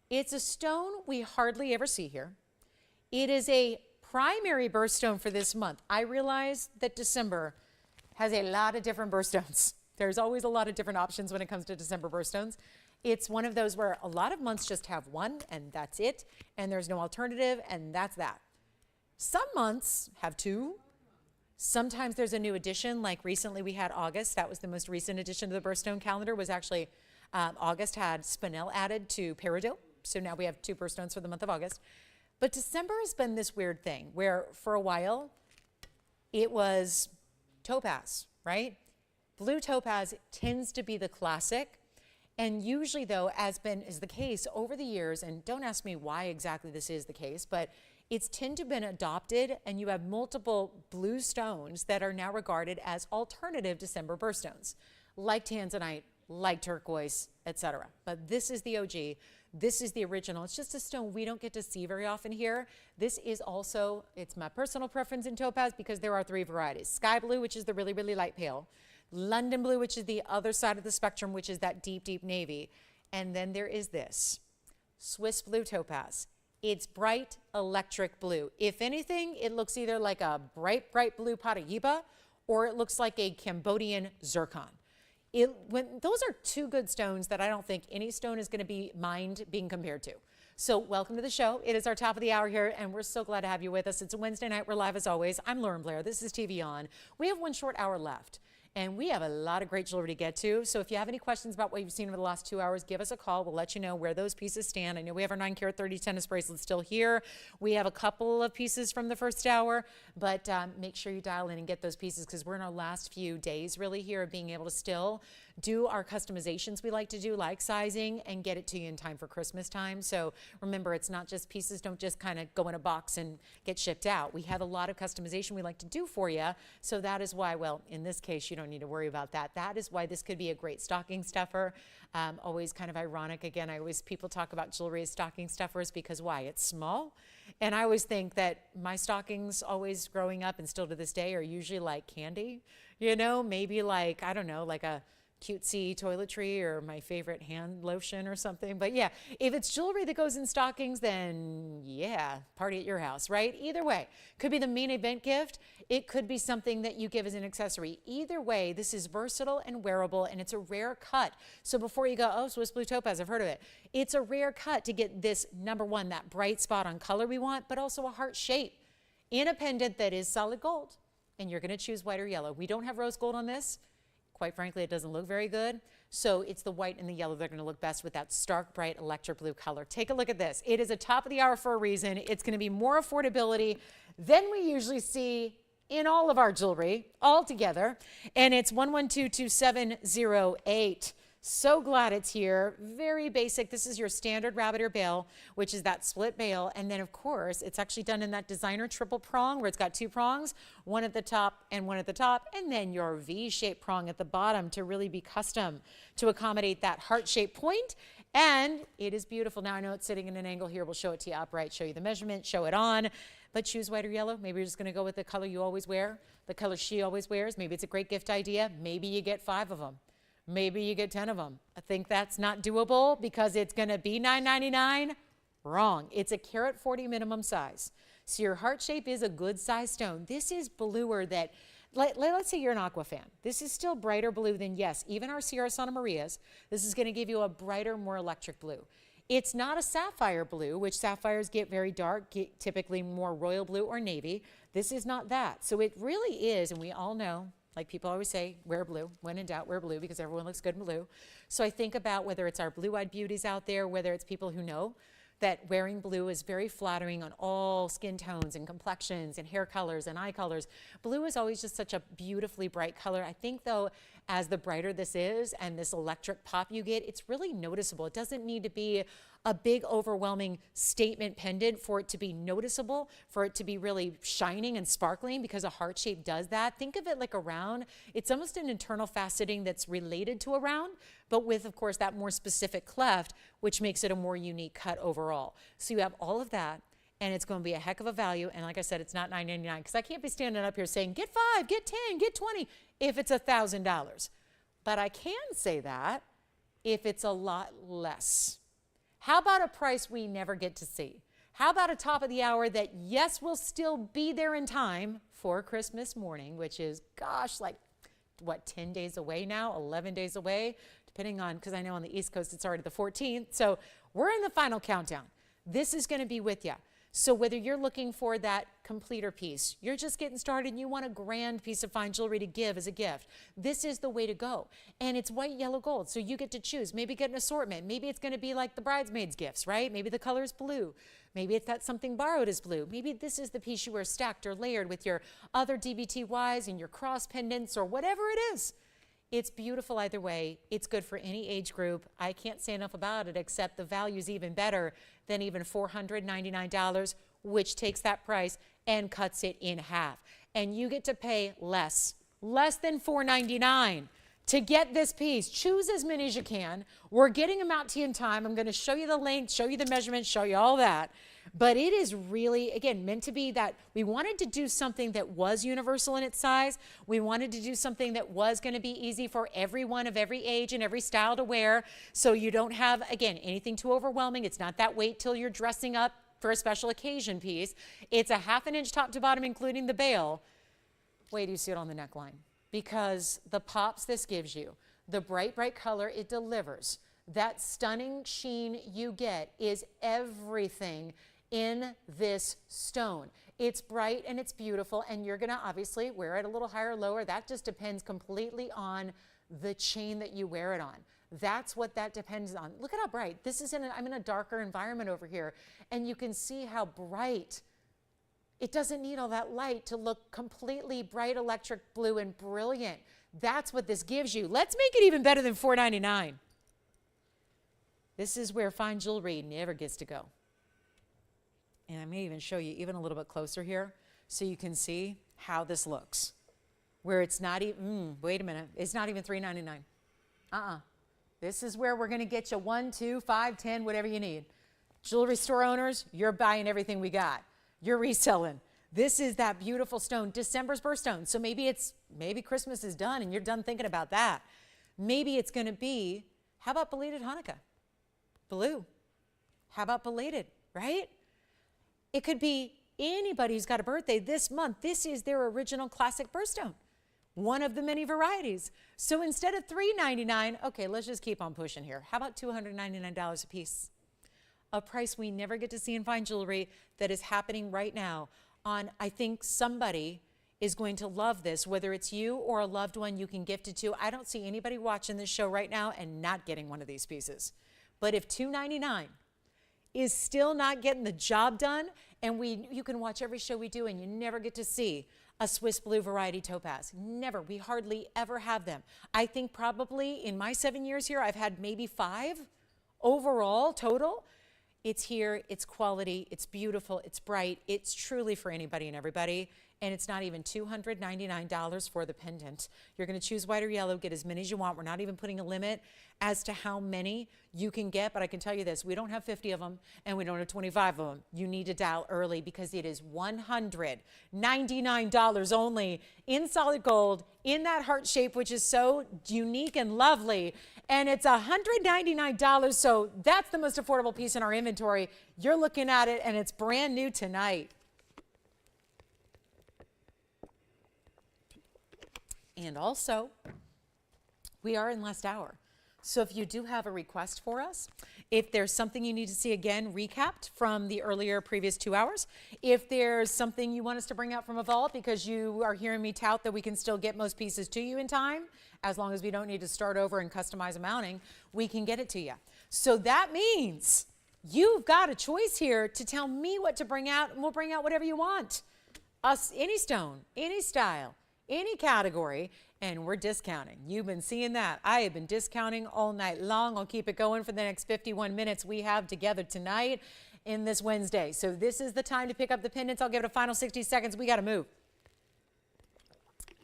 it's a stone we hardly ever see here. It is a primary birthstone for this month. I realize that December has a lot of different birthstones. There's always a lot of different options when it comes to December birthstones. It's one of those where a lot of months just have one and that's it, and there's no alternative, and that's that. Some months have two. Sometimes there's a new addition, like recently we had August. That was the most recent addition to the birthstone calendar, was actually August had spinel added to peridot. So now we have 2 birthstones for the month of August. But December has been this weird thing where for a while it was topaz, right? Blue topaz tends to be the classic. And usually though, as is the case over the years, and don't ask me why exactly this is the case, but it's tend to been adopted, and you have multiple blue stones that are now regarded as alternative December birthstones, like Tanzanite, like turquoise, etc. But this is the OG. This is the original. It's just a stone we don't get to see very often here. This is also, it's my personal preference in topaz because there are 3 varieties. Sky blue, which is the really, really light pale. London blue, which is the other side of the spectrum, which is that deep, deep navy. And then there is this, Swiss blue topaz. It's bright electric blue. If anything, it looks either like a bright, bright blue Paraiba, or it looks like a Cambodian zircon. Those are 2 good stones that I don't think any stone is going to be mind being compared to. So welcome to the show. It is our top of the hour here, and we're so glad to have you with us. It's a Wednesday night. We're live as always. I'm Lauren Blair. This is TVON. We have 1 short hour left. And we have a lot of great jewelry to get to. So if you have any questions about what you've seen over the last 2 hours, give us a call. We'll let you know where those pieces stand. I know we have our 9 carat 30 tennis bracelets still here. We have a couple of pieces from the first hour, but make sure you dial in and get those pieces because we're in our last few days really here of being able to still do our customizations we like to do, like sizing, and get it to you in time for Christmas time. So remember, it's not just pieces don't just kind of go in a box and get shipped out. We have a lot of customization we like to do for you. So that is why, well, in this case, you don't need to worry about that. That is why this could be a great stocking stuffer. Always kind of ironic. Again, people talk about jewelry as stocking stuffers because why? It's small. And I always think that my stockings always growing up and still to this day are usually like candy, you know, maybe like, I don't know, like a cutesy toiletry or my favorite hand lotion or something. But yeah, if it's jewelry that goes in stockings, then yeah, party at your house, right? Either way, could be the main event gift. It could be something that you give as an accessory. Either way, this is versatile and wearable, and it's a rare cut. So before you go, oh, Swiss blue topaz, I've heard of it. It's a rare cut to get this, number one, that bright spot on color we want, but also a heart shape in a pendant that is solid gold. And you're gonna choose white or yellow. We don't have rose gold on this. Quite frankly, it doesn't look very good. So it's the white and the yellow that are going to look best with that stark, bright electric blue color. Take a look at this. It is a top of the hour for a reason. It's going to be more affordability than we usually see in all of our jewelry altogether. And it's 1122708. So glad it's here. Very basic. This is your standard rabbit ear bail, which is that split bail. And then, of course, it's actually done in that designer triple prong where it's got 2 prongs, one at the top and one at the top, and then your V-shaped prong at the bottom to really be custom to accommodate that heart-shaped point. And it is beautiful. Now, I know it's sitting in an angle here. We'll show it to you upright, show you the measurement, show it on. But choose white or yellow. Maybe you're just going to go with the color you always wear, the color she always wears. Maybe it's a great gift idea. Maybe you get 5 of them. maybe you get 10 of them. I think that's not doable because it's going to be $9.99. Wrong. It's a carat 40 minimum size. So your heart shape is a good size stone. This is bluer that, let's say you're an aqua fan. This is still brighter blue than, yes, even our Sierra Santa Marias. This is going to give you a brighter, more electric blue. It's not a sapphire blue, which sapphires get very dark, get typically more royal blue or navy. This is not that. So it really is, and we all know, like people always say, wear blue. When in doubt, wear blue because everyone looks good in blue. So I think about whether it's our blue-eyed beauties out there, whether it's people who know that wearing blue is very flattering on all skin tones and complexions and hair colors and eye colors. Blue is always just such a beautifully bright color. I think though, as the brighter this is and this electric pop you get, it's really noticeable. It doesn't need to be a big overwhelming statement pendant for it to be noticeable, for it to be really shining and sparkling, because a heart shape does that. Think of it like a round. It's almost an internal faceting that's related to a round, but with, of course, that more specific cleft, which makes it a more unique cut overall. So you have all of that, and it's going to be a heck of a value. And like I said, it's not $9.99, because I can't be standing up here saying, get 5, get 10, get 20, if it's $1,000. But I can say that if it's a lot less. How about a price we never get to see? How about a top of the hour that, yes, will still be there in time for Christmas morning, which is, gosh, like, what, 10 days away now, 11 days away, depending on, because I know on the East Coast it's already the 14th. So we're in the final countdown. This is going to be with you. So whether you're looking for that completer piece, you're just getting started and you want a grand piece of fine jewelry to give as a gift, this is the way to go. And it's white, yellow, gold. So you get to choose. Maybe get an assortment. Maybe it's going to be like the bridesmaids' gifts, right? Maybe the color is blue. Maybe it's that something borrowed is blue. Maybe this is the piece you wear stacked or layered with your other DBTYs and your cross pendants or whatever it is. It's beautiful either way. It's good for any age group. I can't say enough about it, except the value's even better than even $499, which takes that price and cuts it in half. And you get to pay less than $499 to get this piece. Choose as many as you can. We're getting them out to you in time. I'm going to show you the length, show you the measurements, show you all that. But it is really, again, meant to be that we wanted to do something that was universal in its size. We wanted to do something that was going to be easy for everyone of every age and every style to wear. So you don't have, again, anything too overwhelming. It's not that wait till you're dressing up for a special occasion piece. It's a ½ inch top to bottom, including the bail. Wait till you see it on the neckline. Because the pops this gives you, the bright, bright color it delivers, that stunning sheen you get is everything in this stone. It's bright and it's beautiful, and you're going to obviously wear it a little higher or lower. That just depends completely on the chain that you wear it on. That's what that depends on. Look at how bright. This is I'm in a darker environment over here, and you can see how bright. It doesn't need all that light to look completely bright electric blue and brilliant. That's what this gives you. Let's make it even better than $499. This is where fine jewelry never gets to go. And I may even show you even a little bit closer here so you can see how this looks. Where it's not even, wait a minute, it's not even $399. This is where we're going to get you 1, 2, 5, 10, whatever you need. Jewelry store owners, you're buying everything we got. You're reselling. This is that beautiful stone, December's birthstone. So maybe Christmas is done and you're done thinking about that. Maybe it's going to be, how about belated Hanukkah? Blue. How about belated, right? It could be anybody who's got a birthday this month. This is their original classic birthstone, one of the many varieties. So instead of $399, okay, let's just keep on pushing here. How about $299 a piece? A price we never get to see in fine jewelry that is happening right now on, I think somebody is going to love this, whether it's you or a loved one you can gift it to. I don't see anybody watching this show right now and not getting one of these pieces. But if $299 is still not getting the job done, and you can watch every show we do and you never get to see a Swiss blue variety topaz. Never. We hardly ever have them. I think probably in my 7 years here, I've had maybe 5 overall total. It's here, it's quality, it's beautiful, it's bright, it's truly for anybody and everybody. and it's not even $299 for the pendant. You're going to choose white or yellow, get as many as you want. We're not even putting a limit as to how many you can get, but I can tell you this, we don't have 50 of them and we don't have 25 of them. You need to dial early because it is $199 only in solid gold, in that heart shape, which is so unique and lovely. And it's $199, so that's the most affordable piece in our inventory. You're looking at it and it's brand new tonight. And also, we are in last hour. So if you do have a request for us, if there's something you need to see again recapped from the earlier previous 2 hours, if there's something you want us to bring out from a vault because you are hearing me tout that we can still get most pieces to you in time, as long as we don't need to start over and customize a mounting, we can get it to you. So that means you've got a choice here to tell me what to bring out, and we'll bring out whatever you want. Us, any stone, any style, any category, and we're discounting. You've been seeing that. I have been discounting all night long. I'll keep it going for the next 51 minutes we have together tonight in this Wednesday. So this is the time to pick up the pendants. I'll give it a final 60 seconds. We got to move.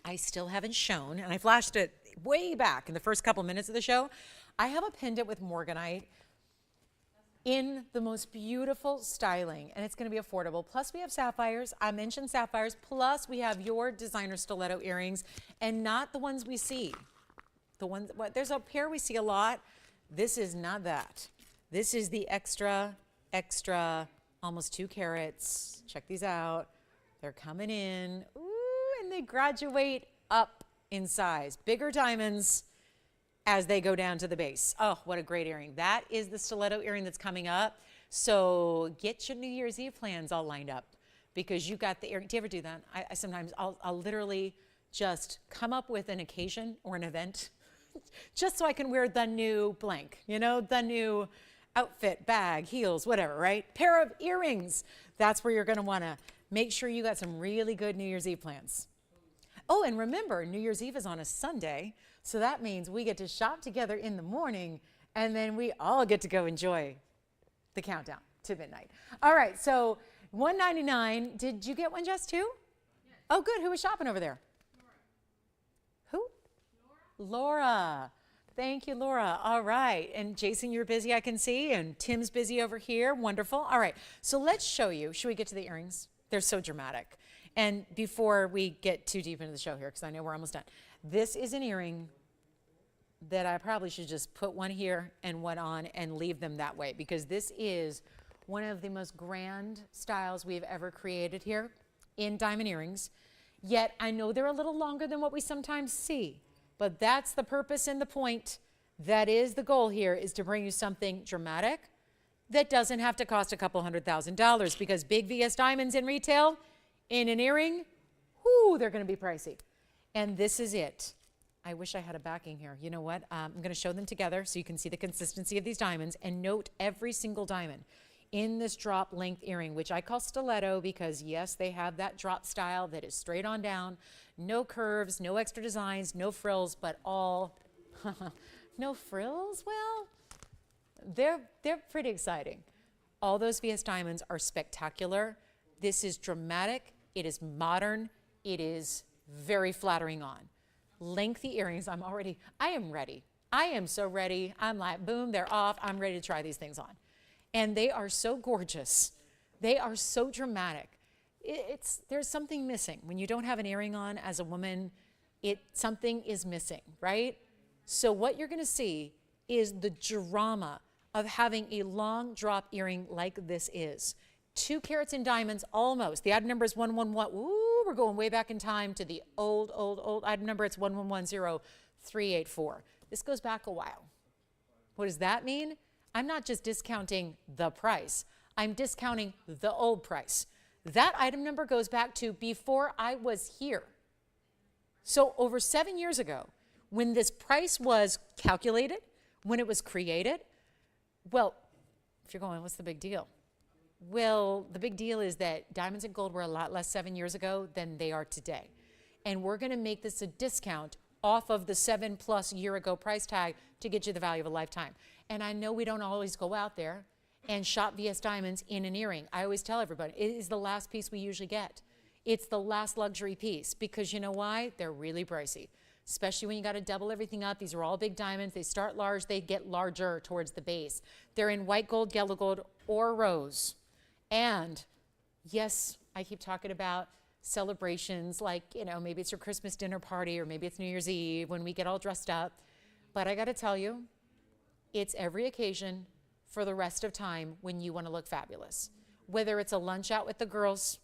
I still haven't shown, and I flashed it way back in the first couple minutes of the show. I have a pendant with Morganite in the most beautiful styling, and it's going to be affordable. Plus we have sapphires. I mentioned sapphires. Plus we have your designer stiletto earrings, and not the ones we see. The ones, there's a pair we see a lot. This is not that. This is the extra, almost 2 carats. Check these out. They're coming in. Ooh, and they graduate up in size. Bigger diamonds as they go down to the base. Oh, what a great earring. That is the stiletto earring that's coming up. So get your New Year's Eve plans all lined up because you got the earring. Do you ever do that? I sometimes, I'll literally just come up with an occasion or an event just so I can wear the new blank, you know, the new outfit, bag, heels, whatever, right? Pair of earrings. That's where you're going to want to make sure you got some really good New Year's Eve plans. Oh, and remember, New Year's Eve is on a Sunday, so that means we get to shop together in the morning, and then we all get to go enjoy the countdown to midnight. All right, so $199. Did you get one, Jess, too? Yes. Oh, good. Who was shopping over there? Laura. Who? Laura. Thank you, Laura. All right. And Jason, you're busy, I can see, and Tim's busy over here. Wonderful. All right, so let's show you. Should we get to the earrings? They're so dramatic. And before we get too deep into the show here, because I know we're almost done, this is an earring that I probably should just put one here and one on and leave them that way, because this is one of the most grand styles we've ever created here in diamond earrings. Yet I know they're a little longer than what we sometimes see, but that's the purpose and the point. That is the goal here, is to bring you something dramatic that doesn't have to cost a couple $100,000, because big VS diamonds in retail, in an earring, whoo, they're going to be pricey. And this is it. I wish I had a backing here. You know what? I'm going to show them together so you can see the consistency of these diamonds, and note every single diamond in this drop length earring, which I call stiletto because, yes, they have that drop style that is straight on down, no curves, no extra designs, no frills, but all, no frills? Well, they're pretty exciting. All those VS diamonds are spectacular. This is dramatic, it is modern, it is very flattering on. Lengthy earrings, I am ready. I am so ready. I'm like, boom, they're off. I'm ready to try these things on. And they are so gorgeous. They are so dramatic. There's something missing. When you don't have an earring on as a woman, something is missing, right? So what you're gonna see is the drama of having a long drop earring like this is. 2 carats in diamonds, almost. The item number is 111. Ooh, we're going way back in time to the old item number. It's 1110384. This goes back a while. What does that mean? I'm not just discounting the price. I'm discounting the old price. That item number goes back to before I was here. So over 7 years ago, when this price was calculated, when it was created, well, if you're going, what's the big deal? Well, the big deal is that diamonds and gold were a lot less 7 years ago than they are today. And we're going to make this a discount off of the 7+ year ago price tag to get you the value of a lifetime. And I know we don't always go out there and shop VS diamonds in an earring. I always tell everybody, it is the last piece we usually get. It's the last luxury piece because you know why? They're really pricey, especially when you got to double everything up. These are all big diamonds. They start large, they get larger towards the base. They're in white gold, yellow gold, or rose. And yes, I keep talking about celebrations like, you know, maybe it's your Christmas dinner party or maybe it's New Year's Eve when we get all dressed up. But I got to tell you, it's every occasion for the rest of time when you want to look fabulous. Whether it's a lunch out with the girls,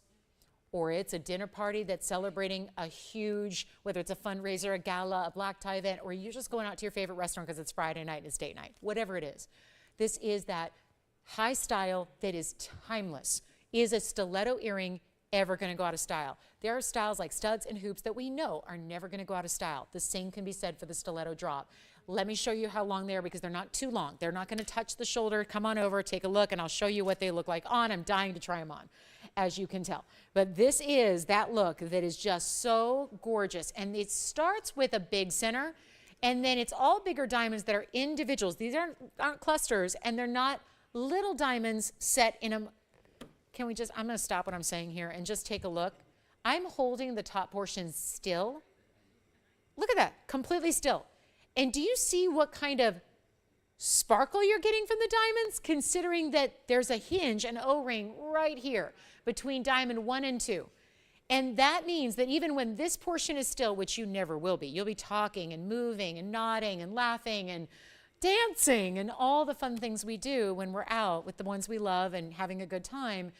or it's a dinner party that's celebrating a huge, whether it's a fundraiser, a gala, a black tie event, or you're just going out to your favorite restaurant because it's Friday night and it's date night, whatever it is. This is that high style that is timeless. Is a stiletto earring ever going to go out of style? There are styles like studs and hoops that we know are never going to go out of style. The same can be said for the stiletto drop. Let me show you how long they are because they're not too long. They're not going to touch the shoulder. Come on over, take a look, and I'll show you what they look like on. I'm dying to try them on, as you can tell. But this is that look that is just so gorgeous. And it starts with a big center, and then it's all bigger diamonds that are individuals. These aren't clusters, and they're not little diamonds set in a... Can we just... I'm going to stop what I'm saying here and just take a look. I'm holding the top portion still. Look at that, completely still. And do you see what kind of sparkle you're getting from the diamonds, considering that there's a hinge, an O-ring right here between diamond 1 and 2. And that means that even when this portion is still, which you never will be, you'll be talking and moving and nodding and laughing and dancing and all the fun things we do when we're out with the ones we love and having a good time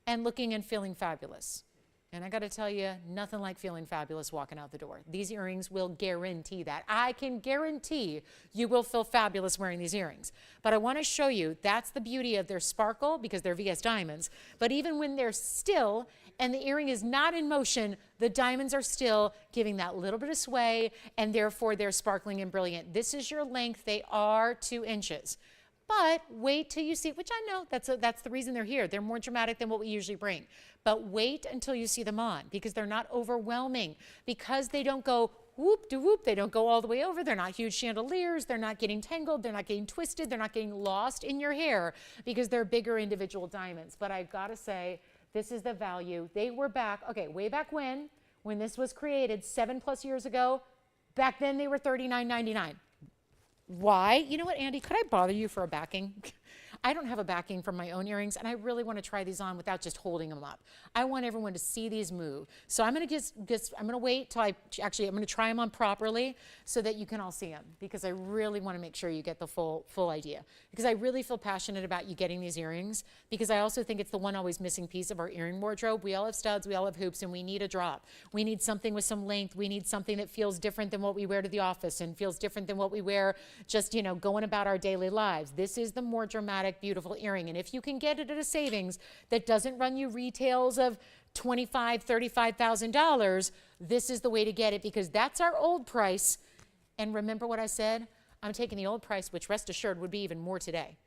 and looking and feeling fabulous. And I got to tell you, nothing like feeling fabulous walking out the door. These earrings will guarantee that. I can guarantee you will feel fabulous wearing these earrings. But I want to show you, that's the beauty of their sparkle because they're VS diamonds. But even when they're still and the earring is not in motion, the diamonds are still giving that little bit of sway and therefore they're sparkling and brilliant. This is your length. They are 2 inches. But wait till you see, which I know that's the reason they're here. They're more dramatic than what we usually bring. But wait until you see them on because they're not overwhelming. Because they don't go whoop de whoop, they don't go all the way over. They're not huge chandeliers. They're not getting tangled. They're not getting twisted. They're not getting lost in your hair because they're bigger individual diamonds. But I've got to say, this is the value. They were back, okay, way back when this was created 7+ years ago. Back then they were $39.99. Why? You know what, Andy, could I bother you for a backing? I don't have a backing from my own earrings, and I really want to try these on without just holding them up. I want everyone to see these move. So I'm going to wait till I'm going to try them on properly so that you can all see them because I really want to make sure you get the full idea. Because I really feel passionate about you getting these earrings because I also think it's the one always missing piece of our earring wardrobe. We all have studs, we all have hoops, and we need a drop. We need something with some length. We need something that feels different than what we wear to the office and feels different than what we wear just, you know, going about our daily lives. This is the more dramatic, beautiful earring. And if you can get it at a savings that doesn't run you retails of $25,000, $35,000, this is the way to get it because that's our old price. And remember what I said? I'm taking the old price, which rest assured would be even more today.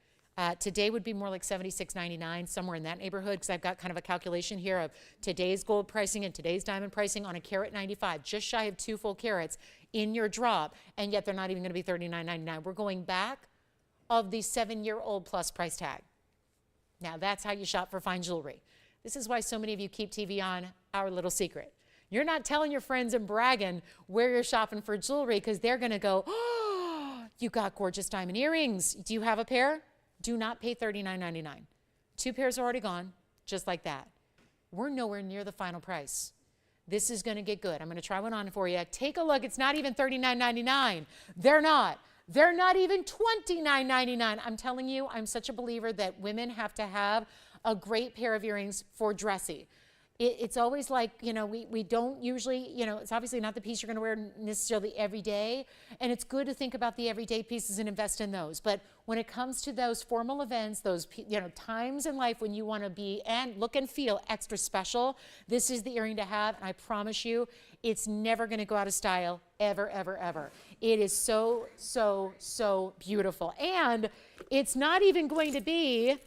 Today would be more like $76.99, somewhere in that neighborhood, because I've got kind of a calculation here of today's gold pricing and today's diamond pricing on a carat 95, just shy of 2 full carats in your drop, and yet they're not even going to be $39.99. We're going back of the 7-year-old plus price tag. Now that's how you shop for fine jewelry. This is why so many of you keep TVON our little secret. You're not telling your friends and bragging where you're shopping for jewelry because they're going to go, oh, you got gorgeous diamond earrings. Do you have a pair? Do not pay $39.99. 2 pairs are already gone, just like that. We're nowhere near the final price. This is going to get good. I'm going to try one on for you. Take a look. It's not even $39.99. They're not. They're not even $29.99. I'm telling you, I'm such a believer that women have to have a great pair of earrings for dressy. It's always like, you know, we don't usually, you know, it's obviously not the piece you're going to wear necessarily every day. And it's good to think about the everyday pieces and invest in those. But when it comes to those formal events, those, you know, times in life when you want to be and look and feel extra special, this is the earring to have. And I promise you, it's never going to go out of style, ever, ever, ever. It is so, so, so beautiful. And it's not even going to be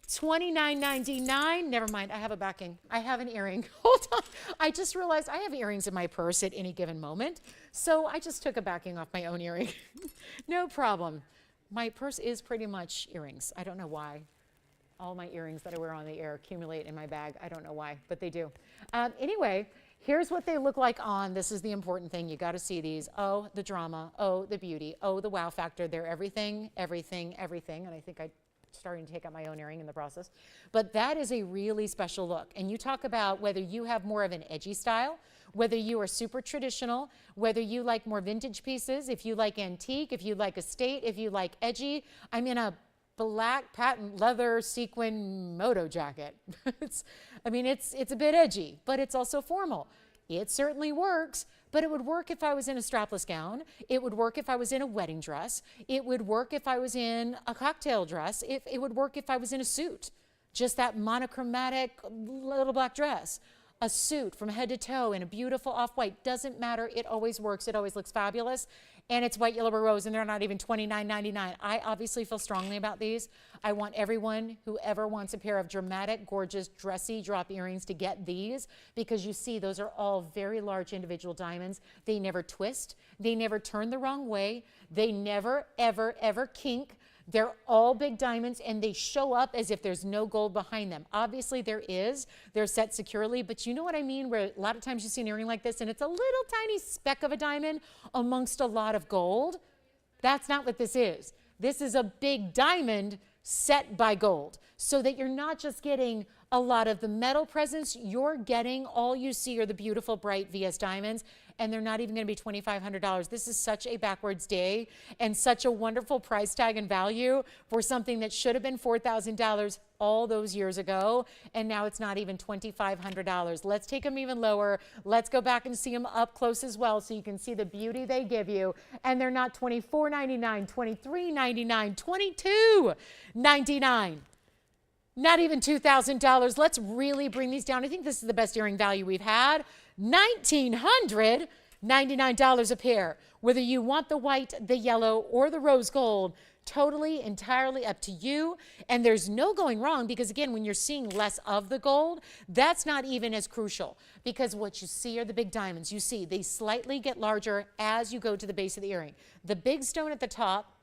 $29.99. Never mind, I have a backing. I have an earring. Hold on. I just realized I have earrings in my purse at any given moment. So I just took a backing off my own earring. No problem. My purse is pretty much earrings. I don't know why. All my earrings that I wear on the air accumulate in my bag. I don't know why, but they do. Anyway, here's what they look like on. This is the important thing. You got to see these. Oh, the drama. Oh, the beauty. Oh, the wow factor. They're everything, everything, everything. And I think I'm starting to take out my own earring in the process. But that is a really special look. And you talk about whether you have more of an edgy style, whether you are super traditional, whether you like more vintage pieces, if you like antique, if you like estate, if you like edgy. I'm in a black patent leather sequin moto jacket. it's a bit edgy, but it's also formal. It certainly works, but it would work if I was in a strapless gown. It would work if I was in a wedding dress. It would work if I was in a cocktail dress. It would work if I was in a suit, just that monochromatic little black dress. A suit from head to toe in a beautiful off-white, doesn't matter, it always works, it always looks fabulous. And it's white, yellow, or rose, and they're not even $29.99. I obviously feel strongly about these. I want everyone who ever wants a pair of dramatic, gorgeous, dressy drop earrings to get these, because you see those are all very large individual diamonds. They never twist, they never turn the wrong way, they never, ever, ever kink. They're all big diamonds, and they show up as if there's no gold behind them. Obviously there is, they're set securely, but you know what I mean, where a lot of times you see an earring like this and it's a little tiny speck of a diamond amongst a lot of gold. That's not what this is. This is a big diamond set by gold, so that you're not just getting a lot of the metal presence, you're getting, all you see are the beautiful bright VS diamonds, and they're not even going to be $2,500. This is such a backwards day and such a wonderful price tag and value for something that should have been $4,000 all those years ago, and now it's not even $2,500. Let's take them even lower. Let's go back and see them up close as well, so you can see the beauty they give you. And they're not $24.99, $23.99, $22.99. Not even $2,000. Let's really bring these down. I think this is the best earring value we've had. $1,999 a pair. Whether you want the white, the yellow, or the rose gold, totally, entirely up to you. And there's no going wrong, because again, when you're seeing less of the gold, that's not even as crucial, because what you see are the big diamonds. You see they slightly get larger as you go to the base of the earring. The big stone at the top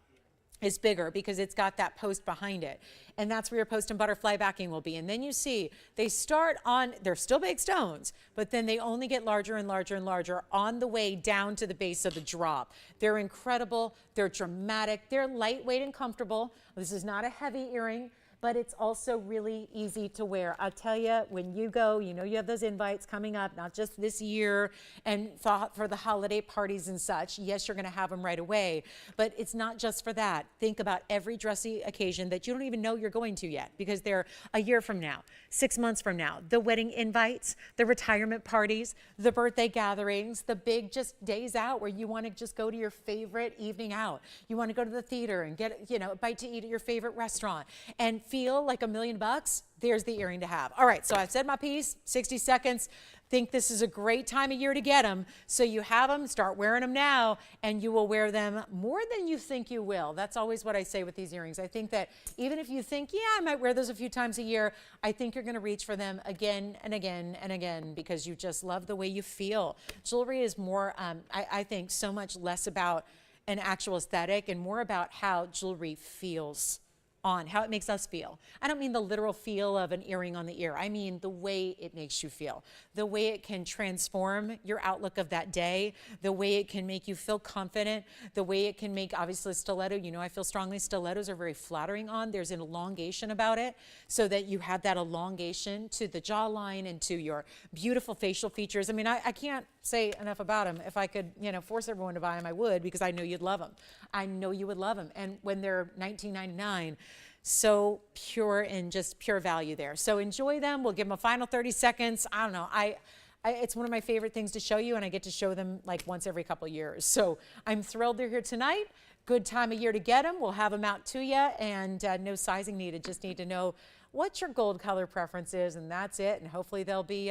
is bigger because it's got that post behind it. And that's where your post and butterfly backing will be. And then you see they start on, they're still big stones, but then they only get larger and larger and larger on the way down to the base of the drop. They're incredible, they're dramatic, they're lightweight and comfortable. This is not a heavy earring, but it's also really easy to wear. I'll tell you, when you go, you know you have those invites coming up, not just this year and for the holiday parties and such. Yes, you're gonna have them right away, but it's not just for that. Think about every dressy occasion that you don't even know you're going to yet, because they're a year from now, 6 months from now, the wedding invites, the retirement parties, the birthday gatherings, the big just days out where you wanna just go to your favorite evening out. You wanna go to the theater and get, you know, a bite to eat at your favorite restaurant and feel like $1 million bucks. There's the earring to have. All right, so I've said my piece, 60 seconds. Think this is a great time of year to get them. So you have them, start wearing them now, and you will wear them more than you think you will. That's always what I say with these earrings. I think that even if you think, yeah, I might wear those a few times a year, I think you're gonna reach for them again and again and again, because you just love the way you feel. Jewelry is more, I think, so much less about an actual aesthetic and more about how jewelry feels on, how it makes us feel. I don't mean the literal feel of an earring on the ear. I mean the way it makes you feel, the way it can transform your outlook of that day, the way it can make you feel confident, the way it can make, obviously, stiletto, you know, I feel strongly stilettos are very flattering on. There's an elongation about it, so that you have that elongation to the jawline and to your beautiful facial features. I mean, I can't say enough about them. If I could, you know, force everyone to buy them, I would, because I know you'd love them. I know you would love them. And when they're $19.99, so pure and just pure value there. So enjoy them. We'll give them a final 30 seconds. I don't know. It's one of my favorite things to show you, and I get to show them like once every couple years. So I'm thrilled they're here tonight. Good time of year to get them. We'll have them out to you, and no sizing needed. Just need to know what your gold color preference is, and that's it. And hopefully they'll be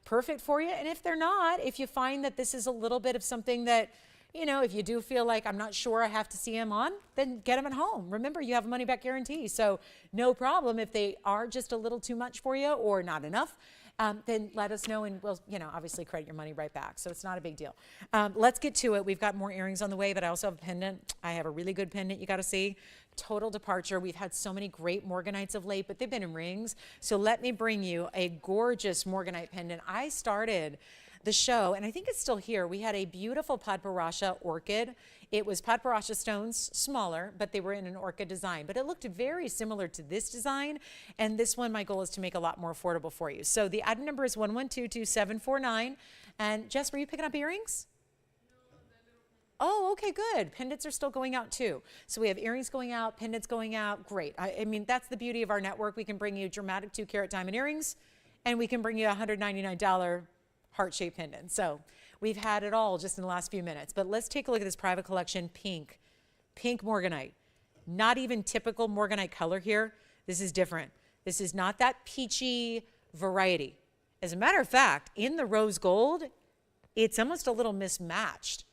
perfect for you. And if they're not, if you find that this is a little bit of something that, you know, if you do feel like I'm not sure I have to see them on, then get them at home. Remember, you have a money back guarantee, so no problem if they are just a little too much for you or not enough. then let us know and we'll, obviously credit your money right back. So it's not a big deal. Let's get to it. We've got more earrings on the way, but I also have a pendant. I have a really good pendant you got to see. Total departure. We've had so many great Morganites of late, but they've been in rings. So let me bring you a gorgeous Morganite pendant. I started the show, and I think it's still here. We had a beautiful Padparadscha orchid. It was Padparadscha stones, smaller, but they were in an orchid design. But it looked very similar to this design, and this one, my goal is to make a lot more affordable for you. So the item number is 1122-749. And Jess, were you picking up earrings? Oh, okay, good. Pendants are still going out too. So we have earrings going out, pendants going out. Great. I mean, that's the beauty of our network. We can bring you dramatic 2-carat diamond earrings, and we can bring you a $199 heart-shaped pendant. So we've had it all just in the last few minutes. But let's take a look at this private collection pink Morganite. Not even typical Morganite color here. This is different. This is not that peachy variety. As a matter of fact, in the rose gold, it's almost a little mismatched.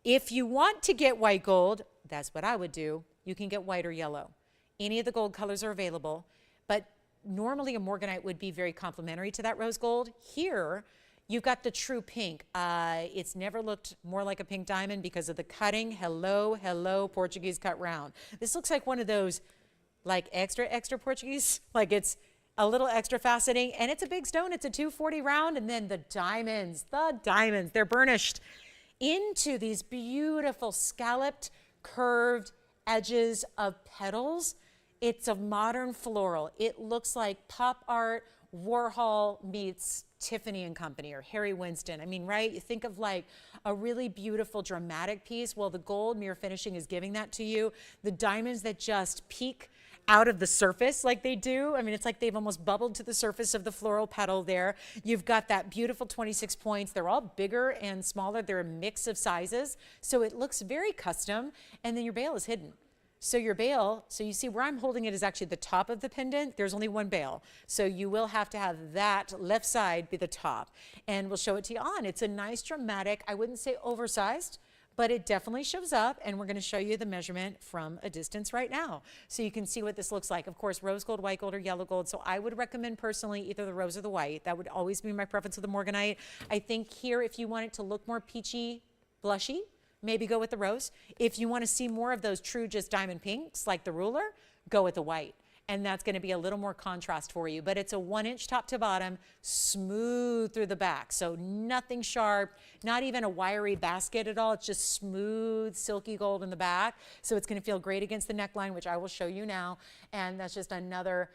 If you want to get white gold, that's what I would do. You can get white or yellow. Any of the gold colors are available, but normally a Morganite would be very complementary to that rose gold. Here, you've got the true pink. It's never looked more like a pink diamond because of the cutting. Hello, hello, Portuguese cut round. This looks like one of those like extra Portuguese, like it's a little extra faceting, and it's a big stone. It's a 240 round, and then the diamonds, they're burnished into these beautiful scalloped, curved edges of petals. It's a modern floral. It looks like pop art, Warhol meets Tiffany and Company or Harry Winston. I mean, right? You think of like a really beautiful dramatic piece. Well, the gold mirror finishing is giving that to you. The diamonds that just peek out of the surface like they do. I mean, it's like they've almost bubbled to the surface of the floral petal there. You've got that beautiful 26 points. They're all bigger and smaller. They're a mix of sizes. So it looks very custom. And then your bail is hidden. So your bail, so you see where I'm holding it is actually the top of the pendant. There's only one bail. So you will have to have that left side be the top. And we'll show it to you on. It's a nice dramatic, I wouldn't say oversized, but it definitely shows up, and we're going to show you the measurement from a distance right now. So you can see what this looks like. Of course, rose gold, white gold, or yellow gold. So I would recommend personally either the rose or the white. That would always be my preference with the Morganite. I think here, if you want it to look more peachy, blushy, maybe go with the rose. If you want to see more of those true just diamond pinks like the ruler, go with the white. And that's going to be a little more contrast for you. But it's a 1-inch top to bottom, smooth through the back. So nothing sharp, not even a wiry basket at all. It's just smooth, silky gold in the back. So it's going to feel great against the neckline, which I will show you now. And that's just another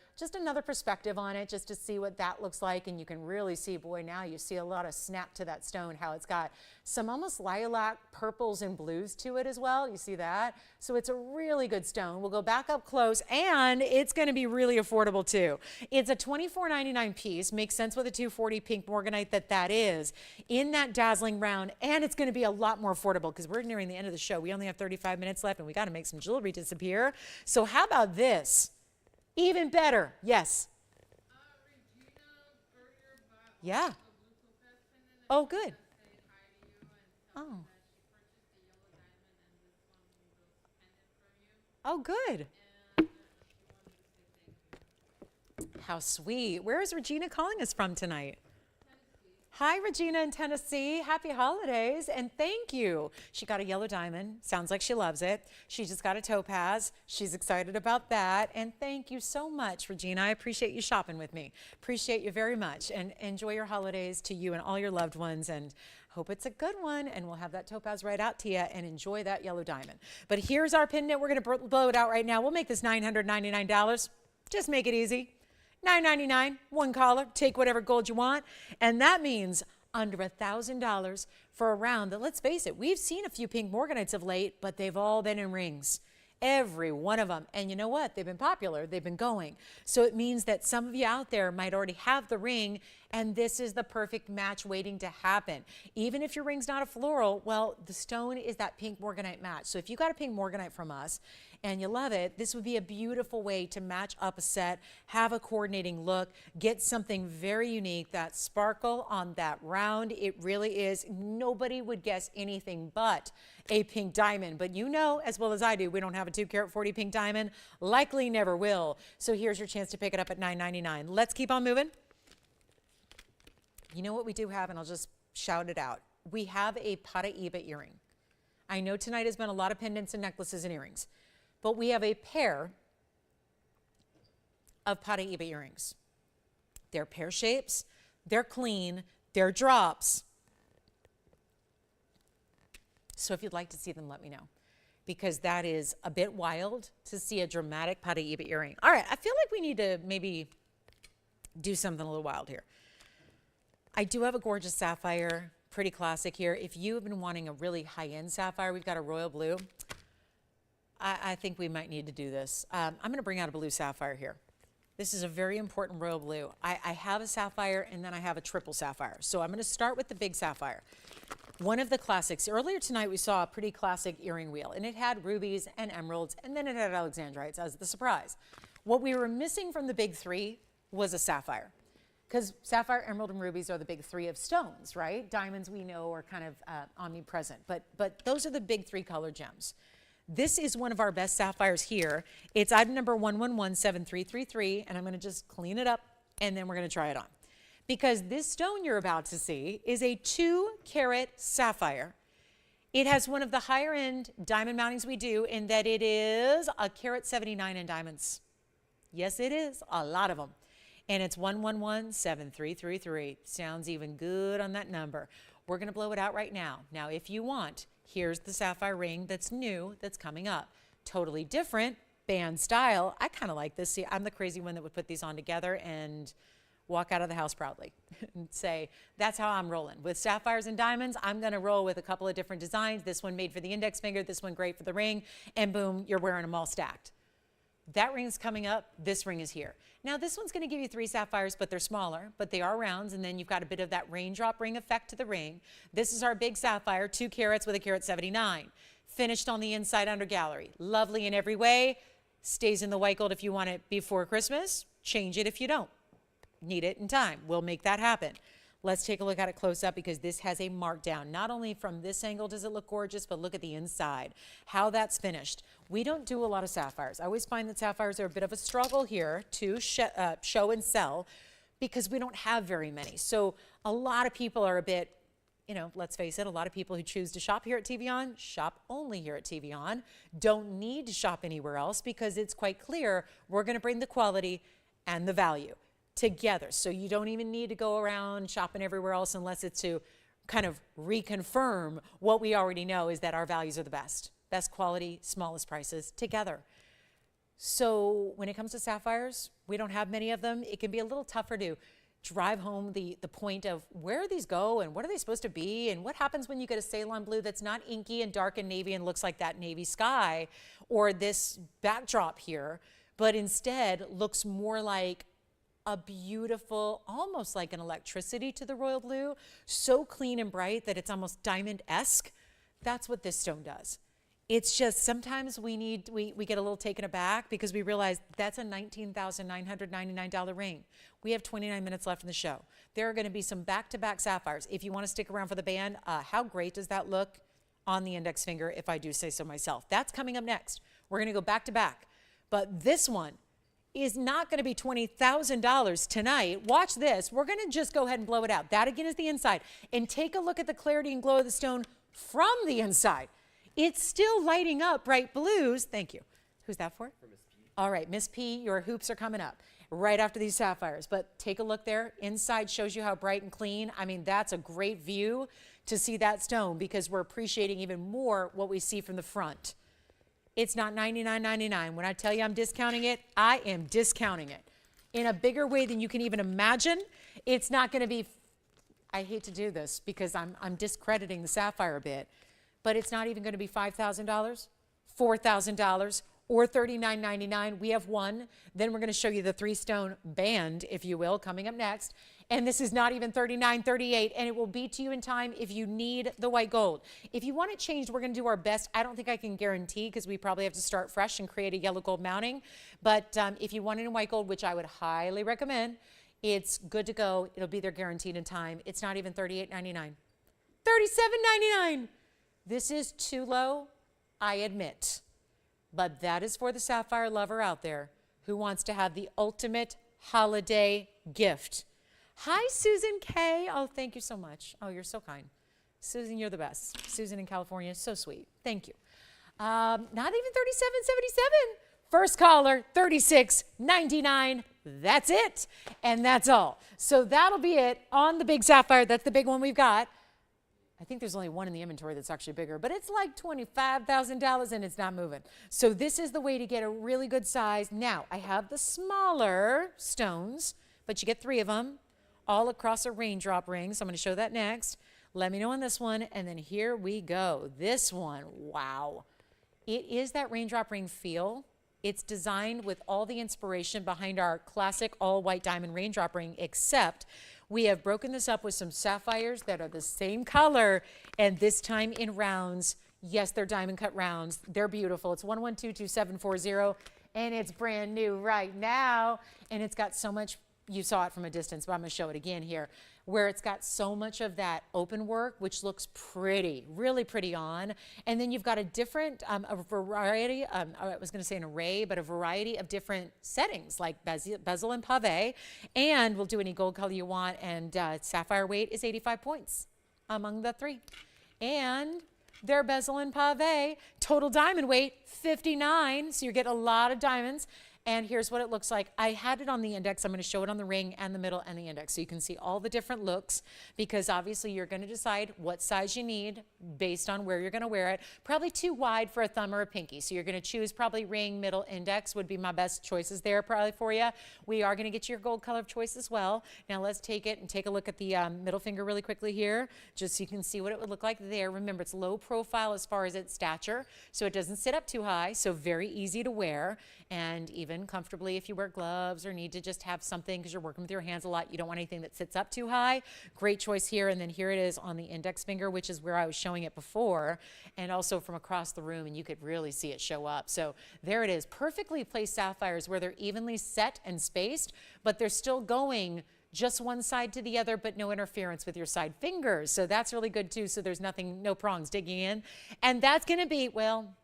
perspective on it, just to see what that looks like. And you can really see, boy, now you see a lot of snap to that stone, how it's got some almost lilac purples and blues to it as well. You see that? So it's a really good stone. We'll go back up close, and it's going to be really affordable too. It's a $24.99 piece. Makes sense with a 240 pink Morganite that is in that dazzling round, and it's going to be a lot more affordable because we're nearing the end of the show. We only have 35 minutes left, and we got to make some jewelry disappear. So how about this? Even better. Yes. Yeah. Oh, good. Oh. Oh, good. How sweet. Where is Regina calling us from tonight? Hi, Regina in Tennessee. Happy holidays, and thank you. She got a yellow diamond. Sounds like she loves it. She just got a topaz. She's excited about that, and thank you so much, Regina. I appreciate you shopping with me. Appreciate you very much, and enjoy your holidays to you and all your loved ones, and hope it's a good one, and we'll have that topaz right out to you, and enjoy that yellow diamond. But here's our pendant. We're going to blow it out right now. We'll make this $999. Just make it easy. $9.99, one collar, take whatever gold you want. And that means under $1,000 for a round that, let's face it, we've seen a few pink Morganites of late, but they've all been in rings. Every one of them. And you know what? They've been popular. They've been going. So it means that some of you out there might already have the ring, and this is the perfect match waiting to happen. Even if your ring's not a floral, well, the stone is that pink Morganite match. So if you got a pink Morganite from us and you love it, this would be a beautiful way to match up a set, have a coordinating look, get something very unique. That sparkle on that round, it really is. Nobody would guess anything but a pink diamond. But you know as well as I do, we don't have a 2-carat 40 pink diamond. Likely never will. So here's your chance to pick it up at $9.99. Let's keep on moving. You know what we do have, and I'll just shout it out. We have a Paraiba earring. I know tonight has been a lot of pendants and necklaces and earrings, but we have a pair of Paraiba earrings. They're pear shapes, they're clean, they're drops. So if you'd like to see them, let me know, because that is a bit wild to see a dramatic Paraiba earring. All right, I feel like we need to maybe do something a little wild here. I do have a gorgeous sapphire, pretty classic here. If you have been wanting a really high-end sapphire, we've got a royal blue. I think we might need to do this. I'm going to bring out a blue sapphire here. This is a very important royal blue. I have a sapphire, and then I have a triple sapphire. So I'm going to start with the big sapphire. One of the classics. Earlier tonight, we saw a pretty classic earring wheel, and it had rubies and emeralds, and then it had alexandrites as the surprise. What we were missing from the big three was a sapphire, because sapphire, emerald, and rubies are the big three of stones, right? Diamonds we know are kind of omnipresent, but those are the big three color gems. This is one of our best sapphires here. It's item number 1117333, and I'm going to just clean it up, and then we're going to try it on. Because this stone you're about to see is a 2-carat sapphire. It has one of the higher end diamond mountings we do in that it is a carat 79 in diamonds. Yes, it is, a lot of them. And it's 1117333. Sounds even good on that number. We're going to blow it out right now. Now, if you want, here's the sapphire ring that's new, that's coming up. Totally different, band style. I kind of like this. See, I'm the crazy one that would put these on together and walk out of the house proudly and say, that's how I'm rolling. With sapphires and diamonds, I'm going to roll with a couple of different designs. This one made for the index finger, this one great for the ring, and boom, you're wearing them all stacked. That ring's coming up, this ring is here. Now this one's going to give you 3 sapphires, but they're smaller, but they are rounds, and then you've got a bit of that raindrop ring effect to the ring. This is our big sapphire, 2 carats with a carat 79. Finished on the inside under gallery. Lovely in every way. Stays in the white gold if you want it before Christmas. Change it if you don't. Need it in time. We'll make that happen. Let's take a look at it close up, because this has a markdown. Not only from this angle does it look gorgeous, but look at the inside, how that's finished. We don't do a lot of sapphires. I always find that sapphires are a bit of a struggle here to show and sell, because we don't have very many. So a lot of people are a bit, you know, let's face it, a lot of people who choose to shop here at TVON, shop only here at TVON, don't need to shop anywhere else, because it's quite clear we're going to bring the quality and the value together. So you don't even need to go around shopping everywhere else unless it's to kind of reconfirm what we already know, is that our values are the best. Best quality, smallest prices together. So when it comes to sapphires, we don't have many of them. It can be a little tougher to drive home the point of where these go and what are they supposed to be, and what happens when you get a Ceylon blue that's not inky and dark and navy and looks like that navy sky or this backdrop here, but instead looks more like a beautiful, almost like an electricity to the royal blue, so clean and bright that it's almost diamond-esque. That's what this stone does. It's just sometimes we get a little taken aback because we realize that's a $19,999 ring. We have 29 minutes left in the show. There are going to be some back-to-back sapphires. If you want to stick around for the band, how great does that look on the index finger, if I do say so myself? That's coming up next. We're going to go back-to-back. But this one is not going to be $20,000 tonight. Watch this. We're going to just go ahead and blow it out. That again is the inside. And take a look at the clarity and glow of the stone from the inside. It's still lighting up bright blues. Thank you. Who's that for? For Miss P. All right, Miss P, your hoops are coming up right after these sapphires. But take a look there. Inside shows you how bright and clean. I mean, that's a great view to see that stone, because we're appreciating even more what we see from the front. It's not $99.99. When I tell you I'm discounting it, I am discounting it in a bigger way than you can even imagine. It's not going to be, I hate to do this because I'm discrediting the sapphire a bit, but it's not even going to be $5,000, $4,000, or $39.99. We have one. Then we're going to show you the 3-stone band, if you will, coming up next. And this is not even $39.38, and it will be to you in time if you need the white gold. If you want it changed, we're going to do our best. I don't think I can guarantee, because we probably have to start fresh and create a yellow gold mounting. But if you want it in white gold, which I would highly recommend, it's good to go. It'll be there guaranteed in time. It's not even $38.99. $37.99. This is too low, I admit. But that is for the sapphire lover out there who wants to have the ultimate holiday gift. Hi, Susan K. Oh, thank you so much. Oh, you're so kind. Susan, you're the best. Susan in California, so sweet. Thank you. Not even 37.77. First caller, 36.99. That's it. And that's all. So that'll be it on the big sapphire. That's the big one we've got. I think there's only one in the inventory that's actually bigger, but it's like $25,000 and it's not moving. So this is the way to get a really good size. Now, I have the smaller stones, but you get 3 of them all across a raindrop ring. So I'm going to show that next. Let me know on this one. And then here we go. This one, wow. It is that raindrop ring feel. It's designed with all the inspiration behind our classic all white diamond raindrop ring, except we have broken this up with some sapphires that are the same color, and this time in rounds. Yes, they're diamond cut rounds. They're beautiful. It's 1122740, and it's brand new right now. And it's got so much, you saw it from a distance, but I'm going to show it again here, where it's got so much of that open work, which looks pretty, really pretty on. And then you've got a different, a variety, I was going to say an array, but a variety of different settings like bezel and pave. And we'll do any gold color you want. And sapphire weight is 85 points among the 3. And their bezel and pave, total diamond weight 59. So you're getting a lot of diamonds. And here's what it looks like. I had it on the index. I'm going to show it on the ring and the middle and the index so you can see all the different looks, because obviously you're going to decide what size you need based on where you're going to wear it. Probably too wide for a thumb or a pinky. So you're going to choose probably ring, middle, index would be my best choices there probably for you. We are going to get you your gold color of choice as well. Now let's take it and take a look at the middle finger really quickly here, just so you can see what it would look like there. Remember, it's low profile as far as its stature, so it doesn't sit up too high, so very easy to wear. And even comfortably if you wear gloves or need to just have something because you're working with your hands a lot, you don't want anything that sits up too high. Great choice here. And then here it is on the index finger, which is where I was showing it before, and also from across the room, and you could really see it show up. So there it is, perfectly placed sapphires where they're evenly set and spaced, but they're still going just one side to the other, but no interference with your side fingers. So that's really good too. So there's nothing, no prongs digging in. And that's going to be, well,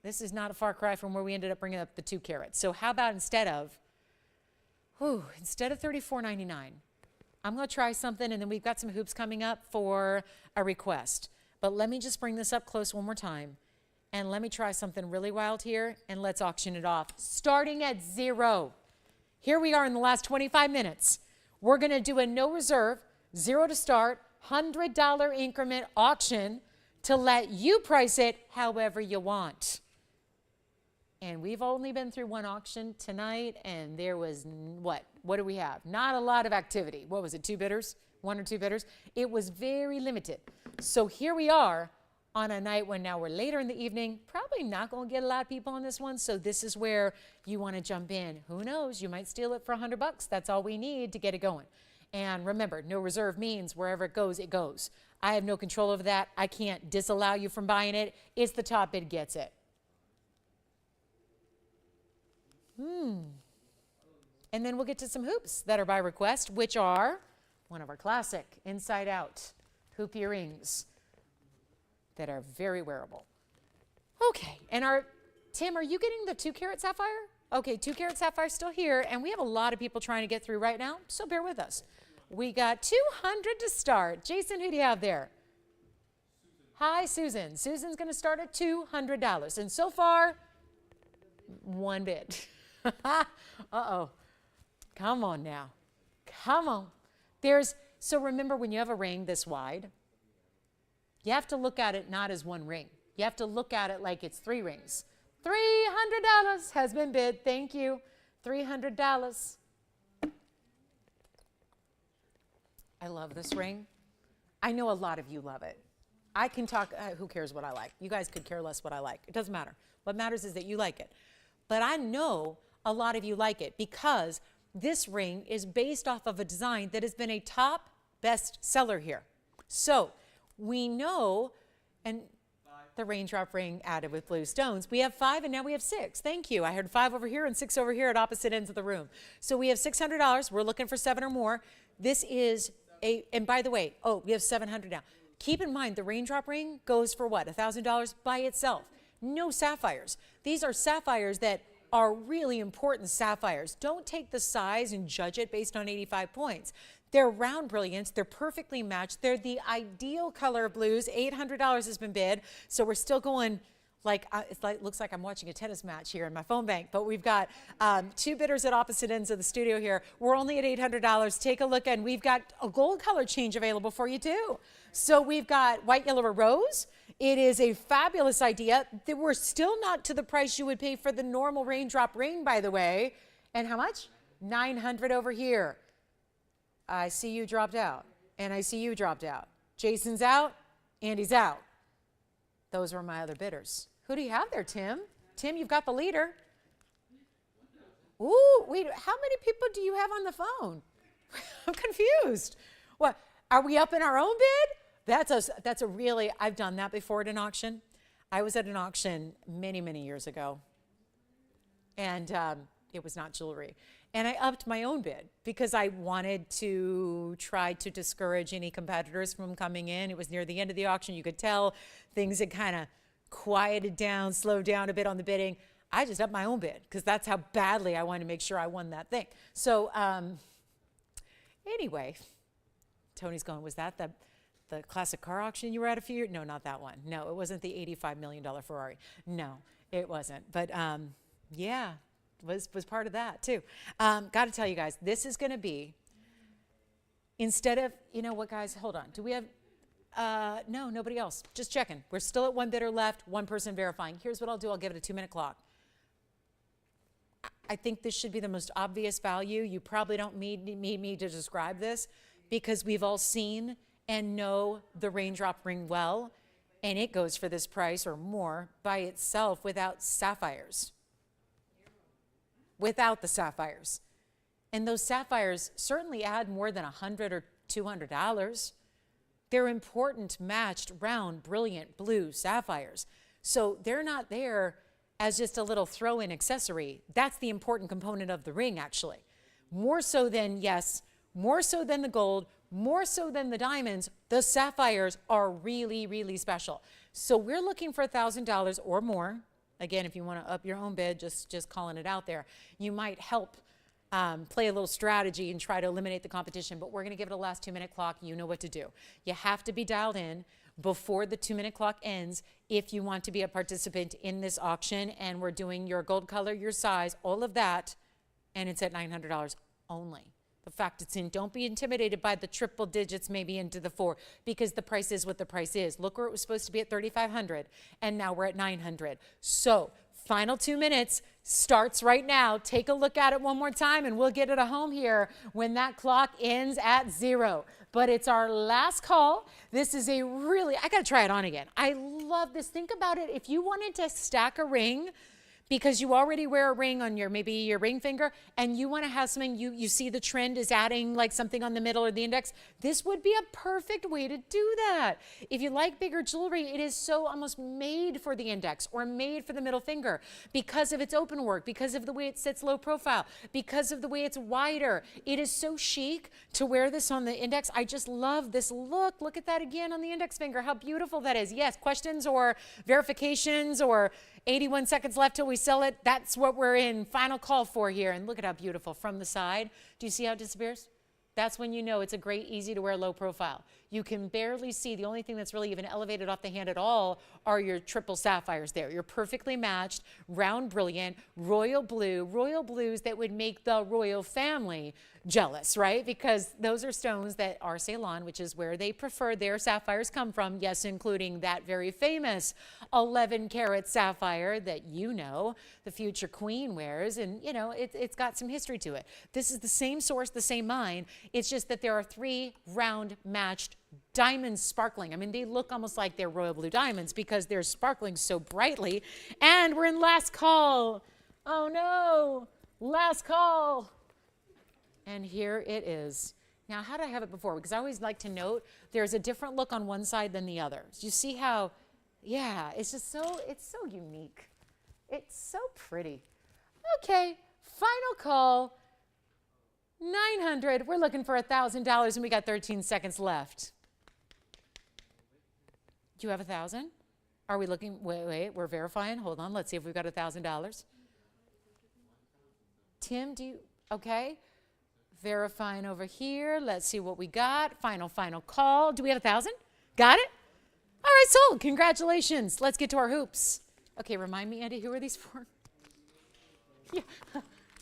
this is not a far cry from where we ended up bringing up the 2 carats. So how about instead of $34.99, I'm going to try something, and then we've got some hoops coming up for a request. But let me just bring this up close one more time, and let me try something really wild here, and let's auction it off. Starting at 0. Here we are in the last 25 minutes. We're going to do a no reserve, 0 to start, $100 increment auction to let you price it however you want. And we've only been through one auction tonight, and there was, what do we have? Not a lot of activity. What was it, 2 bidders? 1 or 2 bidders? It was very limited. So here we are on a night when now we're later in the evening, probably not going to get a lot of people on this one, so this is where you want to jump in. Who knows? You might steal it for $100. That's all we need to get it going. And remember, no reserve means wherever it goes, it goes. I have no control over that. I can't disallow you from buying it. It's the top bid gets it. And then we'll get to some hoops that are by request, which are one of our classic inside out hoop earrings that are very wearable. Okay, and Tim, are you getting the 2 carat sapphire? Okay, 2 carat sapphire still here, and we have a lot of people trying to get through right now, so bear with us. We got 200 to start. Jason, who do you have there? Hi, Susan. Susan's going to start at $200, and so far, 1 bid. Uh-oh. Come on now. Come on. So remember, when you have a ring this wide, you have to look at it not as 1 ring. You have to look at it like it's 3 rings. $300 has been bid. Thank you. $300. I love this ring. I know a lot of you love it. I can talk, who cares what I like? You guys could care less what I like. It doesn't matter. What matters is that you like it. But I know a lot of you like it because this ring is based off of a design that has been a top best seller here. So we know, and the raindrop ring added with blue stones. We have 5 and now we have 6. Thank you. I heard 5 over here and 6 over here at opposite ends of the room. So we have $600. We're looking for 7 or more. This is and by the way, we have 700 now. Keep in mind the raindrop ring goes for what? $1,000 by itself. No sapphires. These are sapphires that are really important sapphires. Don't take the size and judge it based on 85 points. They're round brilliance. They're perfectly matched. They're the ideal color of blues. $800 has been bid. So we're still going like, looks like I'm watching a tennis match here in my phone bank, but we've got 2 bidders at opposite ends of the studio here. We're only at $800. Take a look, and we've got a gold color change available for you too. So we've got white, yellow, or rose. It is a fabulous idea. We're still not to the price you would pay for the normal raindrop ring, by the way. And how much? $900 over here. I see you dropped out, and I see you dropped out. Jason's out, Andy's out. Those were my other bidders. Who do you have there, Tim? Tim, you've got the leader. Ooh, wait, how many people do you have on the phone? I'm confused. What, are we up in our own bid? That's a really, I've done that before at an auction. I was at an auction many, many years ago, and it was not jewelry. And I upped my own bid because I wanted to try to discourage any competitors from coming in. It was near the end of the auction. You could tell things had kind of quieted down, slowed down a bit on the bidding. I just upped my own bid because that's how badly I wanted to make sure I won that thing. So anyway, Tony's going, was that the classic car auction you were at a few years? No, not that one. No, it wasn't the $85 million Ferrari. No, it wasn't. But yeah. Was part of that too. Got to tell you guys, this is going to be, instead of, you know what guys, hold on. Do we have, no, nobody else. Just checking. We're still at 1 bidder left, 1 person verifying. Here's what I'll do. I'll give it a 2-minute clock. I think this should be the most obvious value. You probably don't need me to describe this because we've all seen and know the raindrop ring well, and it goes for this price or more by itself without sapphires. Without the sapphires. And those sapphires certainly add more than $100 or $200. They're important, matched, round, brilliant blue sapphires. So they're not there as just a little throw-in accessory. That's the important component of the ring, actually. More so than, yes, more so than the gold, more so than the diamonds, the sapphires are really, really special. So we're looking for $1,000 or more. Again, if you want to up your own bid, just calling it out there. You might help play a little strategy and try to eliminate the competition, but we're going to give it a last 2-minute clock. You know what to do. You have to be dialed in before the 2-minute clock ends if you want to be a participant in this auction, and we're doing your gold color, your size, all of that, and it's at $900 only. The fact it's in, don't be intimidated by the triple digits, maybe into the 4, because the price is what the price is. Look where it was supposed to be at $3,500, and now we're at $900. So final 2 minutes starts right now. Take a look at it one more time, and we'll get it home here when that clock ends at 0. But it's our last call. This is a really, I got to try it on again. I love this. Think about it. If you wanted to stack a ring, because you already wear a ring on maybe your ring finger, and you want to have something, you see the trend is adding like something on the middle or the index, this would be a perfect way to do that. If you like bigger jewelry, it is so almost made for the index or made for the middle finger because of its open work, because of the way it sits low profile, because of the way it's wider. It is so chic to wear this on the index. I just love this look. Look at that again on the index finger, how beautiful that is. Yes, questions or verifications or 81 seconds left till we sell it. That's what we're in final call for here. And look at how beautiful from the side. Do you see how it disappears? That's when you know it's a great, easy to wear low profile. You can barely see. The only thing that's really even elevated off the hand at all are your triple sapphires there. You're perfectly matched, round, brilliant, royal blues that would make the royal family jealous, right? Because those are stones that are Ceylon, which is where they prefer their sapphires come from. Yes, including that very famous 11-carat sapphire that you know the future queen wears. And, you know, it's got some history to it. This is the same source, the same mine. It's just that there are 3 round matched diamonds sparkling. I mean, they look almost like they're royal blue diamonds because they're sparkling so brightly. And we're in last call. Oh no, last call. And here it is. Now, how did I have it before? Because I always like to note there's a different look on one side than the other. You see how, yeah, it's just so, it's so unique. It's so pretty. Okay, final call. 900. We're looking for $1,000 and we got 13 seconds left. Do you have 1,000? Are we looking? Wait, we're verifying. Hold on. Let's see if we've got $1,000. Tim, do you, okay. Verifying over here. Let's see what we got. Final call. Do we have 1,000? Got it? All right, sold. Congratulations. Let's get to our hoops. Okay, remind me, Andy, who are these for? Yeah.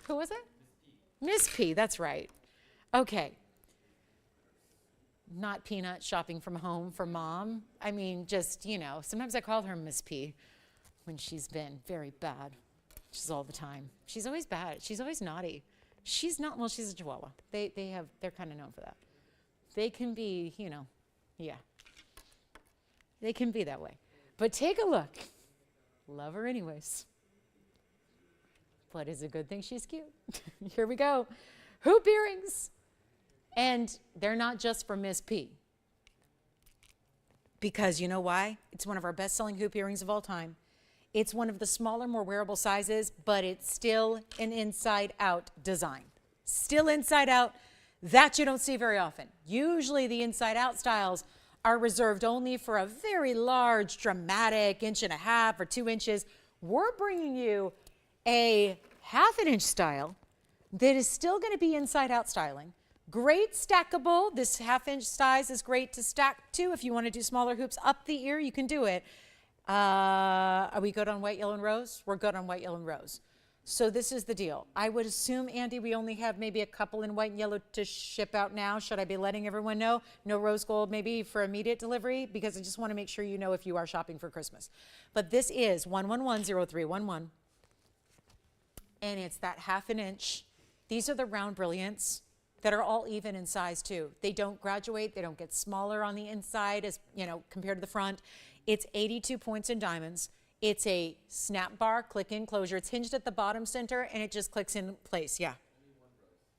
Who was it? Miss P, that's right. Okay. Not Peanut shopping from home for mom. I mean, just, you know, sometimes I call her Miss P when she's been very bad. She's all the time. She's always bad. She's always naughty. She's not, well, she's a Chihuahua. They're kind of known for that. They can be, you know, yeah. They can be that way. But take a look. Love her anyways. But it's a good thing she's cute. Here we go. Hoop earrings. And they're not just for Miss P. Because you know why? It's one of our best-selling hoop earrings of all time. It's one of the smaller, more wearable sizes, but it's still an inside-out design. Still inside out. That you don't see very often. Usually the inside-out styles are reserved only for a very large, dramatic 1.5 or 2 inches. We're bringing you a 1/2 inch style that is still going to be inside-out styling. Great stackable. This 1/2 inch size is great to stack too. If you want to do smaller hoops up the ear, you can do it. Are we good on white, yellow, and rose? We're good on white, yellow, and rose. So this is the deal. I would assume, Andy, we only have maybe a couple in white and yellow to ship out now. Should I be letting everyone know? No rose gold maybe for immediate delivery, because I just want to make sure you know if you are shopping for Christmas. But this is 1110311. And it's that 1/2 inch. These are the round brilliants that are all even in size too. They don't graduate. They don't get smaller on the inside as, you know, compared to the front. It's 82 points in diamonds. It's a snap bar, click in, closure. It's hinged at the bottom center and it just clicks in place. Yeah.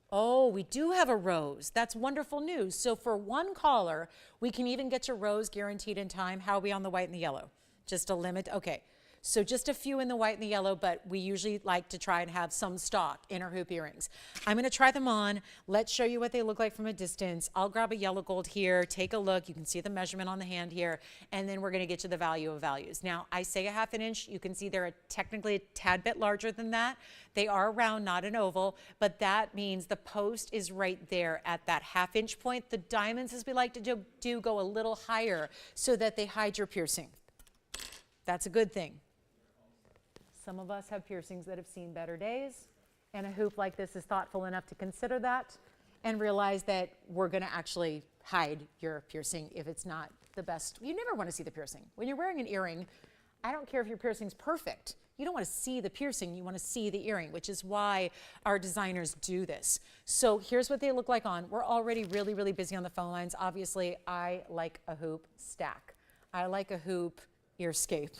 Oh, we do have a rose. That's wonderful news. So for one caller, we can even get your rose guaranteed in time. How are we on the white and the yellow? Just a limit? Okay. So just a few in the white and the yellow, but we usually like to try and have some stock in our hoop earrings. I'm going to try them on. Let's show you what they look like from a distance. I'll grab a yellow gold here. Take a look. You can see the measurement on the hand here, and then we're going to get you the value of values. Now, I say a 1/2 inch. You can see they're technically a tad bit larger than that. They are round, not an oval, but that means the post is right there at that 1/2 inch point. The diamonds, as we like to do go a little higher so that they hide your piercing. That's a good thing. Some of us have piercings that have seen better days, and a hoop like this is thoughtful enough to consider that and realize that we're going to actually hide your piercing if it's not the best. You never want to see the piercing. When you're wearing an earring, I don't care if your piercing's perfect. You don't want to see the piercing. You want to see the earring, which is why our designers do this. So here's what they look like on. We're already really, really busy on the phone lines. Obviously, I like a hoop stack. I like a hoop earscape.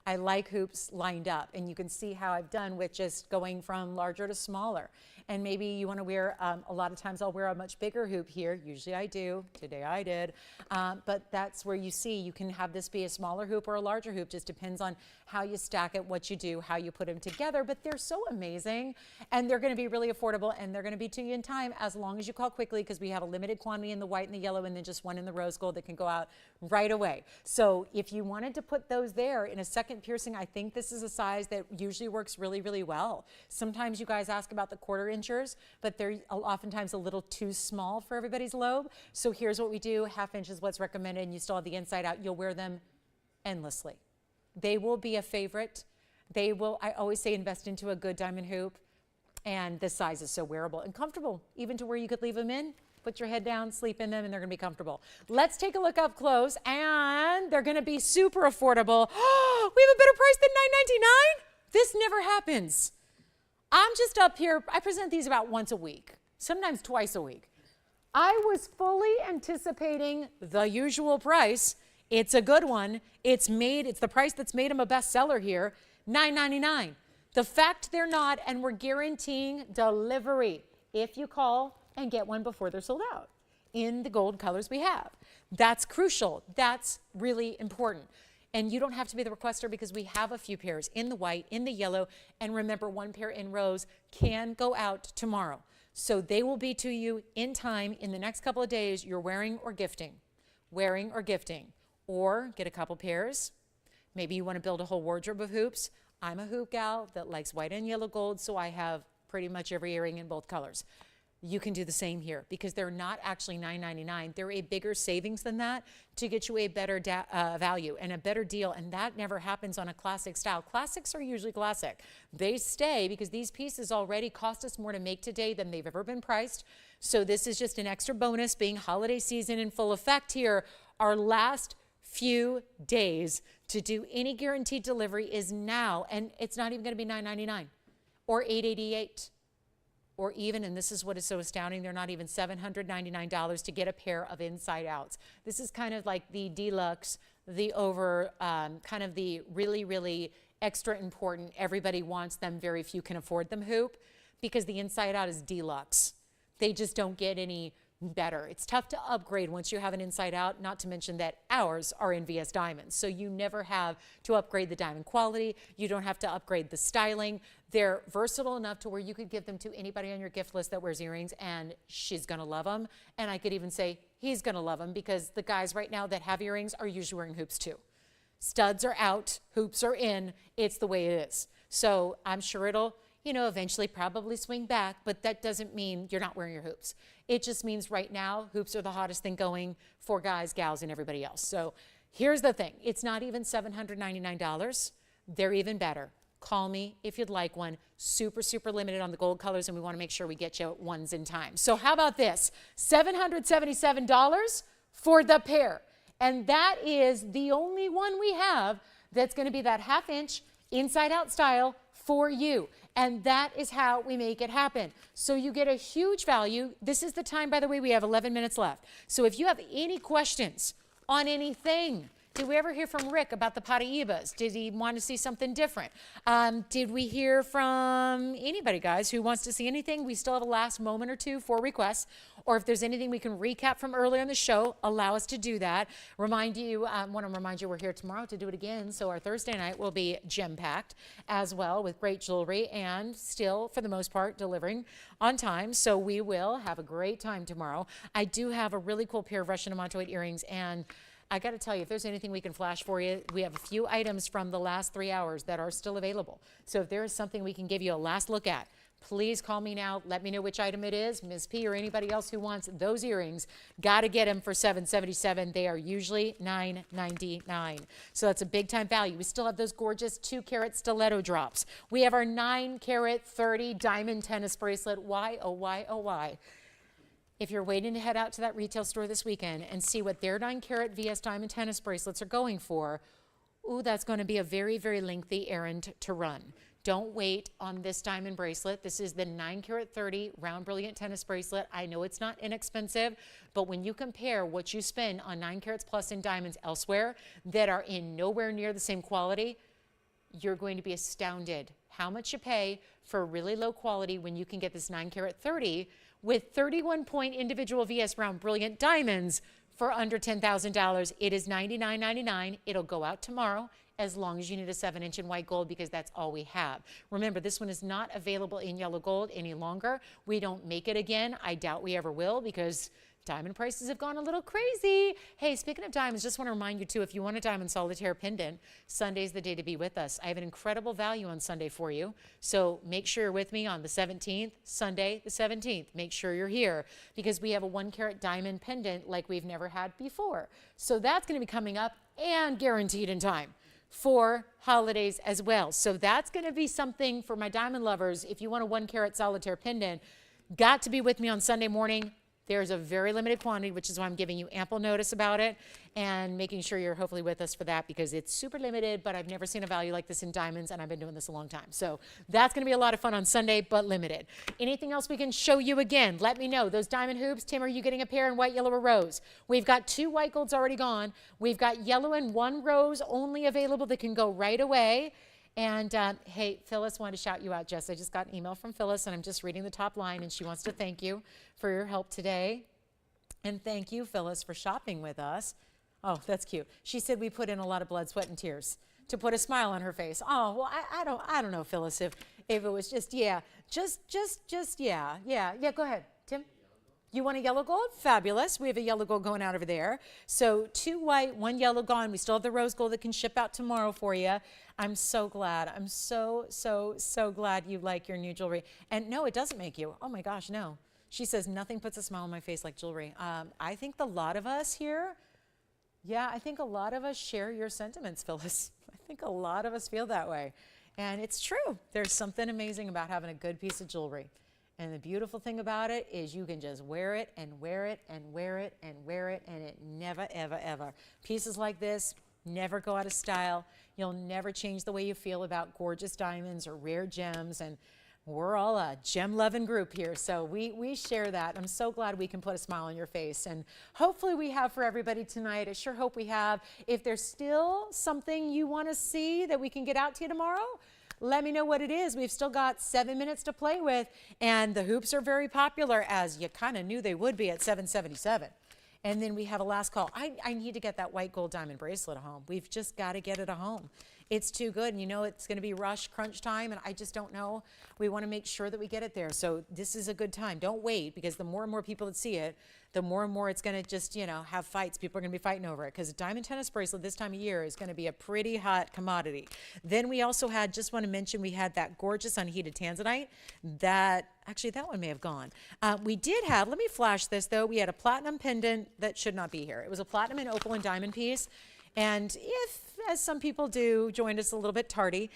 I like hoops lined up, and you can see how I've done with just going from larger to smaller. And maybe you want to wear, a lot of times I'll wear a much bigger hoop here. Usually I do. Today I did. But that's where you see you can have this be a smaller hoop or a larger hoop. Just depends on how you stack it, what you do, how you put them together. But they're so amazing, and they're going to be really affordable, and they're going to be to you in time as long as you call quickly, because we have a limited quantity in the white and the yellow, and then just one in the rose gold that can go out right away. So if you wanted to put those there in a second piercing, I think this is a size that usually works really, really well. Sometimes you guys ask about the 1/4 inchers, but they're oftentimes a little too small for everybody's lobe. So here's what we do. 1/2 inch is what's recommended, and you still have the inside out. You'll wear them endlessly. They will be a favorite. They will, I always say, invest into a good diamond hoop, and this size is so wearable and comfortable, even to where you could leave them in, put your head down, sleep in them, and they're going to be comfortable. Let's take a look up close, and they're going to be super affordable. Oh, we have a better price than $9.99? This never happens. I'm just up here. I present these about once a week, sometimes twice a week. I was fully anticipating the usual price. It's a good one. It's the price that's made them a bestseller here, $9.99. The fact they're not, and we're guaranteeing delivery if you call and get one before they're sold out in the gold colors we have. That's crucial. That's really important. And you don't have to be the requester, because we have a few pairs in the white, in the yellow, and remember, one pair in rose can go out tomorrow. So they will be to you in time in the next couple of days. You're wearing or gifting, or get a couple pairs. Maybe you want to build a whole wardrobe of hoops. I'm a hoop gal that likes white and yellow gold, so I have pretty much every earring in both colors. You can do the same here because they're not actually $9.99. They're a bigger savings than that to get you a better value and a better deal, and that never happens on a classic style. Classics are usually classic. They stay because these pieces already cost us more to make today than they've ever been priced. So this is just an extra bonus being holiday season in full effect here. Our last few days to do any guaranteed delivery is now, and it's not even going to be $9.99 or $8.88. Or even, and this is what is so astounding, they're not even $799 to get a pair of inside outs. This is kind of like the deluxe, the kind of the really, really extra important, everybody wants them, very few can afford them hoop, because the inside out is deluxe. They just don't get any better. It's tough to upgrade once you have an inside out, not to mention that ours are NVS diamonds. So you never have to upgrade the diamond quality. You don't have to upgrade the styling. They're versatile enough to where you could give them to anybody on your gift list that wears earrings and she's going to love them. And I could even say he's going to love them because the guys right now that have earrings are usually wearing hoops too. Studs are out, hoops are in. It's the way it is. So I'm sure it'll, eventually probably swing back, but that doesn't mean you're not wearing your hoops. It just means right now, hoops are the hottest thing going for guys, gals, and everybody else. So here's the thing. It's not even $799. They're even better. Call me if you'd like one. Super, super limited on the gold colors, and we want to make sure we get you ones in time. So how about this? $777 for the pair. And that is the only one we have that's going to be that half-inch inside-out style for you. And that is how we make it happen. So you get a huge value. This is the time, by the way, we have 11 minutes left. So if you have any questions on anything, did we ever hear from Rick about the Paraibas? Did he want to see something different? Did we hear from anybody, guys, who wants to see anything? We still have a last moment or two for requests. Or if there's anything we can recap from earlier in the show, allow us to do that. Want to remind you we're here tomorrow to do it again. So our Thursday night will be gem-packed as well with great jewelry and still, for the most part, delivering on time. So we will have a great time tomorrow. I do have a really cool pair of Russian Amantoite earrings, and I got to tell you, if there's anything we can flash for you, we have a few items from the last 3 hours that are still available. So if there is something we can give you a last look at, please call me now. Let me know which item it is. Ms. P or anybody else who wants those earrings, got to get them for $777. They are usually $999. So that's a big time value. We still have those gorgeous 2-carat stiletto drops. We have our 9-carat 30 diamond tennis bracelet. Why, oh, why, oh, why? If you're waiting to head out to that retail store this weekend and see what their 9-carat VS diamond tennis bracelets are going for, ooh, that's going to be a very, very lengthy errand to run. Don't wait on this diamond bracelet. This is the 9-carat 30 round brilliant tennis bracelet. I know it's not inexpensive, but when you compare what you spend on 9 carats plus in diamonds elsewhere that are in nowhere near the same quality, you're going to be astounded how much you pay for really low quality when you can get this 9-carat 30 with 31-point individual VS round brilliant diamonds for under $10,000. It is $99.99. It'll go out tomorrow as long as you need a 7-inch in white gold because that's all we have. Remember, this one is not available in yellow gold any longer. We don't make it again. I doubt we ever will because diamond prices have gone a little crazy. Hey, speaking of diamonds, just want to remind you too, if you want a diamond solitaire pendant, Sunday's the day to be with us. I have an incredible value on Sunday for you. So make sure you're with me on the 17th, Sunday the 17th. Make sure you're here because we have a 1-carat diamond pendant like we've never had before. So that's going to be coming up and guaranteed in time for holidays as well. So that's going to be something for my diamond lovers. If you want a 1-carat solitaire pendant, got to be with me on Sunday morning. There's a very limited quantity, which is why I'm giving you ample notice about it and making sure you're hopefully with us for that because it's super limited, but I've never seen a value like this in diamonds, and I've been doing this a long time. So that's going to be a lot of fun on Sunday, but limited. Anything else we can show you again? Let me know. Those diamond hoops, Tim, are you getting a pair in white, yellow, or rose? We've got 2 white golds already gone. We've got yellow and 1 rose only available that can go right away. And hey, Phyllis wanted to shout you out, Jess. I just got an email from Phyllis, and I'm just reading the top line, and she wants to thank you for your help today. And thank you, Phyllis, for shopping with us. Oh, that's cute. She said we put in a lot of blood, sweat, and tears to put a smile on her face. Oh, well, I don't know, Phyllis, if it was just, yeah, just, yeah. Go ahead, Tim. You want a yellow gold? Fabulous. We have a yellow gold going out over there. So 2 white, 1 yellow gone. We still have the rose gold that can ship out tomorrow for you. I'm so glad. I'm so glad you like your new jewelry. And no, it doesn't make you. Oh my gosh, no. She says, nothing puts a smile on my face like jewelry. I think a lot of us here, yeah, I think a lot of us share your sentiments, Phyllis. I think a lot of us feel that way. And it's true. There's something amazing about having a good piece of jewelry. And the beautiful thing about it is you can just wear it and wear it and wear it and wear it, and it never, ever, ever. Pieces like this never go out of style. You'll never change the way you feel about gorgeous diamonds or rare gems. And we're all a gem-loving group here, so we share that. I'm so glad we can put a smile on your face, and hopefully we have for everybody tonight. I sure hope we have. If there's still something you want to see that we can get out to you tomorrow, let me know what it is. We've still got 7 minutes to play with, and the hoops are very popular, as you kind of knew they would be at $777. And then we have a last call. I need to get that white gold diamond bracelet at home. We've just got to get it at home. It's too good, and you know it's going to be rush, crunch time, and I just don't know. We want to make sure that we get it there. So this is a good time. Don't wait, because the more and more people that see it, the more and more it's going to just, you know, have fights. People are going to be fighting over it, because a diamond tennis bracelet this time of year is going to be a pretty hot commodity. Then we also had, just want to mention, we had that gorgeous unheated Tanzanite. Actually, that one may have gone. We did have, let me flash this though, we had a platinum pendant that should not be here. It was a platinum and opal and diamond piece. And if, as some people do, joined us a little bit tardy,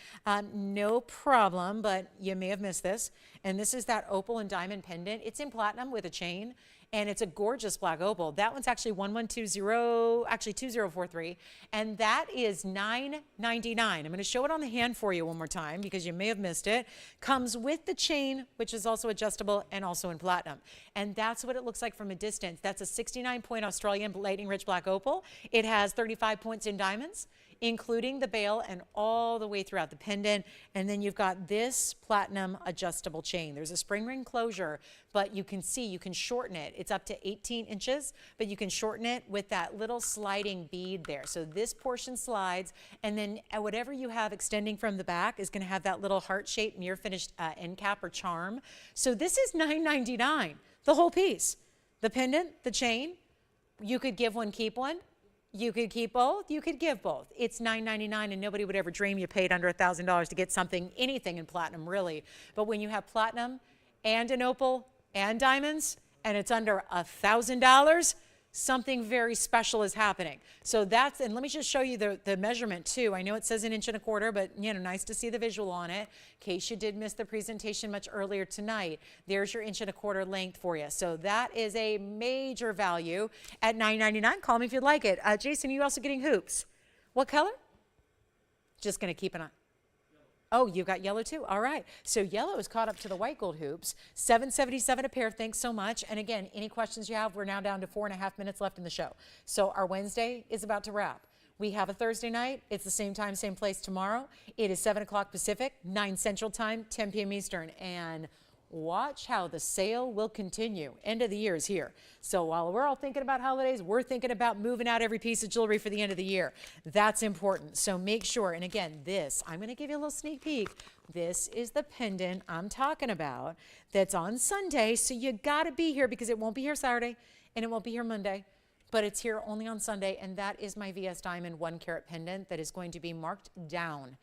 no problem, but you may have missed this. And this is that opal and diamond pendant. It's in platinum with a chain, and it's a gorgeous black opal. That one's actually 1120, actually 2043, and that is $9.99. I'm going to show it on the hand for you one more time because you may have missed it. Comes with the chain, which is also adjustable and also in platinum. And that's what it looks like from a distance. That's a 69-point Australian lightning-rich black opal. It has 35 points in diamonds, including the bail and all the way throughout the pendant. And then you've got this platinum adjustable chain. There's a spring ring closure, but you can see you can shorten it. It's up to 18 inches, but you can shorten it with that little sliding bead there. So this portion slides, and then whatever you have extending from the back is going to have that little heart-shaped mirror finished end cap or charm. So this is $9.99, the whole piece. The pendant, the chain, you could give one, keep one. You could keep both, you could give both. It's $9.99, and nobody would ever dream you paid under $1,000 to get something, anything in platinum, really. But when you have platinum and an opal and diamonds, and it's under $1,000, something very special is happening. So that's, and let me just show you the measurement too. I know it says 1 1/4 inch, but you know, nice to see the visual on it. In case you did miss the presentation much earlier tonight, there's your 1 1/4 inch length for you. So that is a major value at $9.99. Call me if you'd like it. Jason, are you also getting hoops? What color? Just gonna keep an eye. Oh, you got yellow too? All right. So yellow is caught up to the white gold hoops. $777 a pair. Thanks so much. And again, any questions you have, we're now down to 4.5 minutes left in the show. So our Wednesday is about to wrap. We have a Thursday night. It's the same time, same place tomorrow. It is 7 o'clock Pacific, 9 Central Time, 10 p.m. Eastern. And watch how the sale will continue. End of the year is here. So while we're all thinking about holidays, we're thinking about moving out every piece of jewelry for the end of the year. That's important. So make sure, and again, this, I'm going to give you a little sneak peek. This is the pendant I'm talking about that's on Sunday. So you got to be here because it won't be here Saturday and it won't be here Monday, but it's here only on Sunday. And that is my VS Diamond 1 carat pendant that is going to be marked down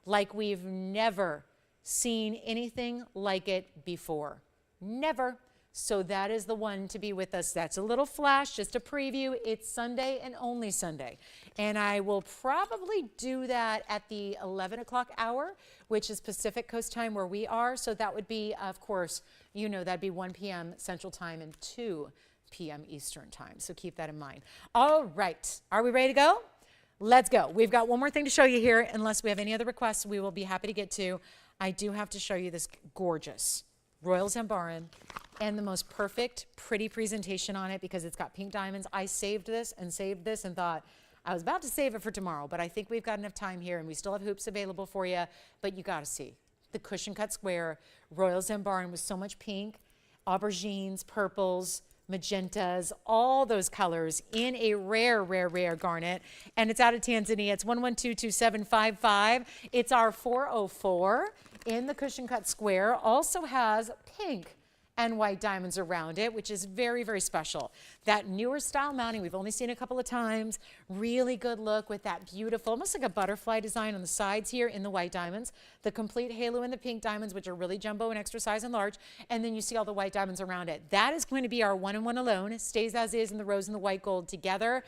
like we've never seen anything like it before. Never. So that is the one to be with us. That's a little flash, just a preview. It's Sunday and only Sunday. And I will probably do that at the 11 o'clock hour, which is Pacific Coast time where we are. So that would be, of course, you know, that'd be 1 p.m. Central Time and 2 p.m. Eastern Time. So keep that in mind. All right. Are we ready to go? Let's go. We've got one more thing to show you here. Unless we have any other requests, we will be happy to get to. I do have to show you this gorgeous Royal Zambaran and the most perfect, pretty presentation on it because it's got pink diamonds. I saved this and thought I was about to save it for tomorrow, but I think we've got enough time here and we still have hoops available for you. But you got to see the cushion cut square Royal Zambaran with so much pink, aubergines, purples, magentas, all those colors in a rare, rare, rare garnet. And it's out of Tanzania. It's 1122755. It's our 404 in the cushion cut square. Also has pink and white diamonds around it, which is very, very special. That newer style mounting, we've only seen a couple of times. Really good look with that beautiful, almost like a butterfly design on the sides here in the white diamonds. The complete halo in the pink diamonds, which are really jumbo and extra size and large. And then you see all the white diamonds around it. That is going to be our 1-in-1 alone. It stays as is in the rose and the white gold together.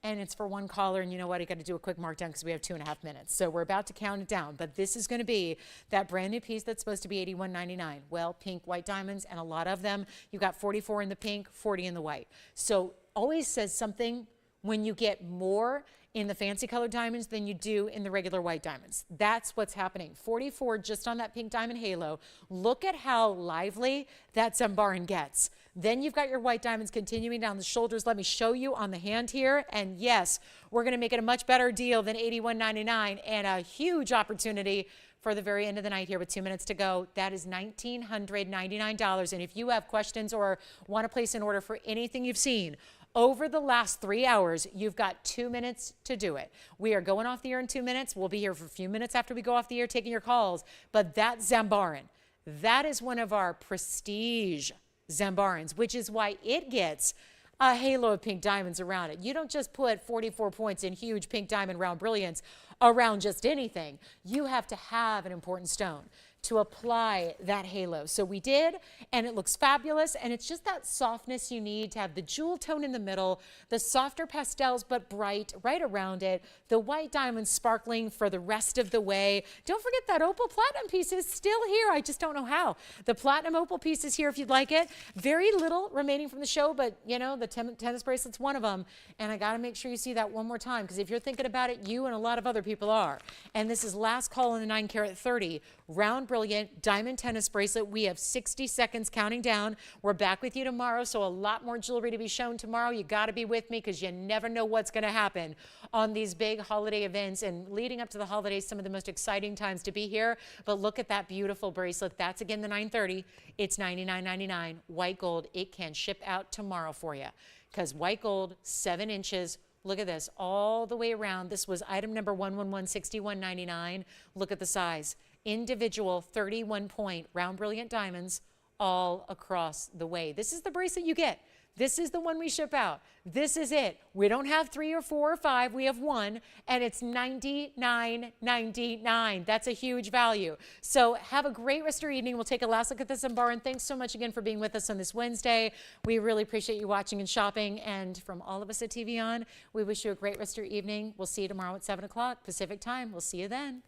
And it's for one caller, and you know what? I got to do a quick markdown because we have 2.5 minutes. So we're about to count it down, but this is going to be that brand new piece that's supposed to be $81.99. Well, pink, white diamonds, and a lot of them. You got 44 in the pink, 40 in the white. So always says something when you get more in the fancy colored diamonds than you do in the regular white diamonds. That's what's happening. 44 just on that pink diamond halo. Look at how lively that Zambaran gets. Then you've got your white diamonds continuing down the shoulders. Let me show you on the hand here. And yes, we're going to make it a much better deal than $81.99 and a huge opportunity for the very end of the night here with 2 minutes to go. That is $1,999. And if you have questions or want to place an order for anything you've seen over the last 3 hours, you've got 2 minutes to do it. We are going off the air in 2 minutes. We'll be here for a few minutes after we go off the air taking your calls. But that Zambaran, that is one of our prestige Zambarans, which is why it gets a halo of pink diamonds around it. You don't just put 44 points in huge pink diamond round brilliance around just anything. You have to have an important stone to apply that halo. So we did, and it looks fabulous, and it's just that softness you need to have the jewel tone in the middle, the softer pastels but bright right around it, the white diamonds sparkling for the rest of the way. Don't forget that opal platinum piece is still here. I just don't know how. The platinum opal piece is here if you'd like it. Very little remaining from the show, but you know, the tennis bracelet's one of them, and I gotta make sure you see that one more time, because if you're thinking about it, you and a lot of other people are. And this is last call in the 9 carat 30 round brilliant diamond tennis bracelet. We have 60 seconds counting down. We're back with you tomorrow, so a lot more jewelry to be shown tomorrow. You got to be with me because you never know what's going to happen on these big holiday events, and leading up to the holidays, some of the most exciting times to be here. But look at that beautiful bracelet. That's again the 930. It's $99.99. White gold. It can ship out tomorrow for you because white gold, 7 inches. Look at this all the way around. This was item number 11161.99. Look at the size. Individual 31-point round brilliant diamonds all across the way. This is the bracelet you get. This is the one we ship out. This is it. We don't have 3 or 4 or 5. We have 1, and it's $99.99. That's a huge value. So have a great rest of your evening. We'll take a last look at this Zambaran. Thanks so much again for being with us on this Wednesday. We really appreciate you watching and shopping. And from all of us at TVON, we wish you a great rest of your evening. We'll see you tomorrow at 7 o'clock Pacific time. We'll see you then.